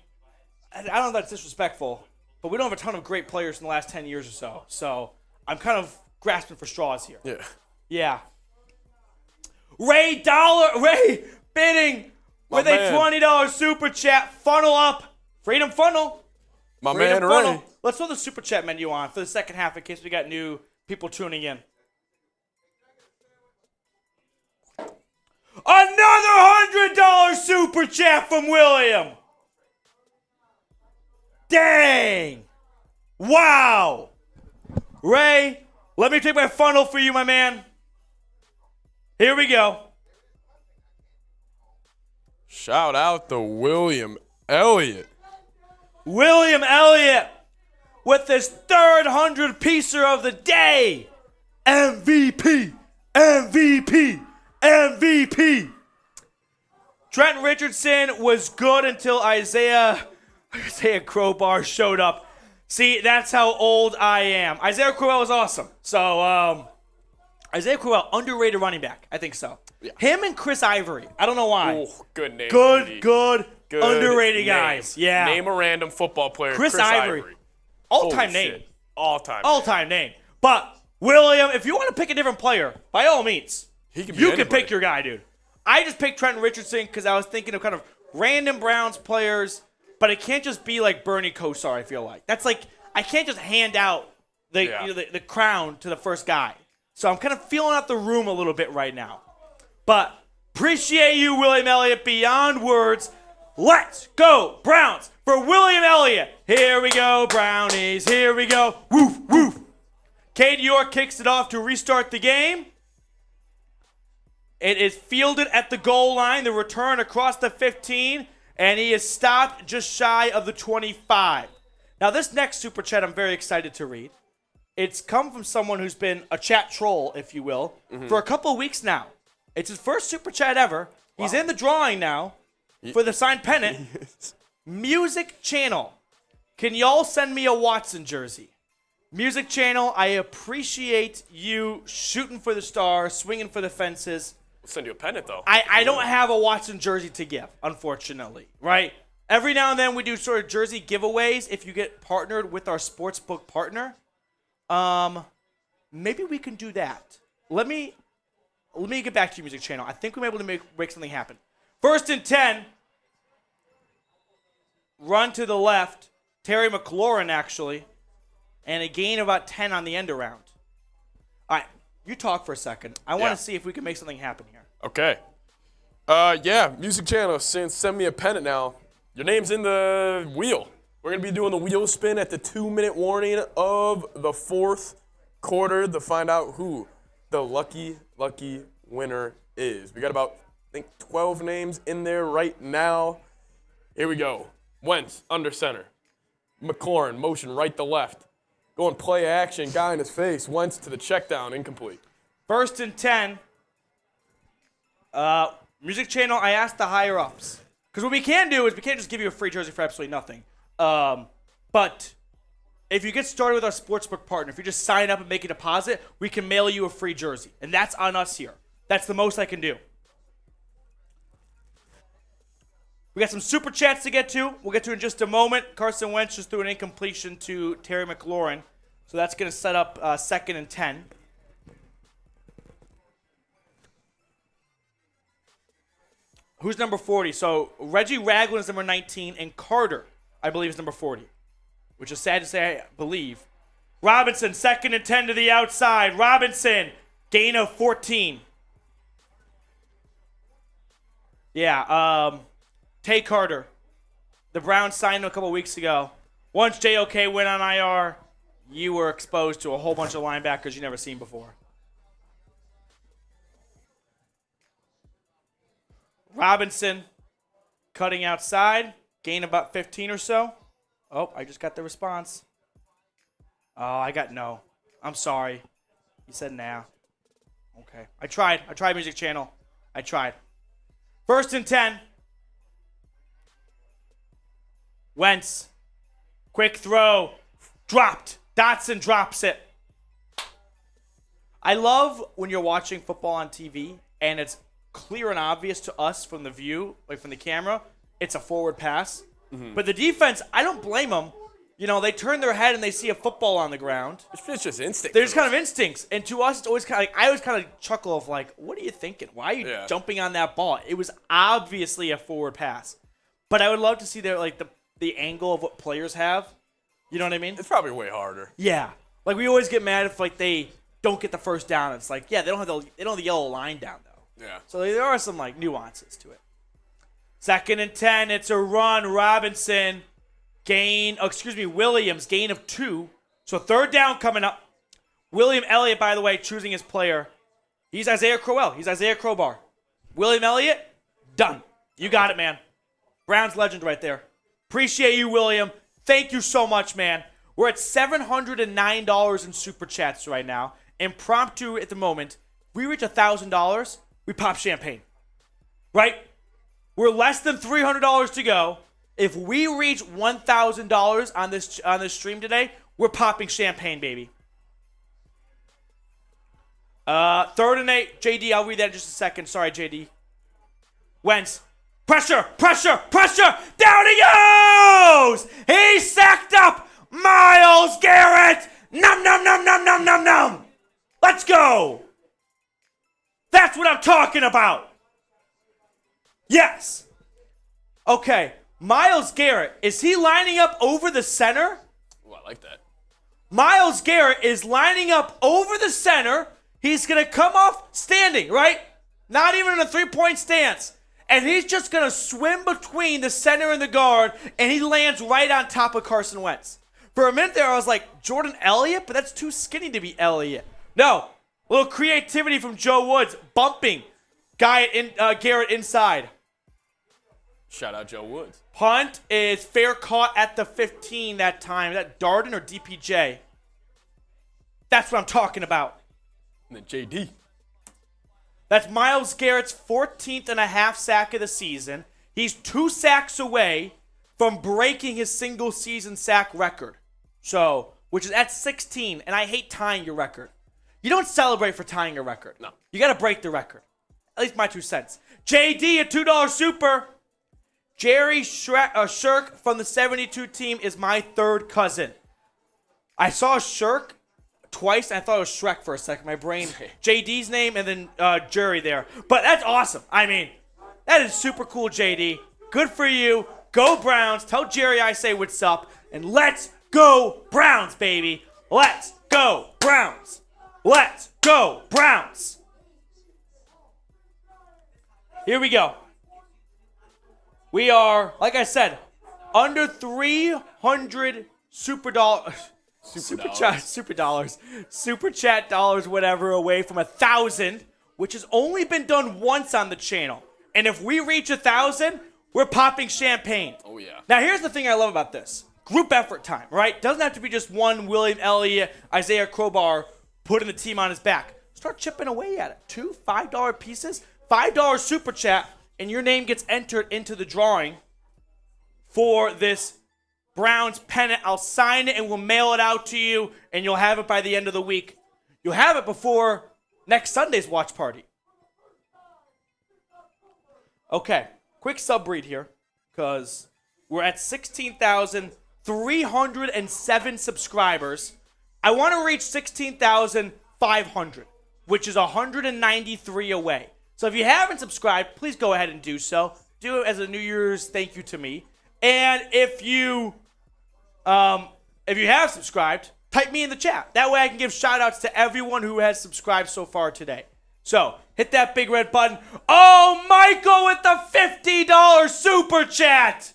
I don't know if that's disrespectful, but we don't have a ton of great players in the last 10 years or so. So I'm kind of grasping for straws here. Yeah. Yeah. Ray bidding with a $20 super chat. Funnel up. Freedom Funnel. Freedom Funnel. Ray. Let's throw the super chat menu on for the second half in case we got new people tuning in. Another $100 super chat from William. Dang. Wow. Ray, let me take my funnel for you, my man. Here we go. Shout out to William Elliott. William Elliott with his 3rd 100-piecer of the day. MVP. MVP. MVP. Trent Richardson was good until Isaiah Crowbar showed up. See, that's how old I am. Isaiah Crowell was awesome. So, Isaiah Crowell, underrated running back. I think so. Yeah. Him and Chris Ivory. I don't know why. Oh, good name. Good, underrated name. Guys. Yeah. Name a random football player. Chris Ivory. All-time name. Shit. All-time name. But, William, if you want to pick a different player, by all means, you can pick your guy, dude. I just picked Trent Richardson because I was thinking of kind of random Browns players, but it can't just be like Bernie Kosar, I feel like. That's like, I can't just hand out the crown to the first guy. So I'm kind of feeling out the room a little bit right now. But appreciate you, William Elliott, beyond words. Let's go, Browns, for William Elliott. Here we go, Brownies. Here we go. Woof, woof. Cade York kicks it off to restart the game. It is fielded at the goal line. The return across the 15, and he is stopped just shy of the 25. Now, this next super chat I'm very excited to read. It's come from someone who's been a chat troll, if you will, for a couple of weeks now. It's his first super chat ever. He's in the drawing now for the signed pennant. Music Channel. Can y'all send me a Watson jersey? Music Channel, I appreciate you shooting for the stars, swinging for the fences. We'll send you a pennant, though. I don't have a Watson jersey to give, unfortunately, right? Every now and then we do sort of jersey giveaways if you get partnered with our sportsbook partner. Maybe we can do that. Let me get back to your Music Channel. I think we're able to make something happen. 1st and 10. Run to the left. Terry McLaurin, actually. And a gain of about 10 on the end around. All right. you talk for a second. I want Yeah. to see if we can make something happen here. Okay. Music channel, send me a pennant now. Your name's in the wheel. We're going to be doing the wheel spin at the 2-minute warning of the fourth quarter to find out who the lucky winner is. We got about, I think, 12 names in there right now. Here we go. Wentz, under center. McLaurin, motion right to left. Going play action, guy in his face. Wentz to the check down, incomplete. 1st and 10. Music channel, I asked the higher ups. Because what we can do is we can't just give you a free jersey for absolutely nothing. But if you get started with our sportsbook partner, if you just sign up and make a deposit, we can mail you a free jersey. And that's on us here. That's the most I can do. We got some super chats to get to. We'll get to in just a moment. Carson Wentz just threw an incompletion to Terry McLaurin. So that's going to set up 2nd and 10. Who's number 40? So Reggie Ragland is number 19, and Carter, I believe, is number 40. Which is sad to say, I believe. Robinson, 2nd and 10 to the outside. Robinson, gain of 14. Yeah, Tay Carter. The Browns signed him a couple weeks ago. Once JOK went on IR, you were exposed to a whole bunch of linebackers you never seen before. Robinson, cutting outside, gain about 15 or so. Oh, I just got the response. Oh, I got no. I'm sorry. He said nah. Okay. I tried Music Channel. I tried. 1st and 10. Wentz. Quick throw. Dropped. Dotson drops it. I love when you're watching football on TV and it's clear and obvious to us from the view, like from the camera, it's a forward pass. Mm-hmm. But the defense, I don't blame them. You know, they turn their head and they see a football on the ground. It's just instinct. They're just kind of instincts. And to us, it's always kind of like, I always kind of chuckle of like, what are you thinking? Why are you jumping on that ball? It was obviously a forward pass. But I would love to see the angle of what players have. You know what I mean? It's probably way harder. Yeah. Like we always get mad if like they don't get the first down. It's like, yeah, they don't have the yellow line down though. Yeah. So there are some like nuances to it. 2nd and 10, it's a run. Robinson, Williams, gain of 2. So 3rd down coming up. William Elliott, by the way, choosing his player. He's Isaiah Crowell. He's Isaiah Crowbar. William Elliott, done. You got it, man. Browns legend right there. Appreciate you, William. Thank you so much, man. We're at $709 in super chats right now. Impromptu at the moment. We reach $1,000, we pop champagne. Right? We're less than $300 to go. If we reach $1,000 on this stream today, we're popping champagne, baby. 3rd and 8. JD, I'll read that in just a second. Sorry, JD. Wentz. Pressure. Down he goes. He's sacked up. Myles Garrett. Nom. Let's go. That's what I'm talking about. Yes. Okay. Myles Garrett, is he lining up over the center? Oh, I like that. Myles Garrett is lining up over the center. He's going to come off standing, right? Not even in a 3-point stance. And he's just going to swim between the center and the guard, and he lands right on top of Carson Wentz. For a minute there, I was like, Jordan Elliott? But that's too skinny to be Elliott. No. A little creativity from Joe Woods, bumping Garrett inside. Shout out Joe Woods. Punt is fair caught at the 15 that time. Is that Darden or DPJ? That's what I'm talking about. And then JD. That's Myles Garrett's 14th and a half sack of the season. He's 2 sacks away from breaking his single season sack record. So, which is at 16, and I hate tying your record. You don't celebrate for tying your record. No. You got to break the record. At least my 2 cents. JD, a $2 super. Jerry Shirk from the 72 team is my 3rd cousin. I saw Shirk twice, and I thought it was Shrek for a second. My brain, JD's name and then Jerry there. But that's awesome. I mean, that is super cool, JD. Good for you. Go Browns. Tell Jerry I say what's up. And let's go Browns, baby. Let's go Browns. Let's go, Browns. Here we go. We are, like I said, under 300 super chat dollars, whatever, away from 1,000, which has only been done once on the channel. And if we reach 1,000, we're popping champagne. Oh, yeah. Now, here's the thing I love about this. Group effort time, right? Doesn't have to be just one William Elliott, Isaiah Crowbar putting the team on his back. Start chipping away at it. $2 $5 pieces, $5 super chat, and your name gets entered into the drawing for this Browns pennant. I'll sign it and we'll mail it out to you, and you'll have it by the end of the week. You'll have it before next Sunday's watch party. Okay, quick sub-read here, because we're at 16,307 subscribers. I want to reach 16,500, which is 193 away. So if you haven't subscribed, please go ahead and do so. Do it as a New Year's thank you to me. And if you have subscribed, type me in the chat. That way I can give shout outs to everyone who has subscribed so far today. So hit that big red button. Oh, Michael with the $50 super chat.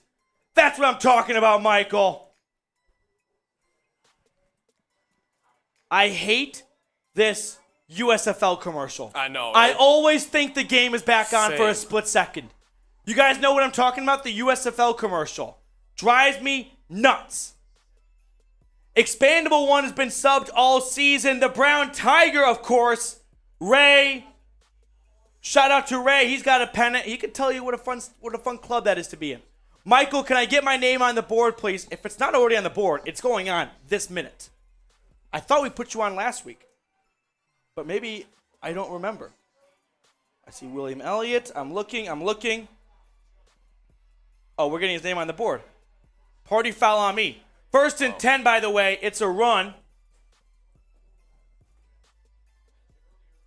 That's what I'm talking about, Michael. I hate this USFL commercial. I know. I always think the game is back on for a Same. split second. You guys know what I'm talking about? The USFL commercial. Drives me nuts. Expandable one has been subbed all season. The Brown Tiger, of course. Ray. Shout out to Ray. He's got a pennant. He can tell you what a fun club that is to be in. Michael, can I get my name on the board, please? If it's not already on the board, it's going on this minute. I thought we put you on last week, but maybe I don't remember. I see William Elliott. I'm looking. Oh, we're getting his name on the board. Party foul on me. 1st and 10, by the way. It's a run.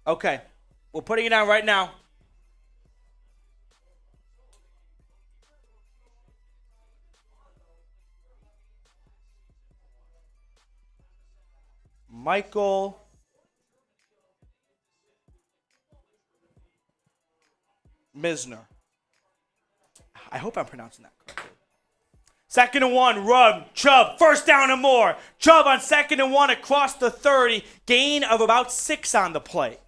Okay. We're putting it on right now. Michael Misner. I hope I'm pronouncing that correctly. 2nd and 1, run, Chubb, 1st down and more. Chubb on 2nd and 1 across the 30, gain of about 6 on the play.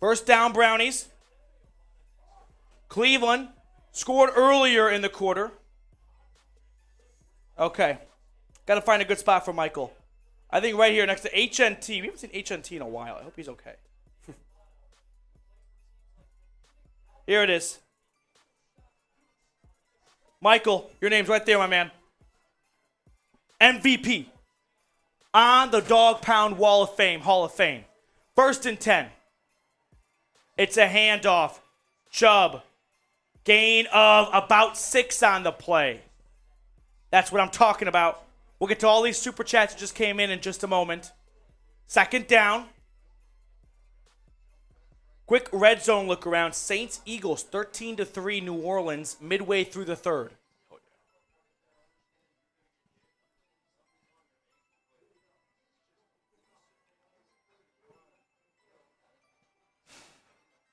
1st down, Brownies. Cleveland scored earlier in the quarter. Okay. Got to find a good spot for Michael. I think right here next to HNT. We haven't seen HNT in a while. I hope he's okay. Here it is. Michael, your name's right there, my man. MVP. On the Dog Pound Hall of Fame. 1st and 10. It's a handoff. Chubb. Gain of about 6 on the play. That's what I'm talking about. We'll get to all these super chats that just came in just a moment. 2nd down. Quick red zone look around. Saints, Eagles, 13-3 New Orleans, midway through the 3rd.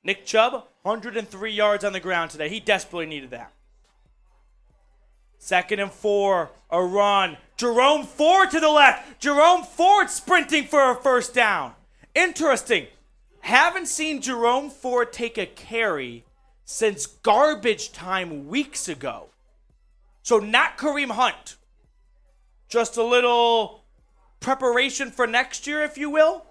Nick Chubb, 103 yards on the ground today. He desperately needed that. 2nd and 4, a run. Jerome Ford to the left. Jerome Ford sprinting for a 1st down. Interesting. Haven't seen Jerome Ford take a carry since garbage time weeks ago. So not Kareem Hunt. Just a little preparation for next year, if you will.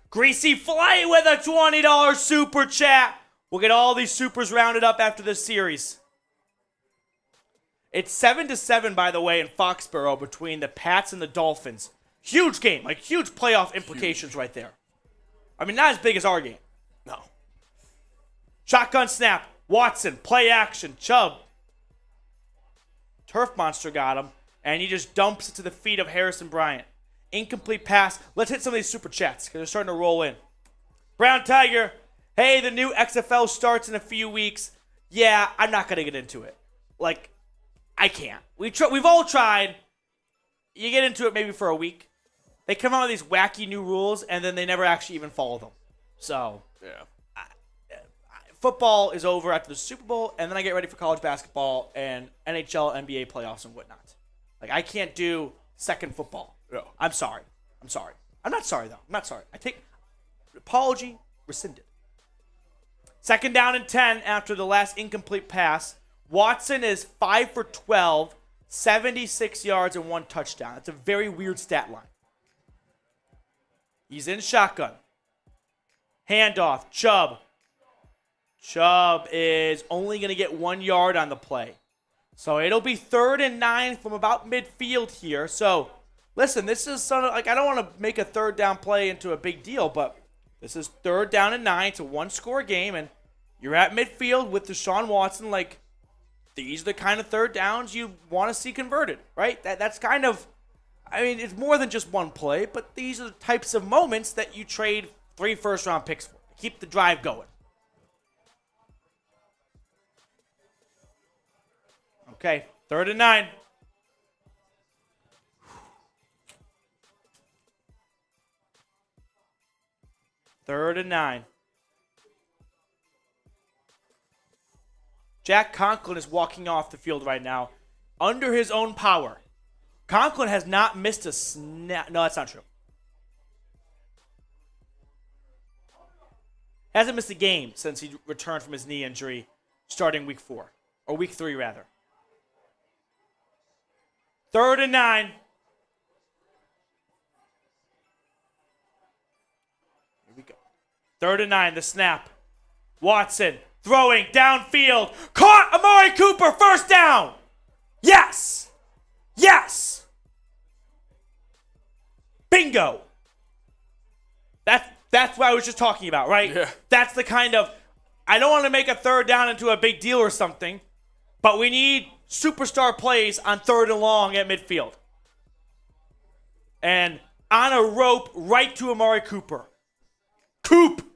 Greasy Flight with a $20 super chat. We'll get all these supers rounded up after this series. It's 7-7, by the way, in Foxborough between the Pats and the Dolphins. Huge game, like huge playoff implications right there. I mean, not as big as our game. No. Shotgun snap. Watson, play action. Chubb. Turf Monster got him, and he just dumps it to the feet of Harrison Bryant. Incomplete pass. Let's hit some of these super chats because they're starting to roll in. Brown Tiger. Hey, the new XFL starts in a few weeks. Yeah, I'm not going to get into it. Like, I can't. We've all tried. You get into it maybe for a week. they come out with these wacky new rules, and then they never actually even follow them. So Yeah. football is over after the Super Bowl, and then I get ready for college basketball and NHL, NBA playoffs, and whatnot. Like, I can't do second football. No. I'm sorry. I'm not sorry, though. I'm not sorry. I take apology rescinded. Second down and 10 after the last incomplete pass. Watson is 5 for 12, 76 yards, and 1 touchdown. That's a very weird stat line. He's in shotgun. Handoff, Chubb. Chubb is only going to get 1 yard on the play. So it'll be 3rd and 9 from about midfield here. So, listen, this is sort of like, I don't want to make a third down play into a big deal, but this is 3rd down and 9. It's a one-score game, and you're at midfield with Deshaun Watson. Like, these are the kind of third downs you want to see converted, right? That's kind of, I mean, it's more than just one play, but these are the types of moments that you trade 3 first-round picks for. Keep the drive going. Okay, 3rd and 9. Third and 9. Jack Conklin is walking off the field right now under his own power. Conklin has not missed a snap. No, that's not true. Hasn't missed a game since he returned from his knee injury starting week 4. Or week 3, rather. 3rd and 9. Here we go. 3rd and 9, the snap. Watson throwing downfield. Caught Amari Cooper, first down. Yes. Yes. Bingo. That's what I was just talking about, right? Yeah. That's the kind of, I don't want to make a third down into a big deal or something, but we need superstar plays on 3rd and long at midfield. And on a rope right to Amari Cooper. Coop.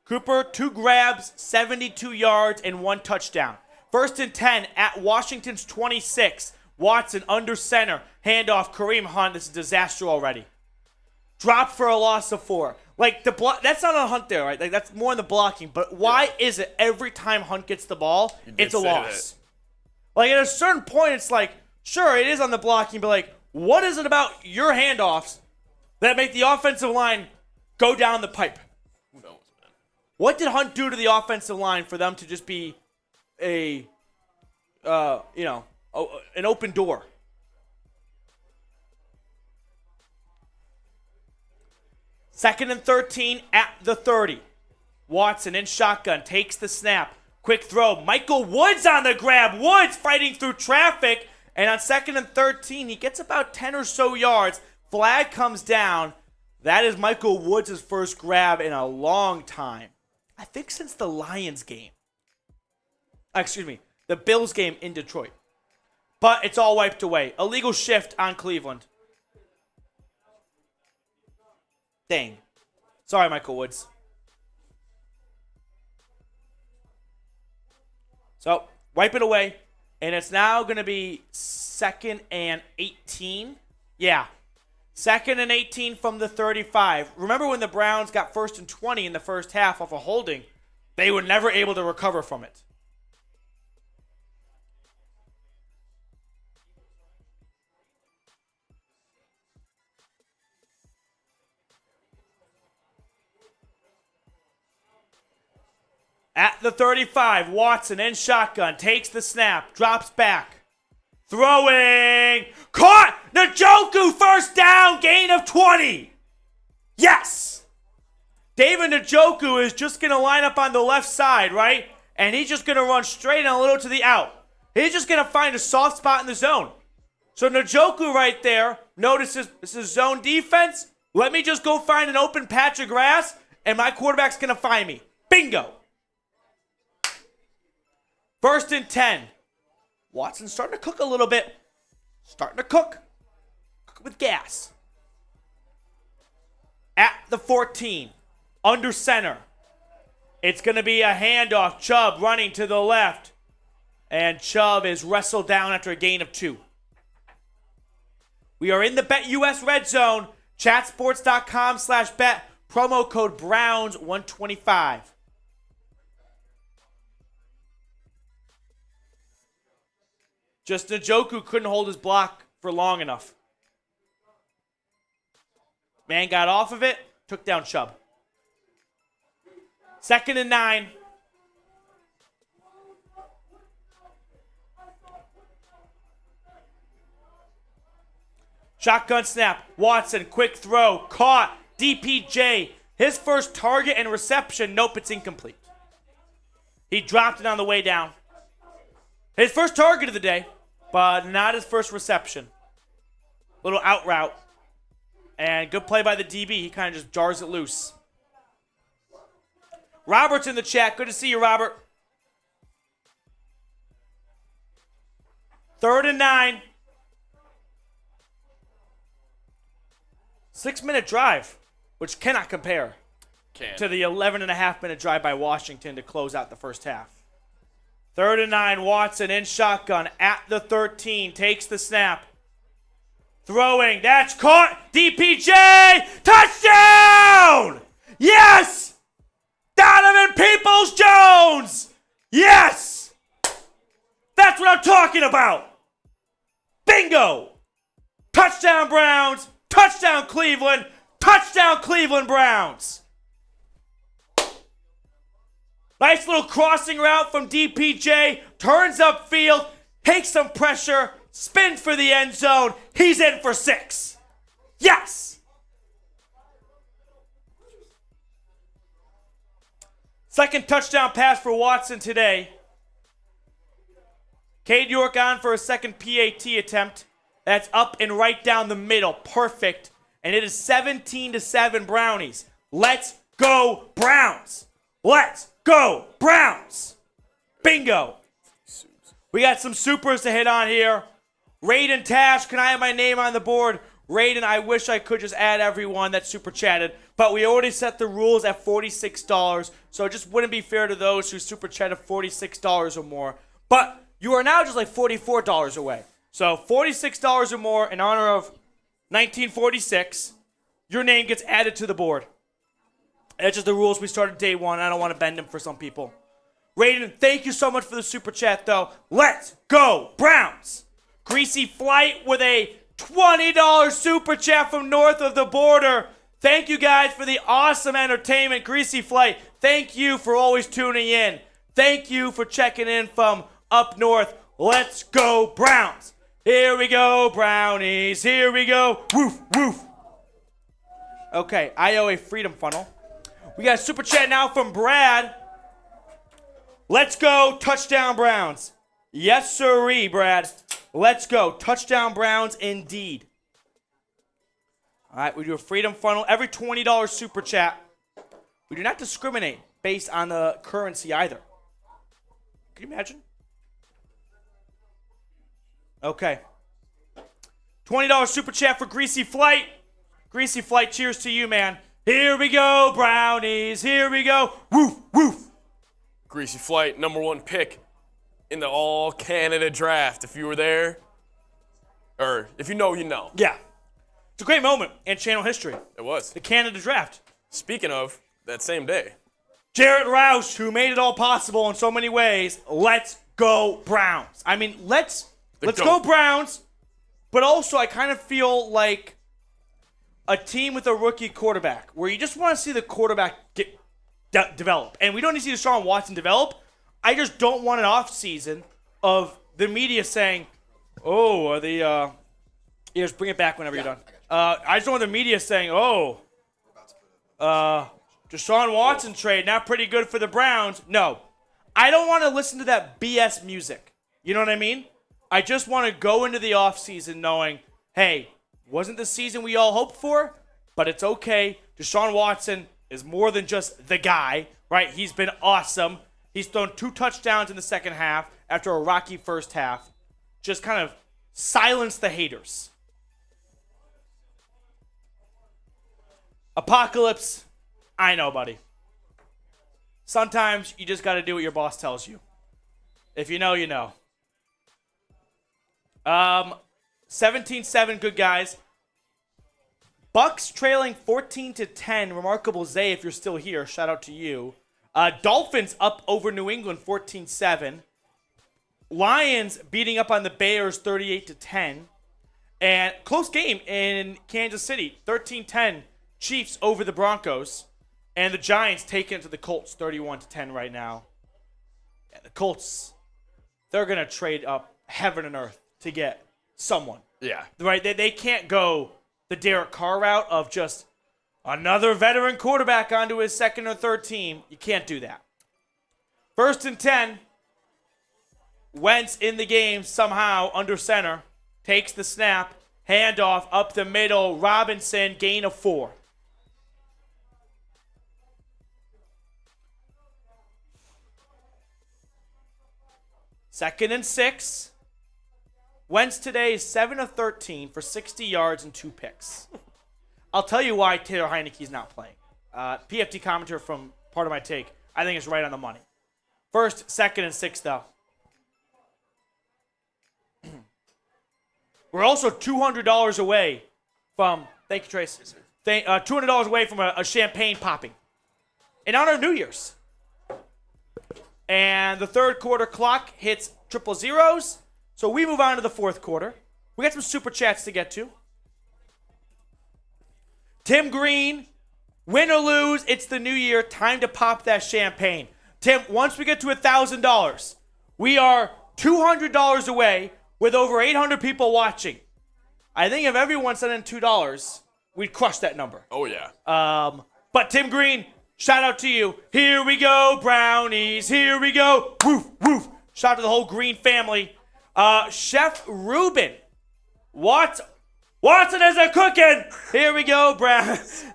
Cooper, 2 grabs, 72 yards, and 1 touchdown. 1st and 10 at Washington's 26. Watson under center. Handoff, Kareem Hunt. This is a disaster already. Drop for a loss of 4. Like, that's not a Hunt there, right? Like, that's more in the blocking. But why is it every time Hunt gets the ball, it's a loss? Like, at a certain point, it's like, sure, it is on the blocking, but, like, what is it about your handoffs that make the offensive line go down the pipe? Who knows, man? What did Hunt do to the offensive line for them to just be an open door? Second and 13 at the 30. Watson in shotgun, takes the snap. Quick throw. Michael Woods on the grab. Woods fighting through traffic. And on 2nd and 13, he gets about 10 or so yards. Flag comes down. That is Michael Woods' first grab in a long time. I think since the Lions game. The Bills game in Detroit. But it's all wiped away. Illegal shift on Cleveland. Dang. Sorry, Michael Woods. So, wipe it away. And it's now going to be 2nd and 18. Yeah. 2nd and 18 from the 35. Remember when the Browns got 1st and 20 in the first half off a holding? They were never able to recover from it. At the 35, Watson in shotgun, takes the snap, drops back. Throwing, caught, Njoku, first down, gain of 20. Yes. David Njoku is just going to line up on the left side, right? And he's just going to run straight and a little to the out. He's just going to find a soft spot in the zone. So Njoku right there notices this is zone defense. Let me just go find an open patch of grass, and my quarterback's going to find me. Bingo. 1st and 10. Watson's starting to cook a little bit. Starting to cook. Cook with gas. At the 14. Under center. It's going to be a handoff. Chubb running to the left. And Chubb is wrestled down after a gain of 2. We are in the BetUS red zone. Chatsports.com/bet. Promo code Browns125. Just Njoku couldn't hold his block for long enough. Man got off of it, took down Chubb. 2nd and 9. Shotgun snap. Watson, quick throw. Caught. DPJ. His first target and reception. Nope, it's incomplete. He dropped it on the way down. His first target of the day, but not his first reception. Little out route. And good play by the DB. He kind of just jars it loose. Robert's in the chat. Good to see you, Robert. 3rd and 9. 6-minute drive, which cannot compare to the 11.5-minute drive by Washington to close out the first half. 3rd and 9, Watson in shotgun at the 13, takes the snap. Throwing, that's caught. DPJ, touchdown! Yes! Donovan Peoples-Jones! Yes! That's what I'm talking about! Bingo! Touchdown Browns! Touchdown Cleveland! Touchdown Cleveland Browns! Nice little crossing route from DPJ. Turns upfield, takes some pressure, spins for the end zone. He's in for 6. Yes! Second touchdown pass for Watson today. Cade York on for a second PAT attempt. That's up and right down the middle. Perfect. And it is 17-7 Brownies. Let's go Browns. Let's go Browns. Bingo. We got some supers to hit on here. Raiden Tash, can I have my name on the board? Raiden, I wish I could just add everyone that super chatted, but we already set the rules at $46, so it just wouldn't be fair to those who super chatted $46 or more. But you are now just like $44 away. So $46 or more in honor of 1946, your name gets added to the board. That's just the rules we started day one. I don't want to bend them for some people. Raiden, thank you so much for the super chat, though. Let's go Browns. Greasy Flight with a $20 super chat from north of the border. Thank you guys for the awesome entertainment. Greasy Flight, thank you for always tuning in. Thank you for checking in from up north. Let's go Browns. Here we go, Brownies. Here we go. Woof, woof. Okay, I owe a freedom funnel. We got a super chat now from Brad. Let's go, touchdown Browns. Yes, sirree, Brad. Let's go, touchdown Browns indeed. All right, we do a freedom funnel. Every $20 super chat. We do not discriminate based on the currency either. Can you imagine? Okay. $20 super chat for Greasy Flight. Greasy Flight, cheers to you, man. Here we go, Brownies. Here we go. Woof, woof. Greasy Flight, #1 pick in the All-Canada draft. If you were there, or if you know, you know. Yeah. It's a great moment in channel history. It was. The Canada draft. Speaking of, that same day. Jarrett Roush, who made it all possible in so many ways. Let's go Browns. I mean, let's go Browns. But also, I kind of feel like a team with a rookie quarterback, where you just want to see the quarterback develop. And we don't need to see Deshaun Watson develop. I just don't want an offseason of the media saying, oh, are the just bring it back whenever you're done. I just don't want the media saying, oh, Deshaun Watson trade, not pretty good for the Browns. No. I don't want to listen to that BS music. You know what I mean? I just want to go into the offseason knowing, hey, wasn't the season we all hoped for, but it's okay. Deshaun Watson is more than just the guy, right? He's been awesome. He's thrown 2 touchdowns in the second half after a rocky first half. Just kind of silence the haters. Apocalypse, I know, buddy. Sometimes you just got to do what your boss tells you. If you know, you know. 17-7, good guys. Bucks trailing 14-10. Remarkable Zay, if you're still here, shout out to you. Dolphins up over New England 14-7. Lions beating up on the Bears 38-10. And close game in Kansas City, 13-10. Chiefs over the Broncos. And the Giants taking it to the Colts 31-10 right now. Yeah, the Colts, they're going to trade up heaven and earth to get someone. Yeah. Right? They can't go the Derek Carr route of just another veteran quarterback onto his second or third team. You can't do that. 1st and 10. Wentz in the game somehow under center. Takes the snap. Handoff up the middle. Robinson, gain of 4. Second and 6. Wentz today is 7 of 13 for 60 yards and 2 picks. I'll tell you why Taylor Heineke's not playing. PFT commentator from Part of My Take, I think it's right on the money. 1st, 2nd, and 6, though. We're also $200 away from, thank you, Trace, $200 away from a champagne popping in honor of New Year's. And the third quarter clock hits 000. So we move on to the fourth quarter. We got some super chats to get to. Tim Green, win or lose, it's the new year. Time to pop that champagne. Tim, once we get to $1,000, we are $200 away with over 800 people watching. I think if everyone sent in $2, we'd crush that number. Oh, yeah. But Tim Green, shout out to you. Here we go, Brownies. Here we go. Woof, woof. Shout out to the whole Green family. Chef Ruben. Watson is a cooking. Here we go,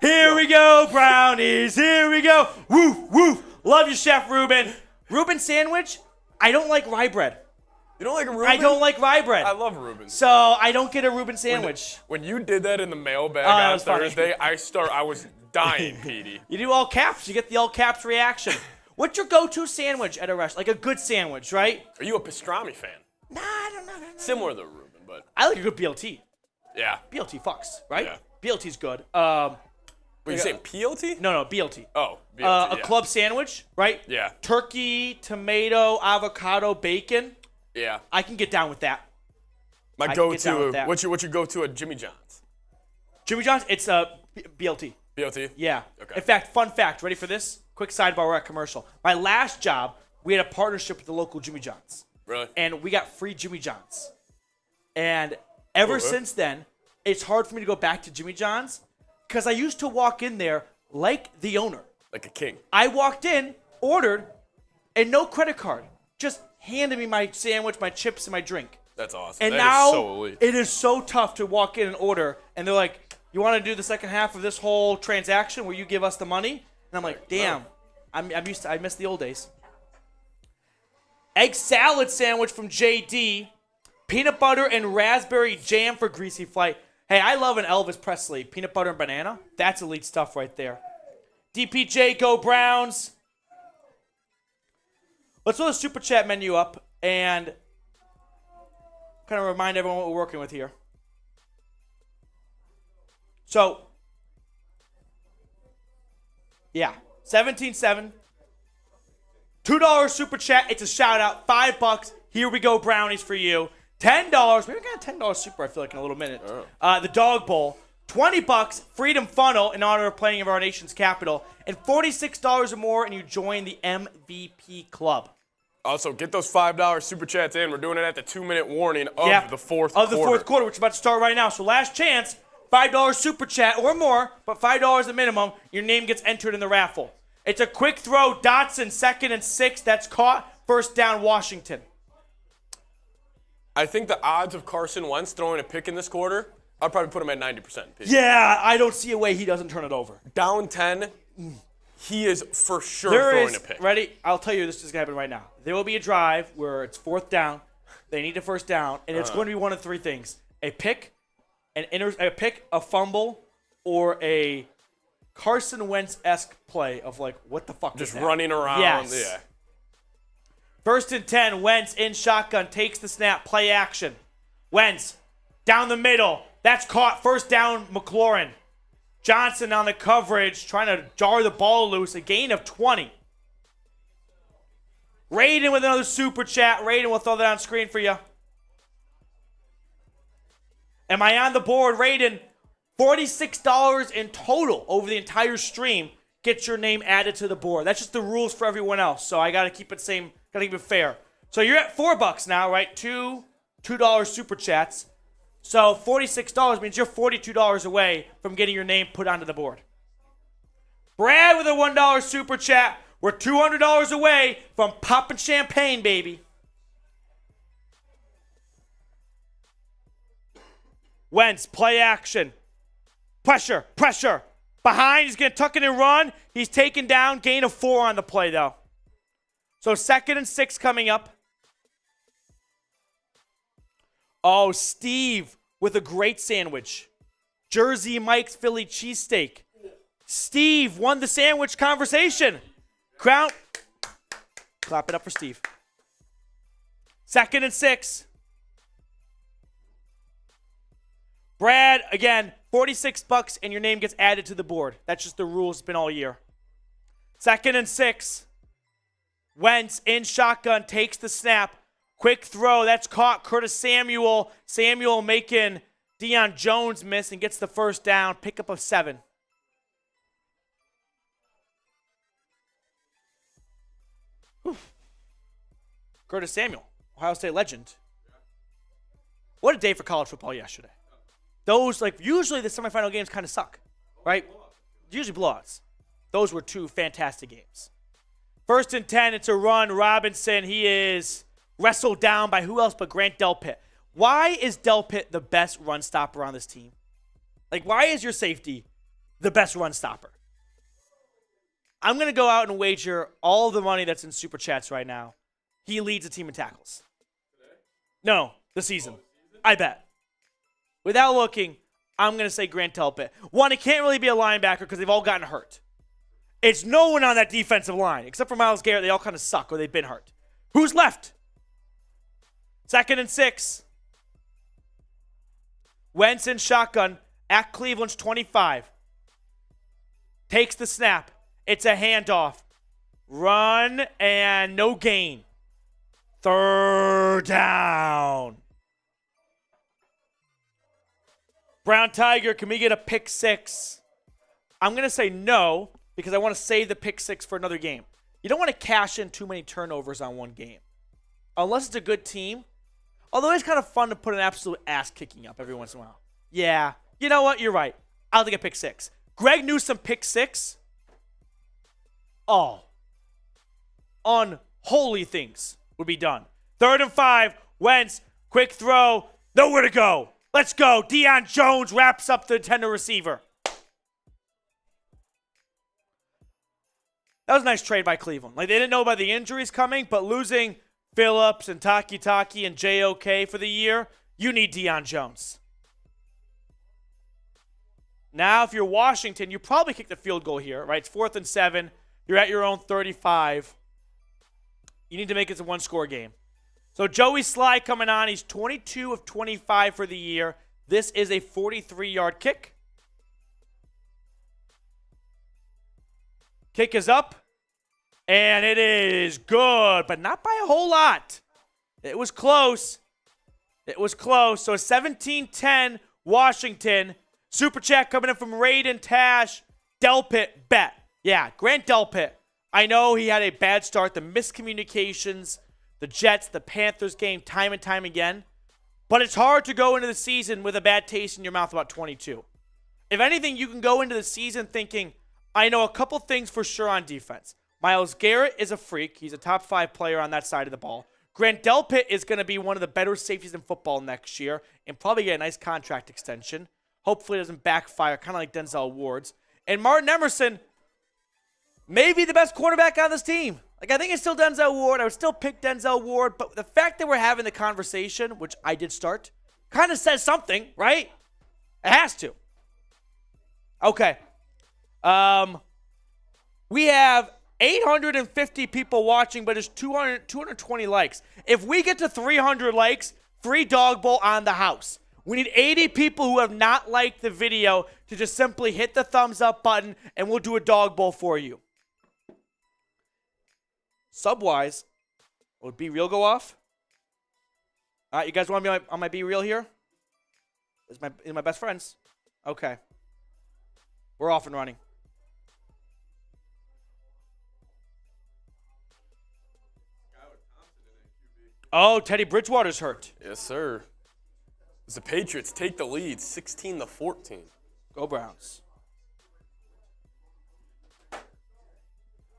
Here we go, Brownies. Here we go. Woof, woof. Love you, Chef Ruben. Ruben sandwich, I don't like rye bread. You don't like a Reuben? I don't like rye bread. I love Reuben. So I don't get a Reuben sandwich. When you did that in the mailbag that on was funny. Thursday, I was dying, Petey. You do all caps, you get the all caps reaction. What's your go-to sandwich at a restaurant? Like a good sandwich, right? Are you a pastrami fan? Nah, I don't know. Similar to Reuben, but I like a good BLT. yeah. BLT fucks, right? Yeah. BLT's good. Were you saying PLT? No, BLT. Oh, BLT, A club sandwich, right? Yeah. Turkey, tomato, avocado, bacon. Yeah. I can get down with that. My I can get down go-to, with that. what's your go-to at Jimmy John's? Jimmy John's, it's BLT. BLT? Yeah. Okay. In fact, fun fact, ready for this? Quick sidebar, we're at commercial. My last job, we had a partnership with the local Jimmy John's. Really? And we got free Jimmy John's. And ever since then, it's hard for me to go back to Jimmy John's because I used to walk in there like the owner. Like a king. I walked in, ordered, and no credit card. Just handed me my sandwich, my chips, and my drink. That's awesome. And that now is so elite. it is so tough to walk in and order, and they're like, "You want to do the second half of this whole transaction where you give us the money?" And I'm like, "Damn, I'm used to. I miss the old days." Egg salad sandwich from JD, peanut butter and raspberry jam for greasy flight. Hey, I love an Elvis Presley peanut butter and banana. That's elite stuff right there. DPJ, go Browns. Let's throw the super chat menu up and kind of remind everyone what we're working with here. So, yeah, 17-7. $2 super chat. It's a shout out. $5. Here we go, Brownies for you. $10. Maybe we got a $10 super, I feel like, in a little minute. The Dog Bowl. $20. Freedom Funnel in honor of playing of our nation's capital. And $46 or more, and you join the MVP Club. Also, get those $5 super chats in. We're doing it at the 2-minute warning of the fourth quarter. Of the fourth quarter, which is about to start right now. So last chance, $5 super chat or more, but $5 the minimum. Your name gets entered in the raffle. It's a quick throw. Dotson, 2nd and 6. That's caught. First down, Washington. I think the odds of Carson Wentz throwing a pick in this quarter, I'd probably put him at 90%. Yeah, I don't see a way he doesn't turn it over. Down 10, he is for sure throwing a pick. Ready? I'll tell you this is going to happen right now. There will be a drive where it's 4th down. They need a first down, and it's going to be one of 3 things. A pick, a fumble, or a Carson Wentz-esque play of like, what the fuck Just is that? running around. Yes. Yeah. 1st and 10, Wentz in shotgun, takes the snap, play action. Wentz, down the middle. That's caught. First down, McLaurin. Johnson on the coverage, trying to jar the ball loose. A gain of 20. Raiden with another super chat. Raiden, we'll throw that on screen for you. Am I on the board, Raiden? $46 in total over the entire stream. Get your name added to the board. That's just the rules for everyone else. So I got to keep it same. Got to keep it fair. So you're at $4 now, right? $2 super chats. So $46 means you're $42 away from getting your name put onto the board. Brad with a $1 super chat. We're $200 away from popping champagne, baby. Wentz, play action. Pressure. Behind, he's going to tuck it and run. He's taken down. Gain of 4 on the play, though. So 2nd and 6 coming up. Oh, Steve with a great sandwich. Jersey Mike's Philly cheesesteak. Steve won the sandwich conversation. Clap it up for Steve. 2nd and 6. Brad, again, $46 and your name gets added to the board. That's just the rules. It's been all year. 2nd and 6. Wentz in shotgun, takes the snap. Quick throw. That's caught. Curtis Samuel. Samuel making Deion Jones miss and gets the first down. Pickup of 7. Whew. Curtis Samuel, Ohio State legend. What a day for college football yesterday. Those, usually the semifinal games kind of suck, right? Usually blowouts. Those were 2 fantastic games. 1st and 10, it's a run. Robinson, he is wrestled down by who else but Grant Delpit. Why is Delpit the best run stopper on this team? Why is your safety the best run stopper? I'm going to go out and wager all the money that's in Super Chats right now. He leads the team in tackles. No, the season. I bet. Without looking, I'm going to say Grant Delpit. One, it can't really be a linebacker because they've all gotten hurt. It's no one on that defensive line. Except for Myles Garrett, they all kind of suck or they've been hurt. Who's left? 2nd and 6. Wentz in shotgun at Cleveland's 25. Takes the snap. It's a handoff. Run and no gain. 3rd down. Brown Tiger, can we get a pick 6? I'm going to say no because I want to save the pick 6 for another game. You don't want to cash in too many turnovers on one game. Unless it's a good team. Although it's kind of fun to put an absolute ass kicking up every once in a while. Yeah. You know what? You're right. I'll take a pick 6. Greg Newsome pick 6. Oh. Unholy things would be done. 3rd and 5. Wentz. Quick throw. Nowhere to go. Let's go. Deion Jones wraps up the tender receiver. That was a nice trade by Cleveland. They didn't know about the injuries coming, but losing Phillips and Taki and JOK for the year, you need Deion Jones. Now, if you're Washington, you probably kick the field goal here, right? It's 4th and 7. You're at your own 35. You need to make it a one-score game. So Joey Sly coming on. He's 22 of 25 for the year. This is a 43-yard kick. Kick is up. And it is good, but not by a whole lot. It was close. So a 17-10 Washington. Super chat coming in from Raiden Tash. Delpit bet. Yeah, Grant Delpit. I know he had a bad start. The miscommunications, the Jets, the Panthers game, time and time again. But it's hard to go into the season with a bad taste in your mouth about 22. If anything, you can go into the season thinking, I know a couple things for sure on defense. Myles Garrett is a freak. He's a top 5 player on that side of the ball. Grant Delpit is going to be one of the better safeties in football next year and probably get a nice contract extension. Hopefully it doesn't backfire, kind of like Denzel Ward's. And Martin Emerson may be the best quarterback on this team. I think it's still Denzel Ward. I would still pick Denzel Ward, but the fact that we're having the conversation, which I did start, kind of says something, right? It has to. Okay. We have 850 people watching, but it's 220 likes. If we get to 300 likes, free dog bowl on the house. We need 80 people who have not liked the video to just simply hit the thumbs up button, and we'll do a dog bowl for you. Subwise, would Be Real go off? All right, you guys want me on my Be Real here? Is my best friends? Okay. We're off and running. Oh, Teddy Bridgewater's hurt. Yes, sir. As the Patriots take the lead, 16-14. Go Browns.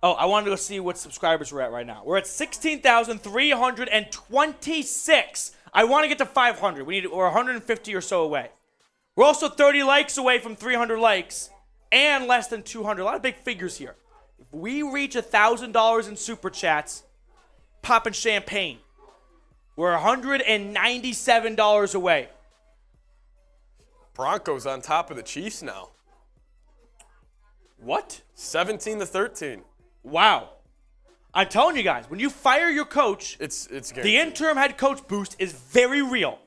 Oh, I wanted to go see what subscribers we're at right now. We're at 16,326. I want to get to 500. We're 150 or so away. We're also 30 likes away from 300 likes and less than 200. A lot of big figures here. If we reach $1,000 in super chats, popping champagne. We're $197 away. Broncos on top of the Chiefs now. What? 17-13. Wow. I'm telling you guys, when you fire your coach, It's guaranteed. the interim head coach boost is very real.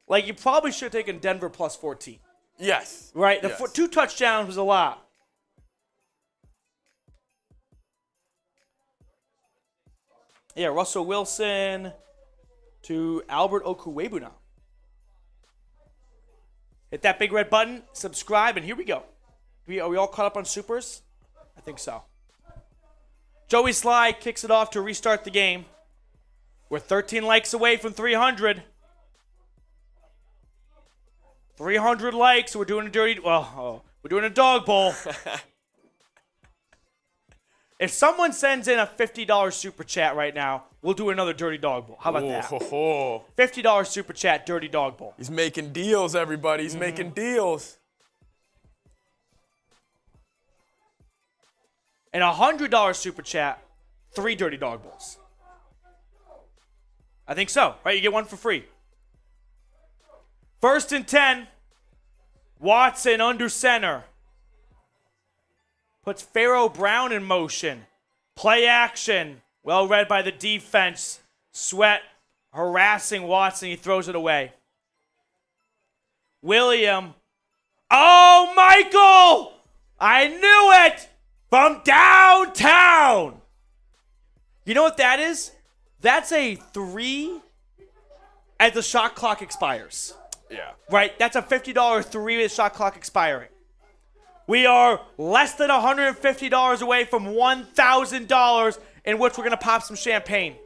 Like, you probably should have taken Denver plus 14. Yes. Right? The Yes. 2 touchdowns was a lot. Yeah, Russell Wilson to Albert Okuwebu now. Hit that big red button, subscribe, and here we go. Are we all caught up on supers? I think so. Joey Sly kicks it off to restart the game. We're 13 likes away from 300. 300 likes. We're doing we're doing a dog bowl. If someone sends in a $50 super chat right now, we'll do another dirty dog bowl. How about that? $50 super chat, dirty dog bowl. He's making deals, everybody. He's making deals. And $100 super chat, 3 dirty dog bowls. I think so, right? You get one for free. 1st and 10. Watson under center. Puts Pharaoh Brown in motion. Play action. Well read by the defense. Sweat harassing Watson. He throws it away. William. Oh, Michael! I knew it! From downtown! You know what that is? That's a 3 as the shot clock expires. Yeah. Right? That's a $50 3 with shot clock expiring. We are less than $150 away from $1,000 in which we're going to pop some champagne.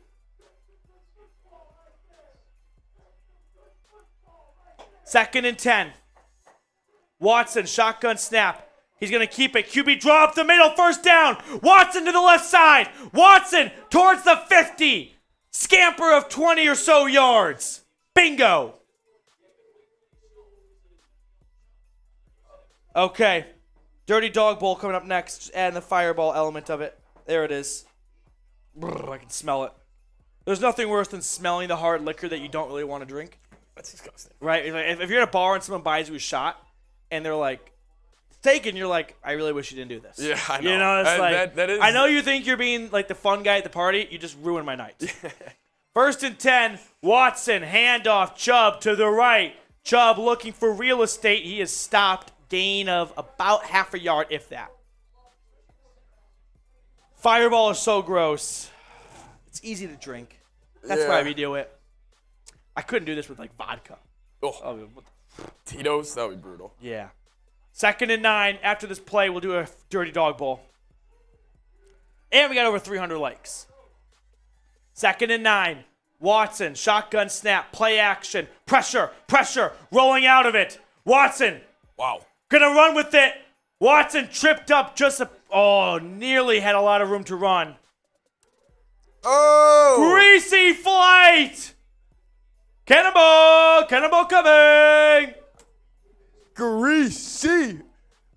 Second and 10. Watson, shotgun snap. He's going to keep it. QB draw up the middle, 1st down. Watson to the left side. Watson towards the 50. Scamper of 20 or so yards. Bingo. Okay. Dirty dog bowl coming up next. Just adding the fireball element of it. There it is. Brr, I can smell it. There's nothing worse than smelling the hard liquor that you don't really want to drink. That's disgusting. Right? If you're at a bar and someone buys you a shot and they're like, taken, you're like, I really wish you didn't do this. Yeah, I know. You know, it's that is... I know you think you're being like the fun guy at the party. You just ruined my night. 1st and 10. Watson, handoff. Chubb to the right. Chubb looking for real estate. He is stopped. Gain of about half a yard, if that. Fireball is so gross. It's easy to drink. That's why we do it. I couldn't do this with like vodka. Oh, Tito's, that would be brutal. Yeah. 2nd and 9. After this play, we'll do a dirty dog bowl. And we got over 300 likes. 2nd and 9. Watson, shotgun snap, play action, pressure, rolling out of it. Watson. Wow. Gonna run with it. Watson tripped up nearly had a lot of room to run. Oh! Greasy flight! Cannonball coming! Greasy!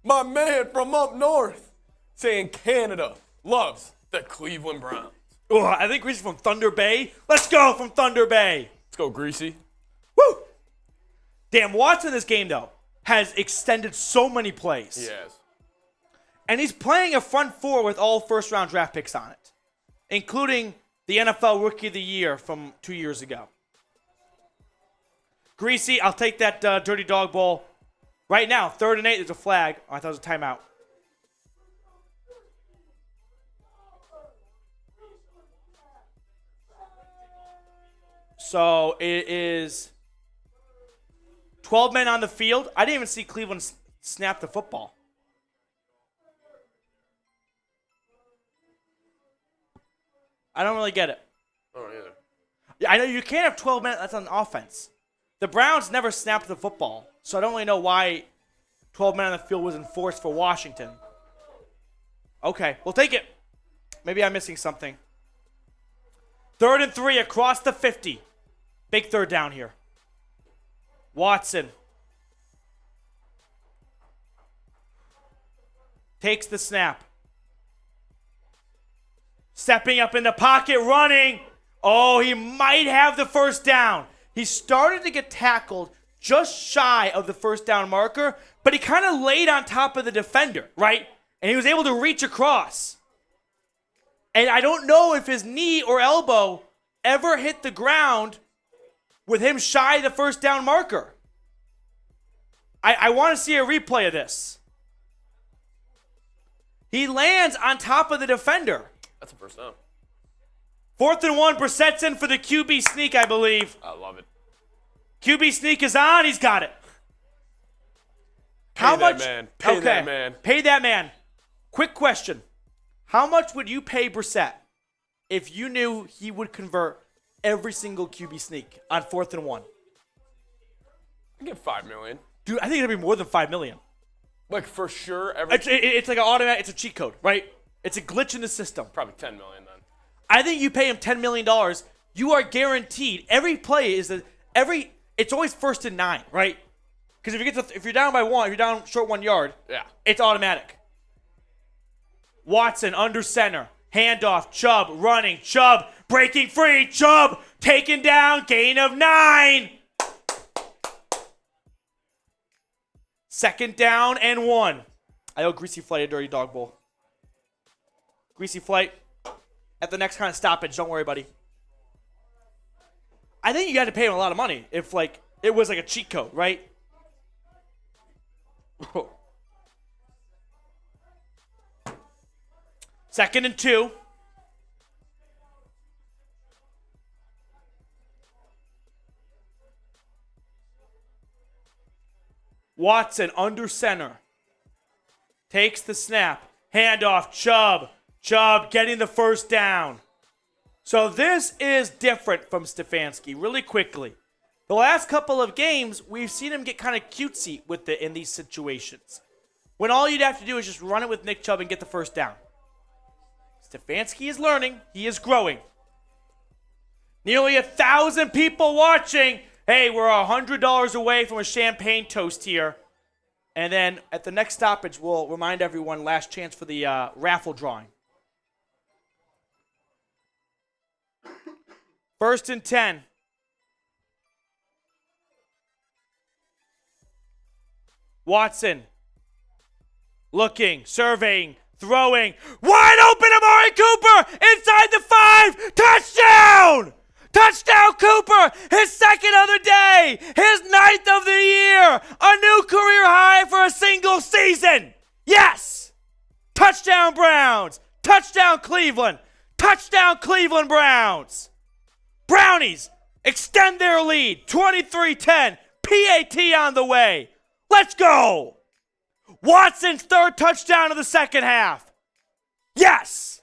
My man from up north saying Canada loves the Cleveland Browns. Oh, I think Greasy from Thunder Bay. Let's go from Thunder Bay. Let's go, Greasy. Woo! Damn, Watson this game, though, has extended so many plays. Yes. And he's playing a front four with all first-round draft picks on it, including the NFL Rookie of the Year from 2 years ago. Greasy, I'll take that dirty dog bowl. Right now, 3rd and 8, there's a flag. Oh, I thought it was a timeout. So it is 12 men on the field. I didn't even see Cleveland snap the football. I don't really get it. I don't either. Yeah, I know you can't have 12 men. That's on offense. The Browns never snapped the football, so I don't really know why 12 men on the field was enforced for Washington. Okay, we'll take it. Maybe I'm missing something. 3rd and 3 across the 50. Big 3rd down here. Watson takes the snap. Stepping up in the pocket, running. Oh, he might have the 1st down. He started to get tackled just shy of the 1st down marker, but he kind of laid on top of the defender, right? And he was able to reach across. And I don't know if his knee or elbow ever hit the ground with him shy of the 1st down marker. I want to see a replay of this. He lands on top of the defender. That's a 1st down. 4th and 1, Brissett's in for the QB sneak, I believe. I love it. QB sneak is on. He's got it. Pay that man. Pay that man. Pay that man. Quick question. How much would you pay Brissett if you knew he would convert every single QB sneak on 4th and 1? I get $5 million. Dude, I think it'd be more than $5 million. Like for sure. It's like an automatic. It's a cheat code, right? It's a glitch in the system. Probably $10 million then. I think you pay him $10 million. You are guaranteed. Every play is it's always 1st and 9, right? Because if you're down by 1, if you're down short 1 yard, yeah, it's automatic. Watson under center, handoff, Chubb running, Chubb breaking free, Chubb taken down, gain of 9. 2nd down and 1. I owe Greasy Flight a dirty dog bowl. Greasy Flight at the next kind of stoppage. Don't worry, buddy. I think you got to pay him a lot of money if it was like a cheat code, right? 2nd and 2. Watson under center. Takes the snap. Handoff, Chubb. Chubb getting the 1st down. So this is different from Stefanski, really quickly. The last couple of games, we've seen him get kind of cutesy with it in these situations. When all you'd have to do is just run it with Nick Chubb and get the 1st down. Stefanski is learning. He is growing. Nearly 1,000 people watching. Hey, we're $100 away from a champagne toast here. And then at the next stoppage, we'll remind everyone last chance for the raffle drawing. 1st and 10. Watson looking, surveying, throwing. Wide open, Amari Cooper inside the 5. Touchdown! Touchdown, Cooper! His 2nd of the day! His 9th of the year! A new career high for a single season! Yes! Touchdown, Browns! Touchdown, Cleveland! Touchdown, Cleveland Browns! Brownies extend their lead. 23-10. PAT on the way. Let's go! Watson's 3rd touchdown of the 2nd half. Yes!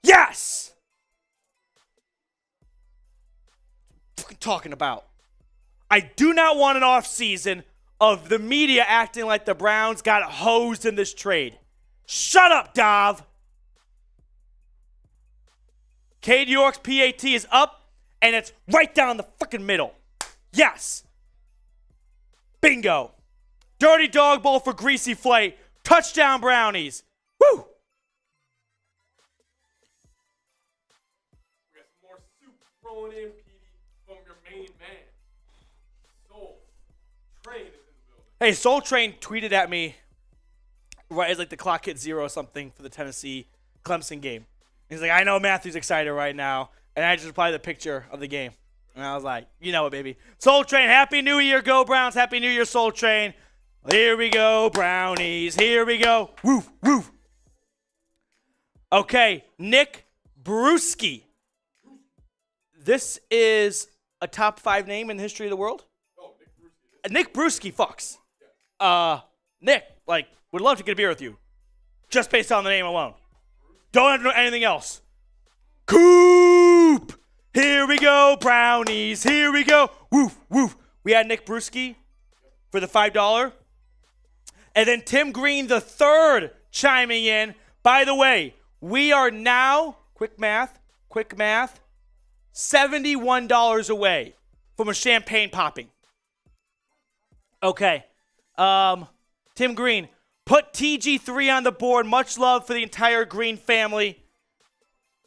Yes! What are you talking about? I do not want an offseason of the media acting like the Browns got hosed in this trade. Shut up, Dov. Cade York's PAT is up, and it's right down the freaking middle. Yes. Bingo. Dirty dog bowl for Greasy Flight. Touchdown, Brownies. Woo! We got some more soup rolling in, Petey, from your main man. Soul Train is in the building. Hey, Soul Train tweeted at me right as the clock hit 0 or something for the Tennessee Clemson game. He's like, I know Matthew's excited right now. And I just replied the picture of the game. And I was like, you know it, baby. Soul Train, Happy New Year, go Browns. Happy New Year, Soul Train. Here we go, Brownies. Here we go. Woof, woof. Okay, Nick Bruschi. This is a top 5 name in the history of the world. Oh, Nick Bruschi fucks. Nick, would love to get a beer with you. Just based on the name alone. Don't have to know anything else. Coop! Here we go, Brownies. Here we go. Woof, woof. We had Nick Bruschi for the $5. And then Tim Green the third chiming in. By the way, we are now, quick math, $71 away from a champagne popping. Okay. Tim Green, put TG3 on the board. Much love for the entire Green family.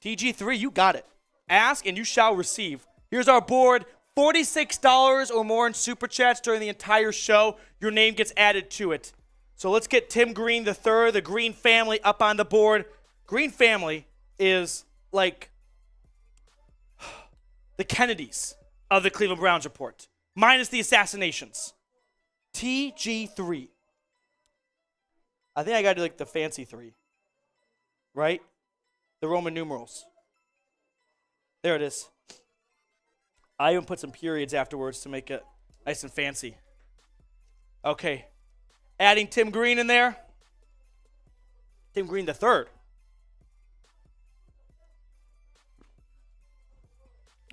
TG3, you got it. Ask and you shall receive. Here's our board. $46 or more in Super Chats during the entire show. Your name gets added to it. So let's get Tim Green the third, the Green family, up on the board. Green family is like the Kennedys of the Cleveland Browns report, minus the assassinations. TG3. I think I got to do the fancy 3, right? The Roman numerals. There it is. I even put some periods afterwards to make it nice and fancy. Okay. Adding Tim Green in there. Tim Green the third.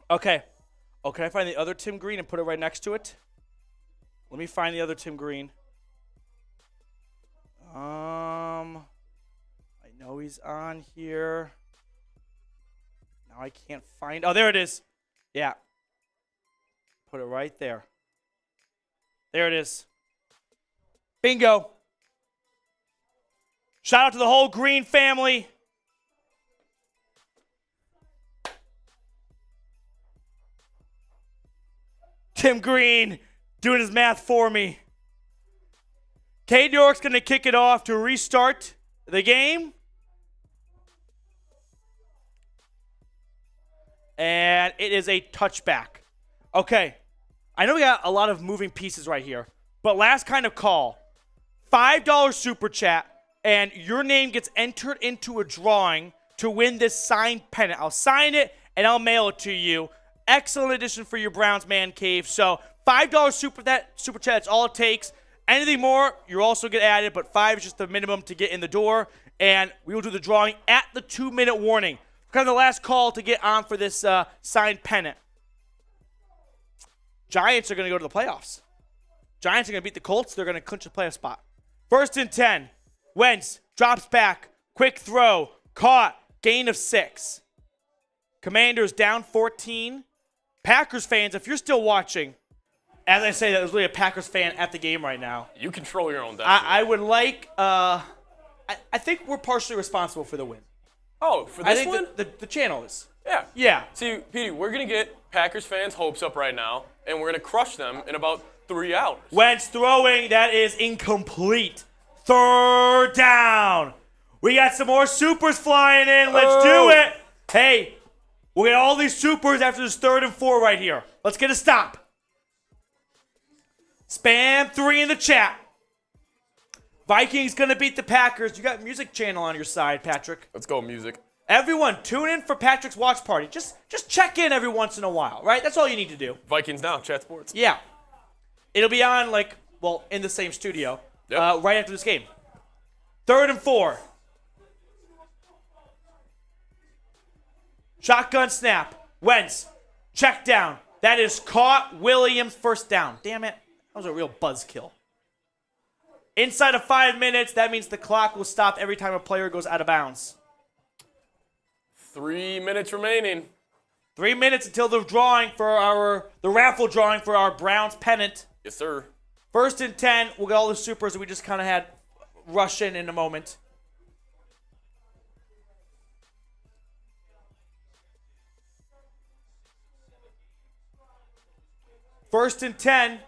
Okay. Oh, can I find the other Tim Green and put it right next to it? Let me find the other Tim Green. I know he's on here. Now I can't find. Oh, there it is. Yeah. Put it right there. There it is. Bingo. Shout out to the whole Green family. Tim Green doing his math for me. Cade York's going to kick it off to restart the game. And it is a touchback. Okay. I know we got a lot of moving pieces right here. But last kind of call. $5 Super Chat. And your name gets entered into a drawing to win this signed pennant. I'll sign it and I'll mail it to you. Excellent addition for your Browns man cave. So $5 Super Chat, that's all it takes. Anything more, you also get added, but 5 is just the minimum to get in the door. And we will do the drawing at the 2-minute warning. Kind of the last call to get on for this signed pennant. Giants are going to go to the playoffs. Giants are going to beat the Colts. They're going to clinch a playoff spot. 1st and 10. Wentz drops back. Quick throw. Caught. Gain of 6. Commanders down 14. Packers fans, if you're still watching, as I say, there's really a Packers fan at the game right now. You control your own destiny. I would like, I think we're partially responsible for the win. Oh, for this one? I think the channel is. Yeah. Yeah. See, Petey, we're going to get Packers fans' hopes up right now, and we're going to crush them in about 3 hours. Wentz throwing, that is incomplete. 3rd down. We got some more supers flying in. Let's do it. Hey, we'll get all these supers after this 3rd and 4 right here. Let's get a stop. Spam 3 in the chat. Vikings going to beat the Packers. You got Music Channel on your side, Patrick. Let's go, music. Everyone, tune in for Patrick's watch party. Just check in every once in a while, right? That's all you need to do. Vikings now, Chat Sports. Yeah. It'll be on, in the same studio right after this game. 3rd and 4. Shotgun snap. Wentz. Check down. That is caught. Williams, 1st down. Damn it. That was a real buzzkill. Inside of 5 minutes, that means the clock will stop every time a player goes out of bounds. 3 minutes remaining. 3 minutes until the drawing for the raffle drawing for our Browns pennant. Yes, sir. 1st and 10. We'll get all the supers that we just kind of had rush in a moment. First and 10.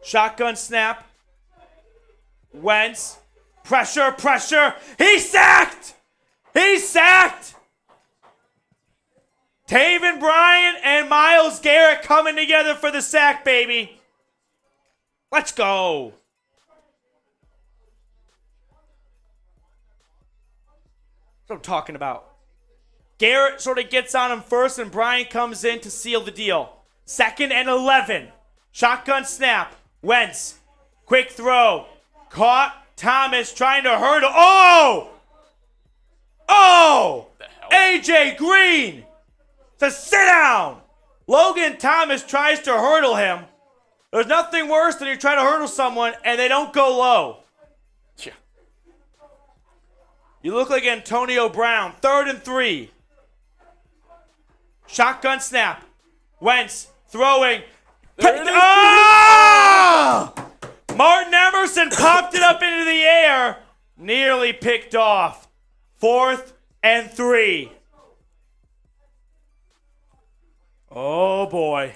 Shotgun snap. Wentz. Pressure. He's sacked! He's sacked. Taven Bryan and Myles Garrett coming together for the sack, baby. Let's go. That's what I'm talking about. Garrett sort of gets on him first, and Bryan comes in to seal the deal. 2nd and 11. Shotgun snap. Wentz. Quick throw. Caught. Thomas trying to hurdle. Oh! Oh! AJ Green to sit down. Logan Thomas tries to hurdle him. There's nothing worse than you try to hurdle someone and they don't go low. Yeah. You look like Antonio Brown. 3rd and 3. Shotgun snap. Wentz throwing. Ah! Martin Emerson popped it up into the air. Nearly picked off. 4th and 3. Oh boy.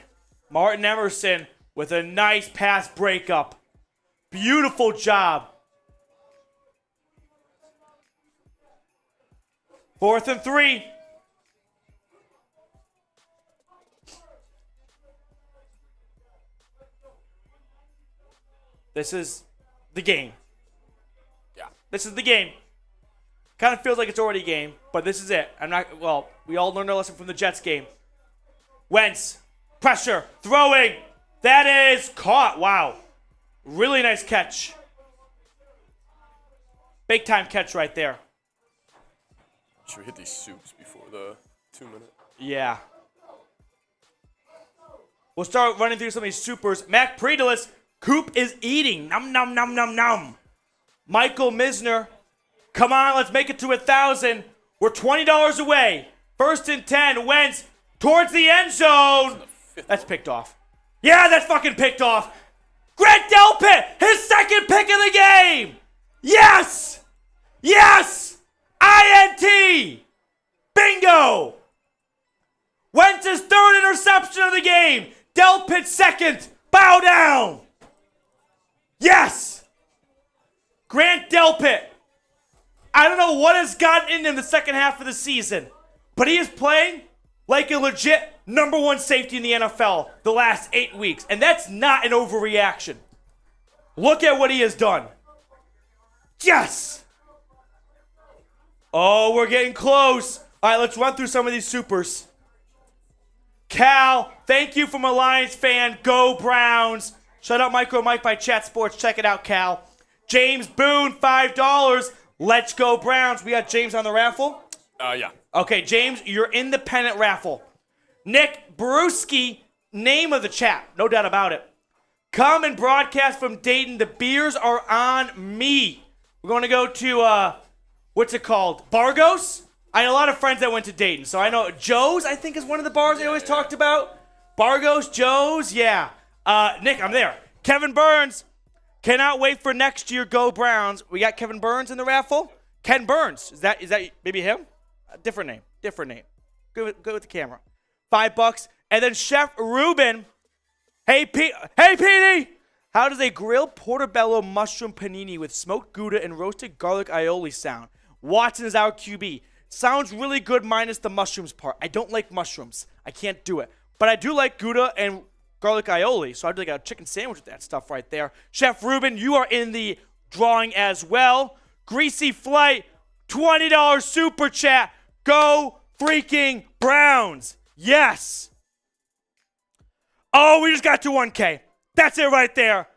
Martin Emerson with a nice pass breakup. Beautiful job. 4th and 3. This is the game. Yeah. This is the game. Kind of feels like it's already a game, but this is it. We all learned our lesson from the Jets game. Wentz, pressure, throwing. That is caught. Wow. Really nice catch. Big time catch right there. Should we hit these soups before the 2-minute? Yeah. We'll start running through some of these supers. Mac Predalis, Coop is eating. Nom, nom, nom, nom, nom. Michael Misner, come on, let's make it to 1,000. We're $20 away. 1st and 10, Wentz towards the end zone. That's picked off. Yeah, that's fucking picked off. Grant Delpit, his 2nd pick of the game. Yes! Yes! INT! Bingo! Wentz's 3rd interception of the game. Delpit's 2nd. Bow down. Yes! Grant Delpit. I don't know what has gotten in him the second half of the season, but he is playing like a legit number 1 safety in the NFL the last 8 weeks, and that's not an overreaction. Look at what he has done. Yes! Oh, we're getting close. All right, let's run through some of these supers. Cal, thank you from a Lions fan. Go Browns. Shout out Micro Mike by Chat Sports. Check it out, Cal. James Boone, $5. Let's go Browns. We got James on the raffle? Yeah. Okay, James, you're in the pennant raffle. Nick Brewski, name of the chat. No doubt about it. Come and broadcast from Dayton. The beers are on me. We're going to go to, what's it called? Bargos? I had a lot of friends that went to Dayton, so I know Joe's, I think, is one of the bars they always talked about. Bargos, Joe's, yeah. Nick, I'm there. Kevin Burns, cannot wait for next year. Go Browns. We got Kevin Burns in the raffle. Ken Burns, is that maybe him? Different name. Go with the camera. $5. And then Chef Ruben. Hey, Petey. How does a grilled portobello mushroom panini with smoked Gouda and roasted garlic aioli sound? Watson is our QB. Sounds really good minus the mushrooms part. I don't like mushrooms. I can't do it. But I do like Gouda and garlic aioli, so I'd like a chicken sandwich with that stuff right there. Chef Ruben, you are in the drawing as well. Greasy Flight, $20 super chat. Go freaking Browns. Yes. Oh, we just got to 1K. That's it right there.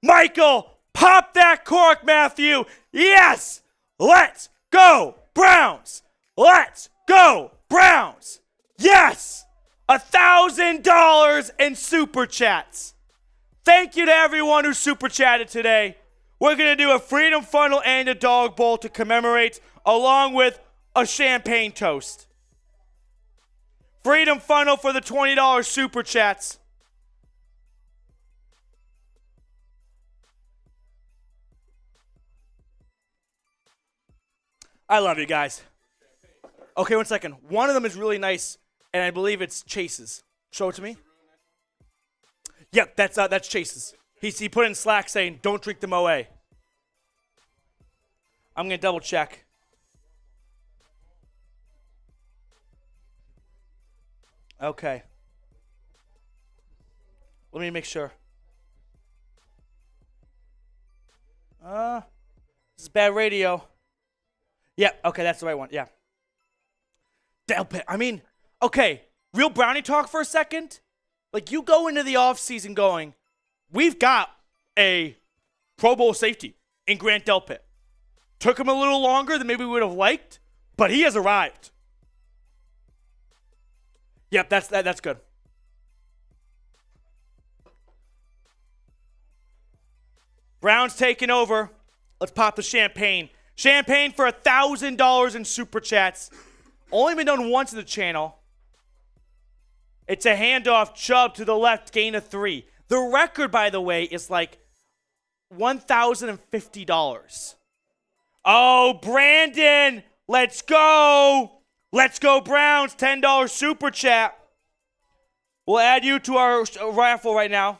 Michael, pop that cork, Matthew. Yes. Let's go Browns. Let's go Browns. Yes. $1,000 in super chats. Thank you to everyone who super chatted today. We're going to do a Freedom Funnel and a Dog Bowl to commemorate, along with a champagne toast. Freedom Funnel for the $20 super chats. I love you guys. Okay, 1 second. One of them is really nice, and I believe it's Chase's. Show it to me. Yep, that's Chase's. He put in Slack saying, don't drink the Moët. I'm going to double check. Okay. Let me make sure. This is bad radio. Yeah, okay, that's the right one. Yeah. Delpit. I mean, okay, real Brownie talk for a second. Like, you go into the offseason going, we've got a Pro Bowl safety in Grant Delpit. Took him a little longer than maybe we would have liked, but he has arrived. Yep, that's good. Browns taking over. Let's pop the champagne. Champagne for $1,000 in super chats. Only been done once in the channel. It's a handoff. Chubb to the left, gain of 3. The record, by the way, is like $1,050. Oh, Brandon, let's go. Let's go, Browns. $10 super chat. We'll add you to our raffle right now.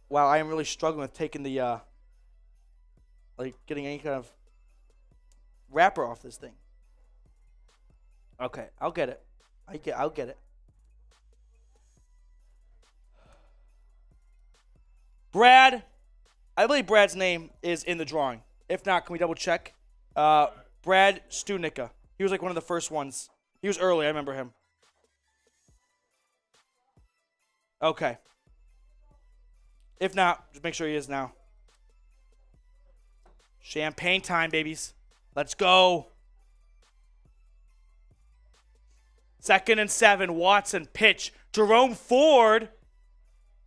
Wow, I am really struggling with taking the, getting any kind of wrapper off this thing. Okay, I'll get it. I'll get it. Brad, I believe Brad's name is in the drawing. If not, can we double check? Brad Stunica. He was like one of the first ones. He was early, I remember him. Okay. If not, just make sure he is now. Champagne time, babies. Let's go. 2nd and 7. Watson pitch. Jerome Ford.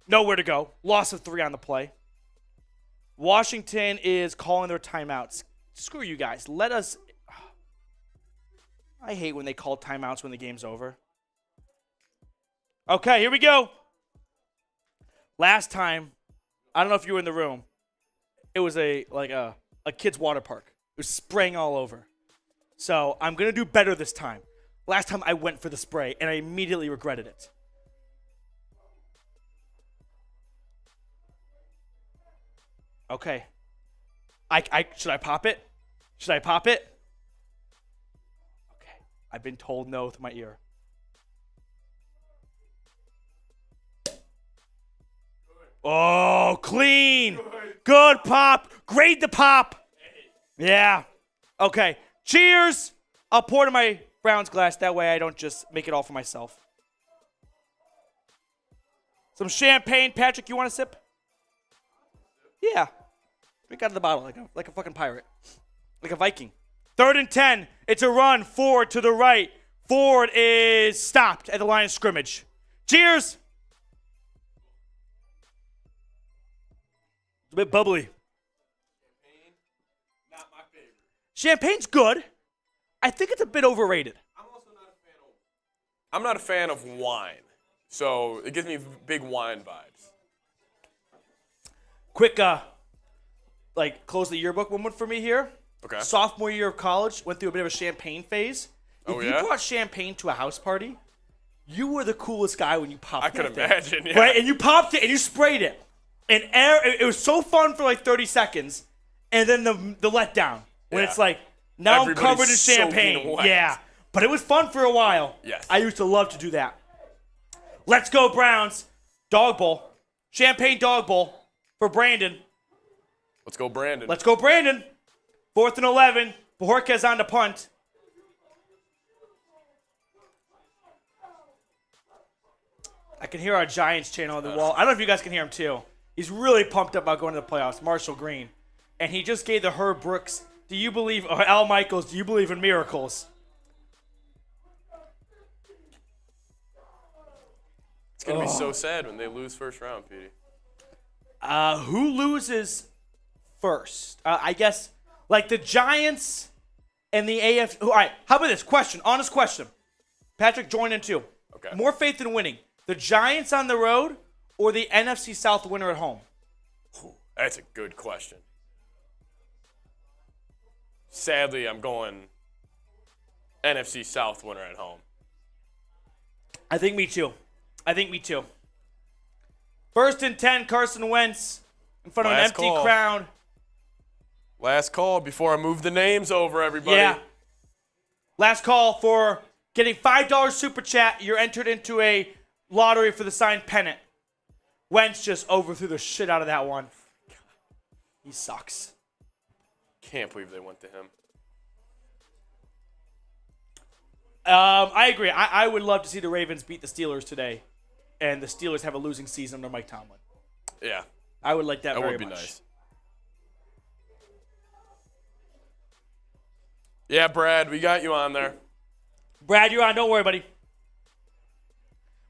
Nowhere to go. Loss of 3 on the play. Washington is calling their timeouts. Screw you guys. Let us. I hate when they call timeouts when the game's over. Okay, here we go. Last time, I don't know if you were in the room. It was a kid's water park. It was spraying all over. So I'm going to do better this time. Last time I went for the spray, and I immediately regretted it. Okay. Should I pop it? Should I pop it? Okay. I've been told no with my ear. Oh, clean. Good pop. Grade the pop. Yeah. Okay. Cheers. I'll pour to my Browns glass. That way I don't just make it all for myself. Some champagne. Patrick, you want a sip? Yeah. Drink out of the bottle like a fucking pirate. Like a Viking. 3rd and 10. It's a run. Ford to the right. Ford is stopped at the line of scrimmage. Cheers. It's a bit bubbly. Champagne, not my favorite. Champagne's good. I think it's a bit overrated. I'm also not a fan of. I'm not a fan of wine, so it gives me big wine vibes. Quick, close the yearbook moment for me here. Okay. Sophomore year of college, went through a bit of a champagne phase. If you yeah? brought champagne to a house party, you were the coolest guy when you popped it. I could imagine, yeah. Right? And you popped it and you sprayed it. And it was so fun for like 30 seconds. And then the letdown. When it's like, now Everybody's I'm covered in champagne. soaking wet. Yeah. But it was fun for a while. Yes. I used to love to do that. Let's go, Browns. Dog bowl. Champagne dog bowl for Brandon. Let's go, Brandon. Let's go, Brandon. 4th and 11. Bajorquez on the punt. I can hear our Giants channel on the wall. I don't know if you guys can hear him too. He's really pumped up about going to the playoffs. Marshall Green. And he just gave the Herb Brooks, or Al Michaels, do you believe in miracles? It's going to be so sad when they lose first round, Petey. Who loses first? I guess, like the Giants and the AFC. All right, how about this? Honest question. Patrick, join in too. Okay. More faith in winning. The Giants on the road or the NFC South winner at home? That's a good question. Sadly, I'm going NFC South winner at home. I think me too. 1st and 10, Carson Wentz in front of an empty crowd. Last call before I move the names over, everybody. Yeah. Last call for Getting $5 super chat, you're entered into a lottery for the signed pennant. Wentz just overthrew the shit out of that one. He sucks. Can't believe they went to him. I agree. I would love to see the Ravens beat the Steelers today, and the Steelers have a losing season under Mike Tomlin. Yeah. I would like that very would be much. Nice. Yeah, Brad, we got you on there. Brad, you're on. Don't worry, buddy.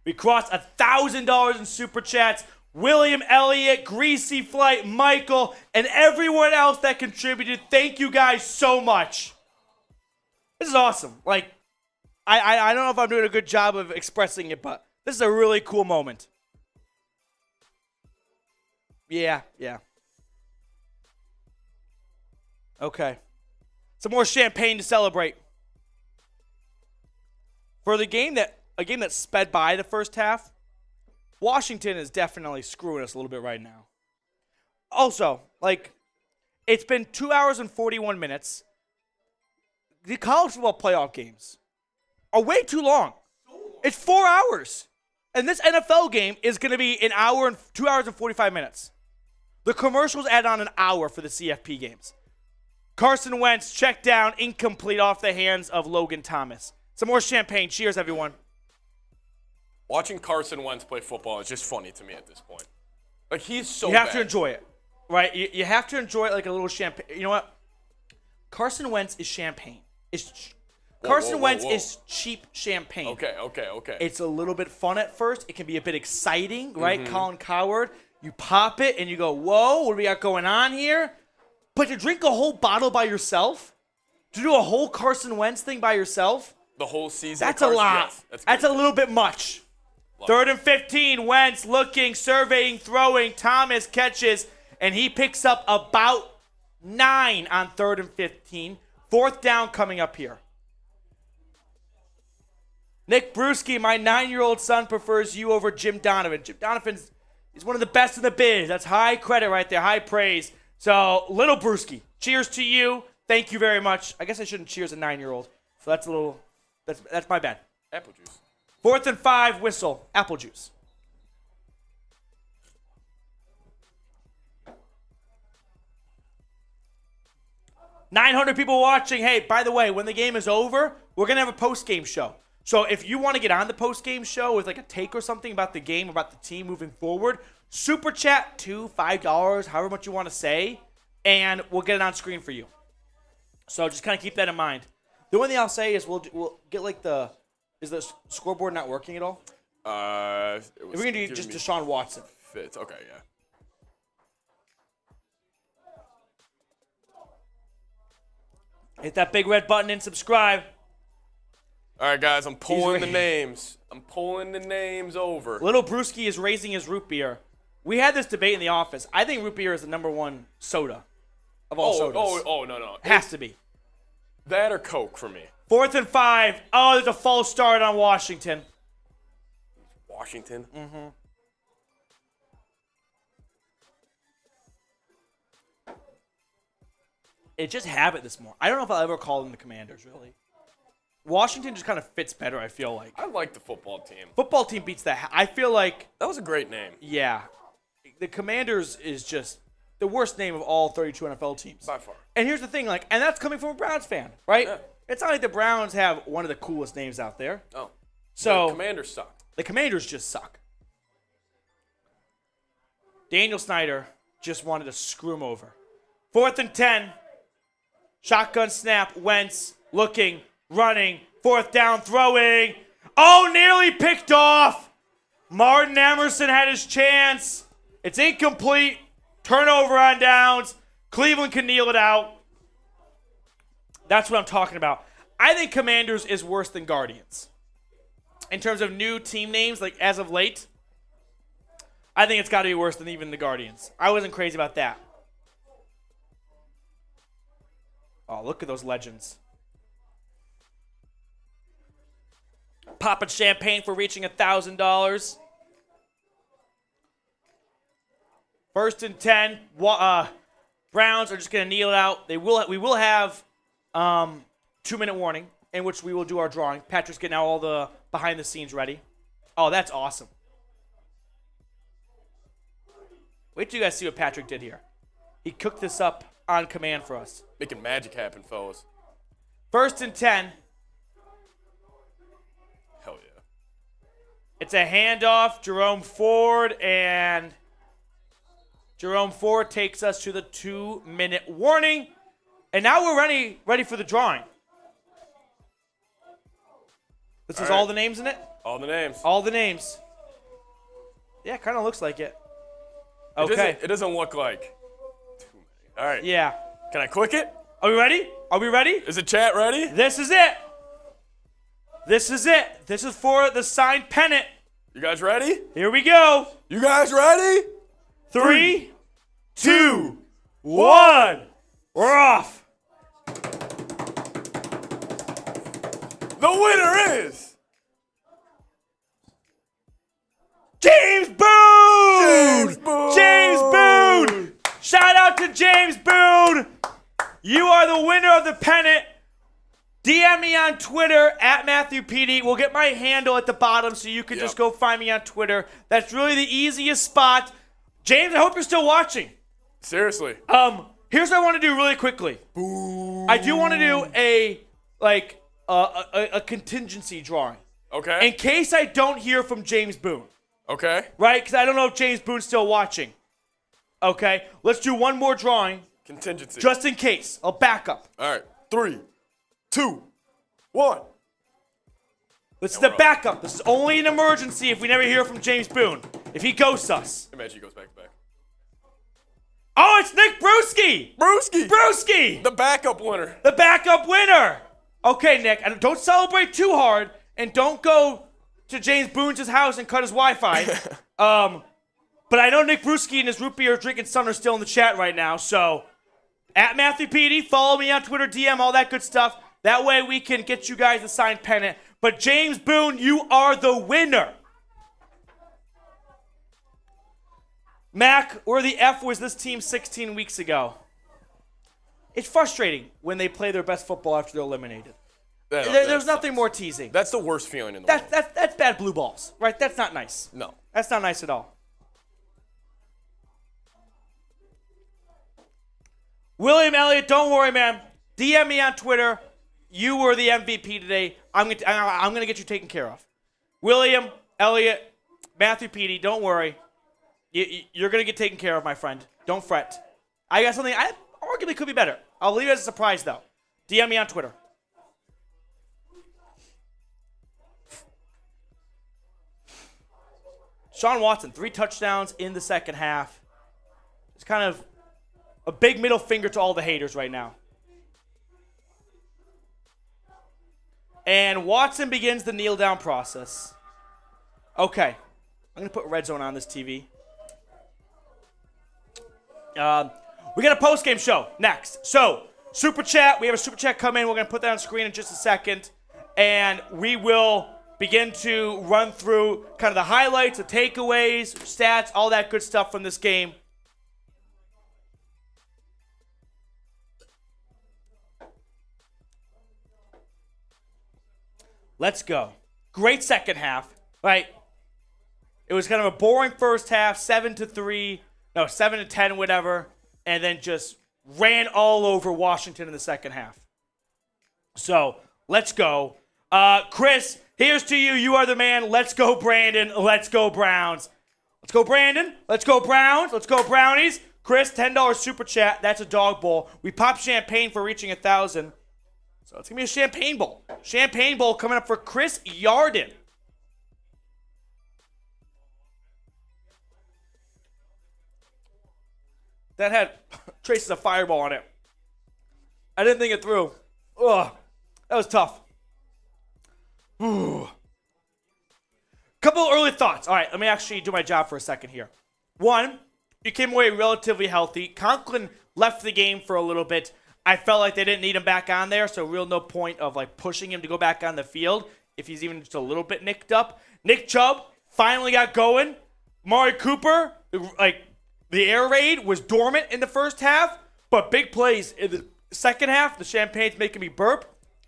We crossed $1,000 in super chats. William Elliott, Greasy Flight, Michael, and everyone else that contributed. Thank you guys so much. This is awesome. Like, I don't know if I'm doing a good job of expressing it, but this is a really cool moment. Yeah. Okay. Some more champagne to celebrate. For a game that sped by the first half, Washington is definitely screwing us a little bit right now. Also, it's been 2 hours and 41 minutes. The college football playoff games are way too long. It's 4 hours. And this NFL game is going to be 2 hours and 45 minutes. The commercials add on an hour for the CFP games. Carson Wentz checked down, incomplete off the hands of Logan Thomas. Some more champagne. Cheers, everyone. Watching Carson Wentz play football is just funny to me at this point. Like, he's so You have bad. to enjoy it, right? You have to enjoy it like a little champagne. You know what? Carson Wentz is champagne. Carson Wentz is cheap champagne. Okay. It's a little bit fun at first. It can be a bit exciting, right? Colin Cowherd, you pop it and you go, whoa, what do we got going on here? But to drink a whole bottle by yourself, to do a whole Carson Wentz thing by yourself, the whole season. that's a lot. Yes, that's a little bit much. Third and 15, Wentz looking, surveying, throwing. Thomas catches, and he picks up about 9 on 3rd and 15. Fourth down coming up here. Nick Brewski, my 9-year-old son prefers you over Jim Donovan. Jim Donovan's is one of the best in the biz. That's high credit right there, high praise. So, little Brewski, cheers to you. Thank you very much. I guess I shouldn't cheers a 9-year-old. So that's my bad. Apple juice. 4th and 5, whistle, apple juice. $900 people watching. Hey, by the way, when the game is over, we're going to have a post-game show. So if you want to get on the post-game show with like a take or something about the game, about the team moving forward, super chat $2, $5, however much you want to say, and we'll get it on screen for you. So just kind of keep that in mind. The only thing I'll say is we'll get like is the scoreboard not working at all? We're going to do just Deshaun Watson. Fits. Okay, yeah. Hit that big red button and subscribe. All right, guys, I'm pulling the names. I'm pulling the names over. Little Brewski is raising his root beer. We had this debate in the office. I think root beer is the number one soda of all sodas. No. Has to be. That or Coke for me. 4th and 5. Oh, there's a false start on Washington. Washington? Mm-hmm. It's just habit this morning. I don't know if I'll ever call them the Commanders, really. Washington just kind of fits better, I feel like. I like the football team. Football team beats that. I feel like... That was a great name. Yeah. The Commanders is just the worst name of all 32 NFL teams. By far. And here's the thing, and that's coming from a Browns fan, right? Yeah. It's not like the Browns have one of the coolest names out there. Oh. So the Commanders suck. The Commanders just suck. Daniel Snyder just wanted to screw him over. 4th and 10. Shotgun snap. Wentz looking, running. 4th down, throwing. Oh, nearly picked off. Martin Emerson had his chance. It's incomplete. Turnover on downs. Cleveland can kneel it out. That's what I'm talking about. I think Commanders is worse than Guardians. In terms of new team names, like as of late, I think it's got to be worse than even the Guardians. I wasn't crazy about that. Oh, look at those legends. Popping champagne for reaching $1,000. 1st and 10. Browns are just going to kneel it out. We will have 2-minute warning. in which we will do our drawing. Patrick's getting all the behind the scenes ready. Oh, that's awesome. Wait till you guys see what Patrick did here. He cooked this up on command for us. Making magic happen, fellas. 1st and 10. Hell yeah. It's a handoff. Jerome Ford, and Jerome Ford takes us to the 2-minute warning. And now we're ready for the drawing. This is all the names in it? All the names. All the names. Yeah, kind of looks like it. Okay. It doesn't look like too many. All right. Yeah. Can I click it? Are we ready? Are we ready? Is the chat ready? This is it. This is it. This is for the signed pennant. You guys ready? Here we go. You guys ready? 3, 2, 1. We're off. The winner is James Boone! James Boone! James Boone! Shout out to James Boone! You are the winner of the pennant. DM me on Twitter at MatthewPD. We'll get my handle at the bottom so you can just go find me on Twitter. That's really the easiest spot. James, I hope you're still watching. Seriously. Here's what I want to do really quickly. Boom. I do want to do a contingency drawing. Okay. In case I don't hear from James Boone. Okay. Right? Because I don't know if James Boone's still watching. Okay? Let's do one more drawing. Contingency. Just in case. I'll back up. All right. 3, 2, 1. This is the backup. This is only an emergency if we never hear from James Boone. If he ghosts us. Imagine he goes back to back. Oh, it's Nick Brewski! Brewski! Brewski! The backup winner. The backup winner! Okay, Nick, and don't celebrate too hard, and don't go to James Boone's house and cut his Wi-Fi. But I know Nick Brewski and his root beer drinking son are still in the chat right now, so at MatthewPD, follow me on Twitter, DM, all that good stuff. That way we can get you guys a signed pennant. But James Boone, you are the winner. Mac, where the F was this team 16 weeks ago? It's frustrating when they play their best football after they're eliminated. There's nothing more teasing. That's the worst feeling in the world. That's bad blue balls, right? That's not nice. No. That's not nice at all. William Elliott, don't worry, man. DM me on Twitter. You were the MVP today. I'm gonna get you taken care of. William Elliott, Matthew Petey, don't worry. You're gonna get taken care of, my friend. Don't fret. I got something I arguably could be better. I'll leave it as a surprise, though. DM me on Twitter. Deshaun Watson, 3 touchdowns in the second half. It's kind of a big middle finger to all the haters right now. And Watson begins the kneel down process. Okay. I'm going to put Red Zone on this TV. We got a post-game show next. So, Super Chat. We have a Super Chat come in. We're going to put that on screen in just a second. And we will begin to run through kind of the highlights, the takeaways, stats, all that good stuff from this game. Let's go. Great second half, right? It was kind of a boring first half, 7-10, whatever, and then just ran all over Washington in the second half. So, let's go. Chris, here's to you. You are the man. Let's go, Brandon. Let's go, Browns. Let's go, Brandon. Let's go, Browns. Let's go, Brownies. Chris, $10 Super Chat. That's a dog bowl. We popped champagne for reaching 1,000. So it's going to be a champagne bowl. Champagne bowl coming up for Chris Yarden. That had traces of Fireball on it. I didn't think it through. Ugh, that was tough. Ooh. Couple early thoughts. All right, let me actually do my job for a second here. One, you came away relatively healthy. Conklin left the game for a little bit. I felt like they didn't need him back on there, so real no point of like pushing him to go back on the field if he's even just a little bit nicked up. Nick Chubb finally got going. Amari Cooper, like the air raid was dormant in the first half, but big plays in the second half. The champagne's making me burp.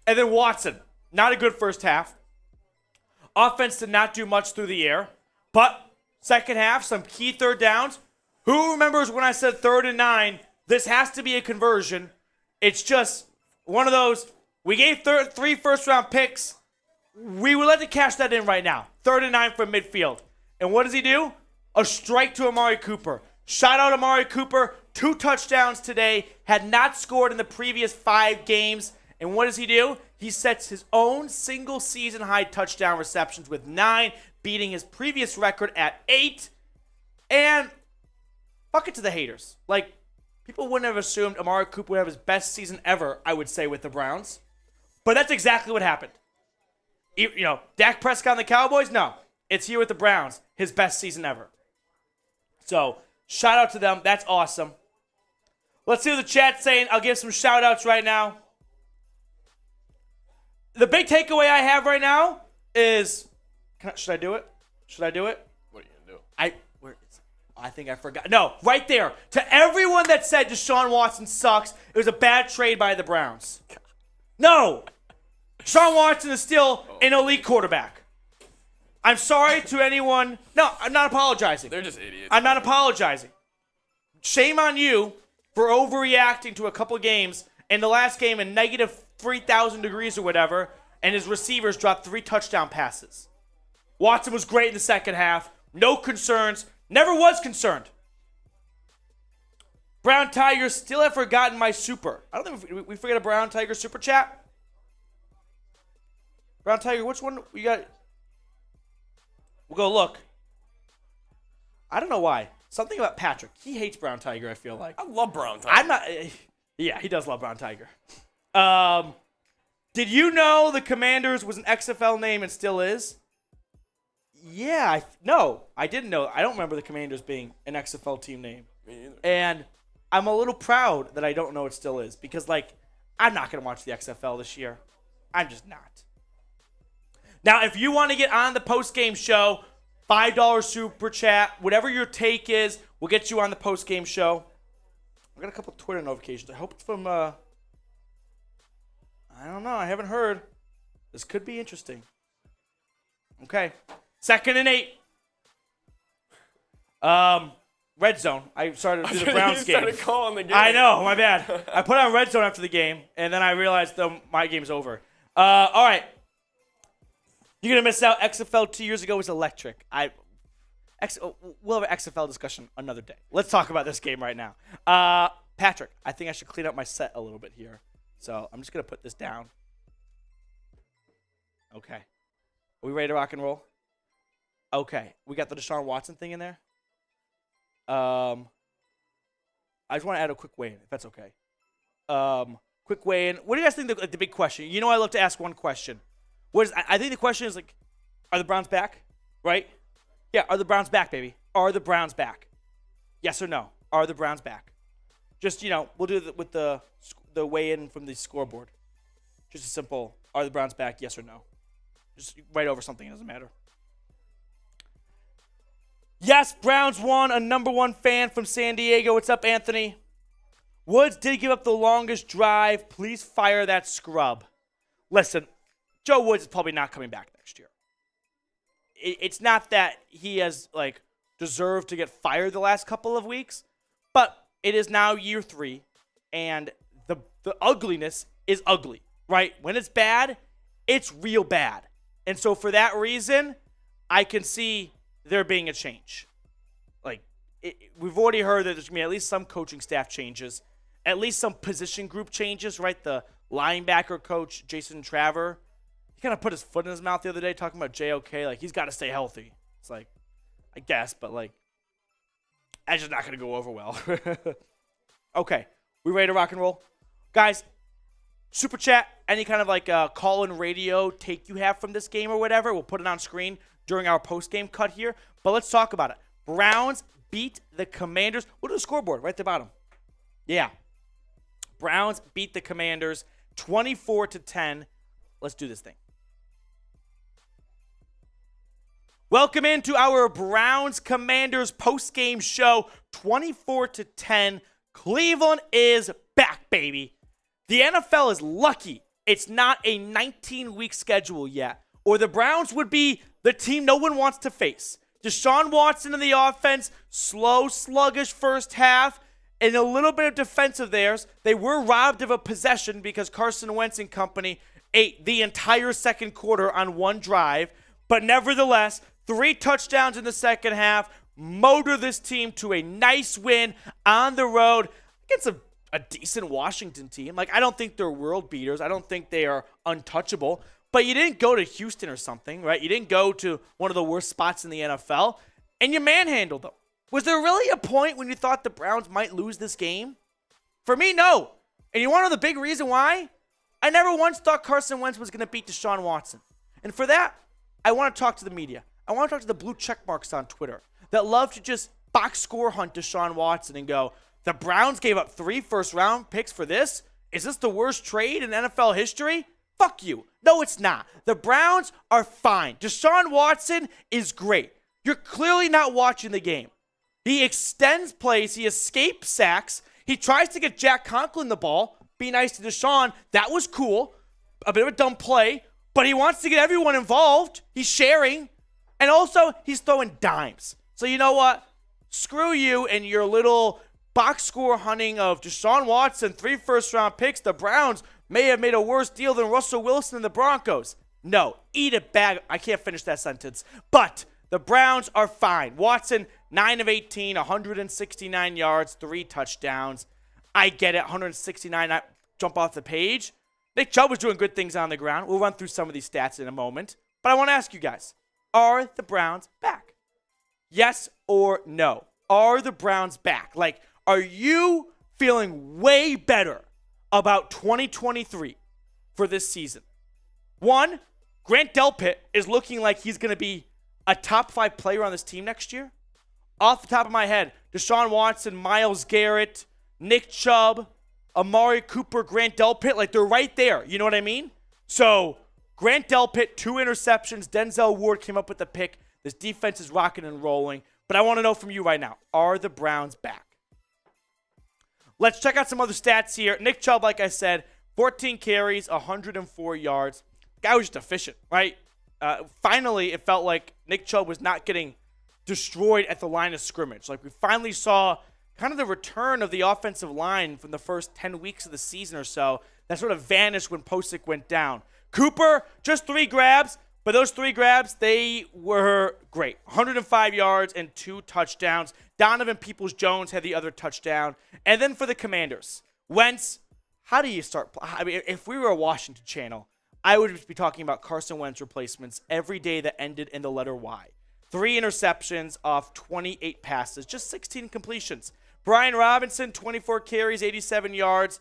And then Watson. Not a good first half. Offense did not do much through the air. But second half, some key third downs. Who remembers when I said 3rd and 9? This has to be a conversion. It's just one of those, we gave 3 first-round picks. We would like to cash that in right now. 3rd and 9 from midfield. And what does he do? A strike to Amari Cooper. Shout out Amari Cooper. 2 touchdowns today. Had not scored in the previous 5 games. And what does he do? He sets his own single-season high touchdown receptions with 9, beating his previous record at 8. And fuck it to the haters. Like, people wouldn't have assumed Amari Cooper would have his best season ever, I would say, with the Browns. But that's exactly what happened. You know, Dak Prescott and the Cowboys? No. It's here with the Browns. His best season ever. So, shout out to them. That's awesome. Let's see what the chat's saying. I'll give some shout outs right now. The big takeaway I have right now is, should I do it? Should I do it? What are you going to do? I think I forgot. No, right there. To everyone that said Deshaun Watson sucks, it was a bad trade by the Browns. No. Deshaun Watson is still an elite quarterback. I'm sorry to anyone. No, I'm not apologizing. They're just idiots. I'm not apologizing. Shame on you for overreacting to a couple games. In the last game, in negative 3,000 degrees or whatever, and his receivers dropped 3 touchdown passes. Watson was great in the second half. No concerns. Never was concerned. Brown Tigers still have forgotten my super. I don't think we forget a Brown Tiger super chat. Brown Tiger, which one you got? We'll go look. I don't know why. Something about Patrick. He hates Brown Tiger, I feel like. I love Brown Tiger. I'm not. Yeah, he does love Brown Tiger. Did you know the Commanders was an XFL name and still is? Yeah, no, I didn't know. I don't remember the Commanders being an XFL team name. Me either. And I'm a little proud that I don't know it still is because, like, I'm not going to watch the XFL this year. I'm just not. Now, if you want to get on the post-game show, $5 super chat, whatever your take is, we'll get you on the post-game show. I got a couple Twitter notifications. I hope it's from, I don't know. I haven't heard. This could be interesting. Okay. 2nd and 8. Red zone. I started to do the Browns game. Started calling the game. I know. My bad. I put on red zone after the game, and then I realized my game's over. All right. You're going to miss out. XFL 2 years ago was electric. We'll have an XFL discussion another day. Let's talk about this game right now. Patrick, I think I should clean up my set a little bit here. So I'm just going to put this down. Okay. Are we ready to rock and roll? Okay. We got the Deshaun Watson thing in there. I just want to add a quick weigh-in, if that's okay. Quick weigh-in. What do you guys think the big question? You know I love to ask one question. I think the question is, like, are the Browns back? Right? Yeah, are the Browns back, baby? Are the Browns back? Yes or no? Are the Browns back? Just, we'll do it with the weigh-in from the scoreboard. Just a simple, are the Browns back, yes or no? Just write over something, it doesn't matter. Yes, Browns won. A number 1 fan from San Diego. What's up, Anthony? Woods did give up the longest drive. Please fire that scrub. Listen, Joe Woods is probably not coming back next year. It's not that he has, like, deserved to get fired the last couple of weeks, but it is now year 3, and the ugliness is ugly, right? When it's bad, it's real bad. And so for that reason, I can see there being a change. Like, we've already heard that there's going to be at least some coaching staff changes, at least some position group changes, right? The linebacker coach, Jason Traver, he kind of put his foot in his mouth the other day talking about JOK. Like, he's got to stay healthy. It's like, I guess, but, like, that's just not going to go over well. Okay, we ready to rock and roll? Guys, super chat, any kind of, like, call-in radio take you have from this game or whatever, we'll put it on screen during our post-game cut here. But let's talk about it. Browns beat the Commanders. We'll do the scoreboard right at the bottom. Yeah. Browns beat the Commanders 24-10. Let's do this thing. Welcome into our Browns Commanders post-game show. 24-10. Cleveland is back, baby. The NFL is lucky It's not a 19-week schedule yet, or the Browns would be the team no one wants to face. Deshaun Watson in the offense, slow, sluggish first half, and a little bit of defense of theirs. They were robbed of a possession because Carson Wentz and company ate the entire second quarter on one drive. But nevertheless, 3 touchdowns in the second half, motor this team to a nice win on the road against a decent Washington team. Like, I don't think they're world beaters. I don't think they are untouchable. But you didn't go to Houston or something, right? You didn't go to one of the worst spots in the NFL, and you manhandled them. Was there really a point when you thought the Browns might lose this game? For me, no. And you want to know the big reason why? I never once thought Carson Wentz was going to beat Deshaun Watson. And for that, I want to talk to the media. I want to talk to the blue check marks on Twitter that love to just box score hunt Deshaun Watson and go, the Browns gave up 3 first-round picks for this? Is this the worst trade in NFL history? Fuck you. No, it's not. The Browns are fine. Deshaun Watson is great. You're clearly not watching the game. He extends plays. He escapes sacks. He tries to get Jack Conklin the ball. Be nice to Deshaun. That was cool. A bit of a dumb play. But he wants to get everyone involved. He's sharing. And also, he's throwing dimes. So you know what? Screw you and your little box score hunting of Deshaun Watson, 3 first-round picks. The Browns may have made a worse deal than Russell Wilson and the Broncos. No, eat a bag. I can't finish that sentence. But the Browns are fine. Watson, 9 of 18, 169 yards, 3 touchdowns. I get it, 169, not jump off the page. Nick Chubb was doing good things on the ground. We'll run through some of these stats in a moment. But I want to ask you guys, are the Browns back? Yes or no? Are the Browns back? Like, are you feeling way better about 2023 for this season? 1, Grant Delpit is looking like he's going to be a top 5 player on this team next year. Off the top of my head, Deshaun Watson, Myles Garrett, Nick Chubb, Amari Cooper, Grant Delpit, like they're right there. You know what I mean? So Grant Delpit, 2 interceptions. Denzel Ward came up with the pick. This defense is rocking and rolling. But I want to know from you right now, are the Browns back? Let's check out some other stats here. Nick Chubb, like I said, 14 carries, 104 yards. The guy was just efficient, right? Finally, it felt like Nick Chubb was not getting destroyed at the line of scrimmage. Like, we finally saw kind of the return of the offensive line from the first 10 weeks of the season or so that sort of vanished when Posick went down. Cooper, just 3 grabs, but those 3 grabs, they were great. 105 yards and 2 touchdowns. Donovan Peoples-Jones had the other touchdown. And then for the Commanders, Wentz, how do you start? I mean, if we were a Washington channel, I would just be talking about Carson Wentz replacements every day that ended in the letter Y. 3 interceptions off 28 passes, just 16 completions. Brian Robinson, 24 carries, 87 yards.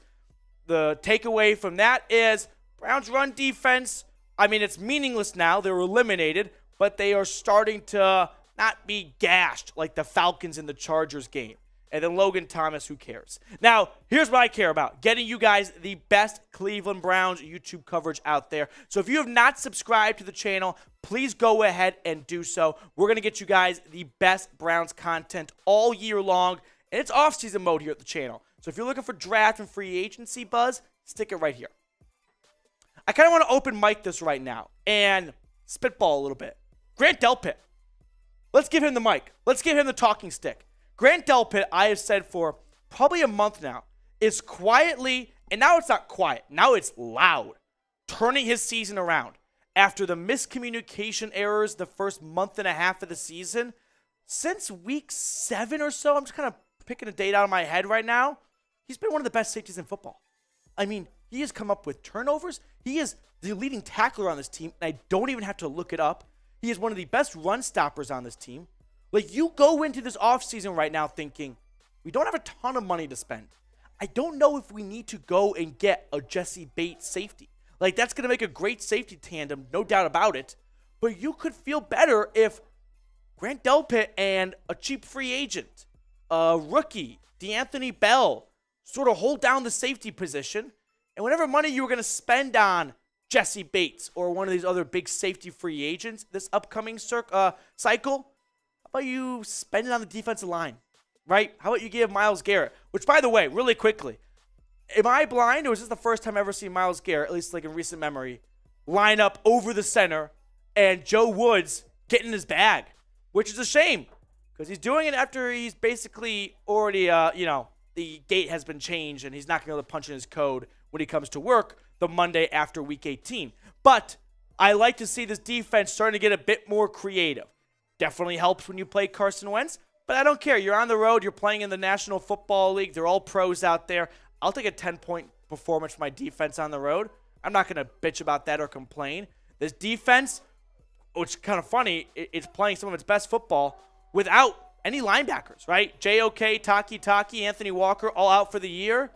The takeaway from that is Browns run defense, I mean, it's meaningless now. They're eliminated, but they are starting to not be gashed like the Falcons in the Chargers game. And then Logan Thomas, who cares? Now, here's what I care about. Getting you guys the best Cleveland Browns YouTube coverage out there. So if you have not subscribed to the channel, please go ahead and do so. We're going to get you guys the best Browns content all year long. And it's off-season mode here at the channel. So if you're looking for draft and free agency buzz, stick it right here. I kind of want to open mic this right now and spitball a little bit. Grant Delpit. Let's give him the mic. Let's give him the talking stick. Grant Delpit, I have said for probably a month now, is quietly, and now it's not quiet, now it's loud, turning his season around. After the miscommunication errors the first month and a half of the season, since week 7 or so, I'm just kind of picking a date out of my head right now, he's been one of the best safeties in football. I mean, he has come up with turnovers. He is the leading tackler on this team, and I don't even have to look it up. He is one of the best run stoppers on this team. Like, you go into this offseason right now thinking, we don't have a ton of money to spend. I don't know if we need to go and get a Jesse Bates safety. Like, that's going to make a great safety tandem, no doubt about it. But you could feel better if Grant Delpit and a cheap free agent, a rookie, DeAnthony Bell, sort of hold down the safety position. And whatever money you were going to spend on Jesse Bates or one of these other big safety free agents this upcoming cycle, how about you spend it on the defensive line, right? How about you give Myles Garrett, which, by the way, really quickly, am I blind, or is this the first time I've ever seen Myles Garrett, at least like in recent memory, line up over the center and Joe Woods get in his bag, which is a shame because he's doing it after he's basically already, the gate has been changed and he's not going to be able to punch in his code when he comes to work the Monday after Week 18. But I like to see this defense starting to get a bit more creative. Definitely helps when you play Carson Wentz, but I don't care. You're on the road. You're playing in the National Football League. They're all pros out there. I'll take a 10-point performance for my defense on the road. I'm not going to bitch about that or complain. This defense, which is kind of funny, it's playing some of its best football without any linebackers, right? J.O.K., Taki, Anthony Walker, all out for the year.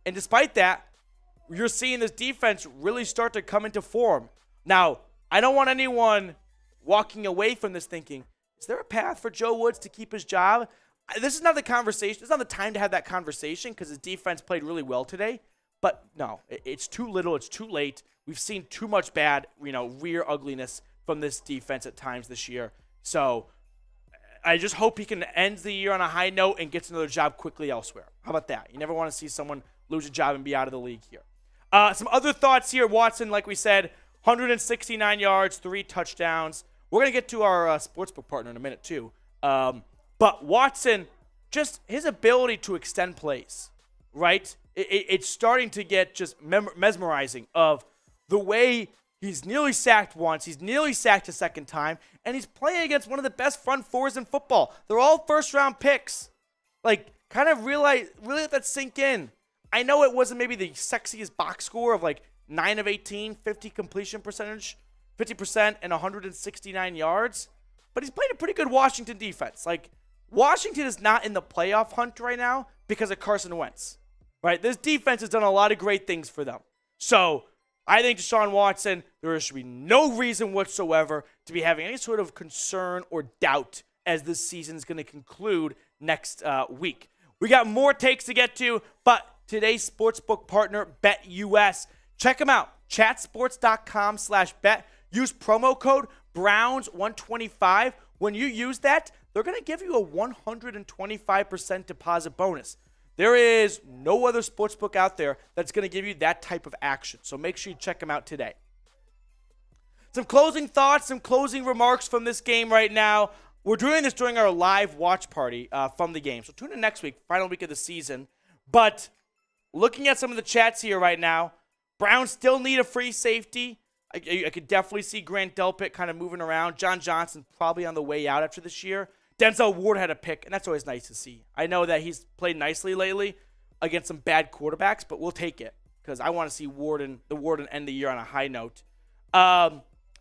And despite that, you're seeing this defense really start to come into form. Now, I don't want anyone walking away from this thinking, is there a path for Joe Woods to keep his job? This is not the conversation. It's not the time to have that conversation because his defense played really well today. But no, it's too little. It's too late. We've seen too much bad, rear ugliness from this defense at times this year. So I just hope he can end the year on a high note and gets another job quickly elsewhere. How about that? You never want to see someone lose a job and be out of the league here. Some other thoughts here. Watson, like we said, 169 yards, 3 touchdowns. We're going to get to our sportsbook partner in a minute, too. But Watson, just his ability to extend plays, right? It's starting to get just mesmerizing of the way he's nearly sacked once, he's nearly sacked a second time, and he's playing against one of the best front fours in football. They're all first-round picks. Like, kind of really let that sink in. I know it wasn't maybe the sexiest box score of like 9 of 18, 50 completion percentage, 50% and 169 yards, but he's playing a pretty good Washington defense. Like, Washington is not in the playoff hunt right now because of Carson Wentz, right? This defense has done a lot of great things for them. So I think Deshaun Watson, there should be no reason whatsoever to be having any sort of concern or doubt as this season is going to conclude next week. We got more takes to get to, but today's sportsbook partner, BetUS. Check them out, chatsports.com/bet. Use promo code Browns125. When you use that, they're going to give you a 125% deposit bonus. There is no other sportsbook out there that's going to give you that type of action. So make sure you check them out today. Some closing thoughts, some closing remarks from this game right now. We're doing this during our live watch party from the game. So tune in next week, final week of the season. But looking at some of the chats here right now, Browns still need a free safety. I could definitely see Grant Delpit kind of moving around. John Johnson probably on the way out after this year. Denzel Ward had a pick, and that's always nice to see. I know that he's played nicely lately against some bad quarterbacks, but we'll take it because I want to see Warden end the year on a high note.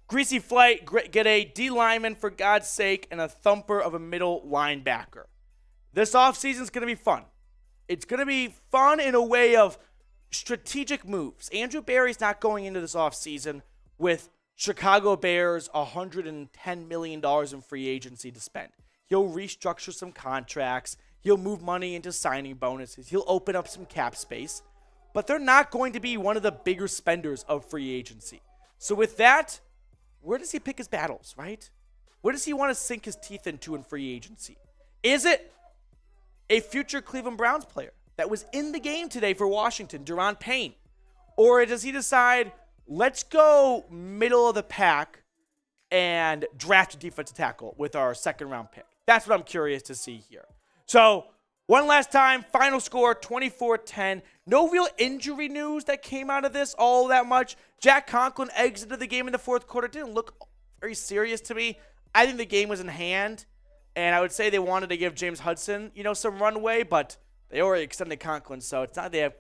Greasy Flight, get a D lineman for God's sake and a thumper of a middle linebacker. This offseason is going to be fun. It's going to be fun in a way of strategic moves. Andrew Berry's not going into this offseason with Chicago Bears $110 million in free agency to spend. He'll restructure some contracts. He'll move money into signing bonuses. He'll open up some cap space. But they're not going to be one of the bigger spenders of free agency. So with that, where does he pick his battles, right? Where does he want to sink his teeth into in free agency? Is it a future Cleveland Browns player that was in the game today for Washington, Deron Payne? Or does he decide, let's go middle of the pack and draft a defensive tackle with our second-round pick? That's what I'm curious to see here. So, one last time, final score, 24-10. No real injury news that came out of this all that much. Jack Conklin exited the game in the fourth quarter. Didn't look very serious to me. I think the game was in hand, and I would say they wanted to give James Hudson, some runway, but they already extended Conklin, so it's not like they have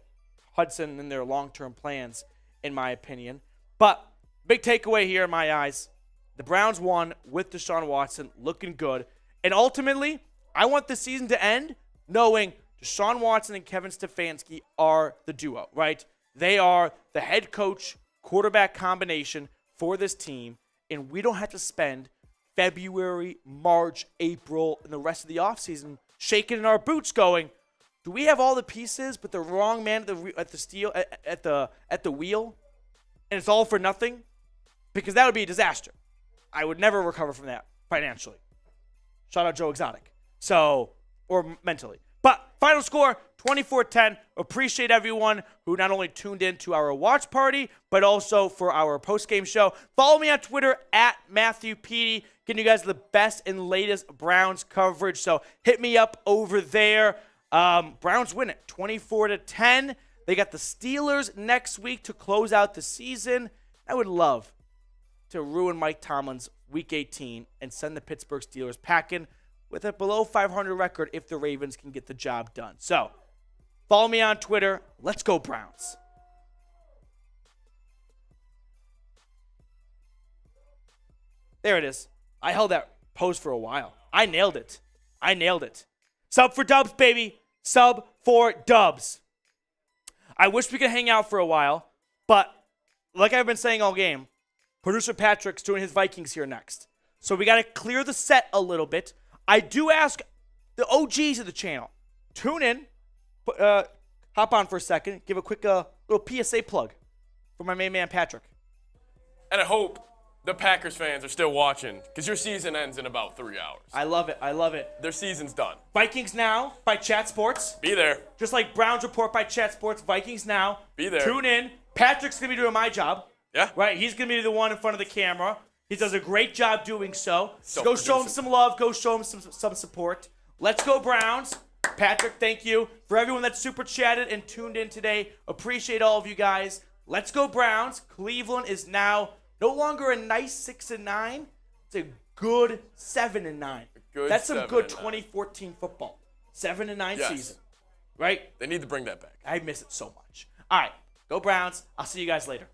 Hudson in their long-term plans, in my opinion. But big takeaway here in my eyes, the Browns won with Deshaun Watson, looking good. And ultimately, I want the season to end knowing Deshaun Watson and Kevin Stefanski are the duo, right? They are the head coach, quarterback combination for this team, and we don't have to spend February, March, April, and the rest of the offseason shaking in our boots going, do we have all the pieces but the wrong man at the wheel, and it's all for nothing? Because that would be a disaster. I would never recover from that financially. Shout out Joe Exotic. Or mentally. But final score, 24-10. Appreciate everyone who not only tuned in to our watch party, but also for our post-game show. Follow me on Twitter at Matthew Petey, getting you guys the best and latest Browns coverage. So hit me up over there. Browns win it 24-10. They got the Steelers next week to close out the season. I would love to ruin Mike Tomlin's Week 18 and send the Pittsburgh Steelers packing with a below 500 record if the Ravens can get the job done. So, follow me on Twitter. Let's go Browns. There it is. I held that pose for a while. I nailed it. Sub for dubs, baby. Sub for dubs. I wish we could hang out for a while, but like I've been saying all game, producer Patrick's doing his Vikings here next. So we got to clear the set a little bit. I do ask the OGs of the channel, tune in, hop on for a second, give a quick little PSA plug for my main man Patrick. And I hope the Packers fans are still watching because your season ends in about 3 hours. I love it. Their season's done. Vikings Now by Chat Sports. Be there. Just like Browns Report by Chat Sports, Vikings Now. Be there. Tune in. Patrick's going to be doing my job. Yeah. Right? He's going to be the one in front of the camera. He does a great job doing so. So go show him some love. Go show him some support. Let's go Browns. Patrick, thank you. For everyone that super chatted and tuned in today, appreciate all of you guys. Let's go Browns. Cleveland is now no longer a nice 6-9. It's a good 7-9. That's some good 2014 football. 7-9 season. Right? They need to bring that back. I miss it so much. All right. Go Browns. I'll see you guys later.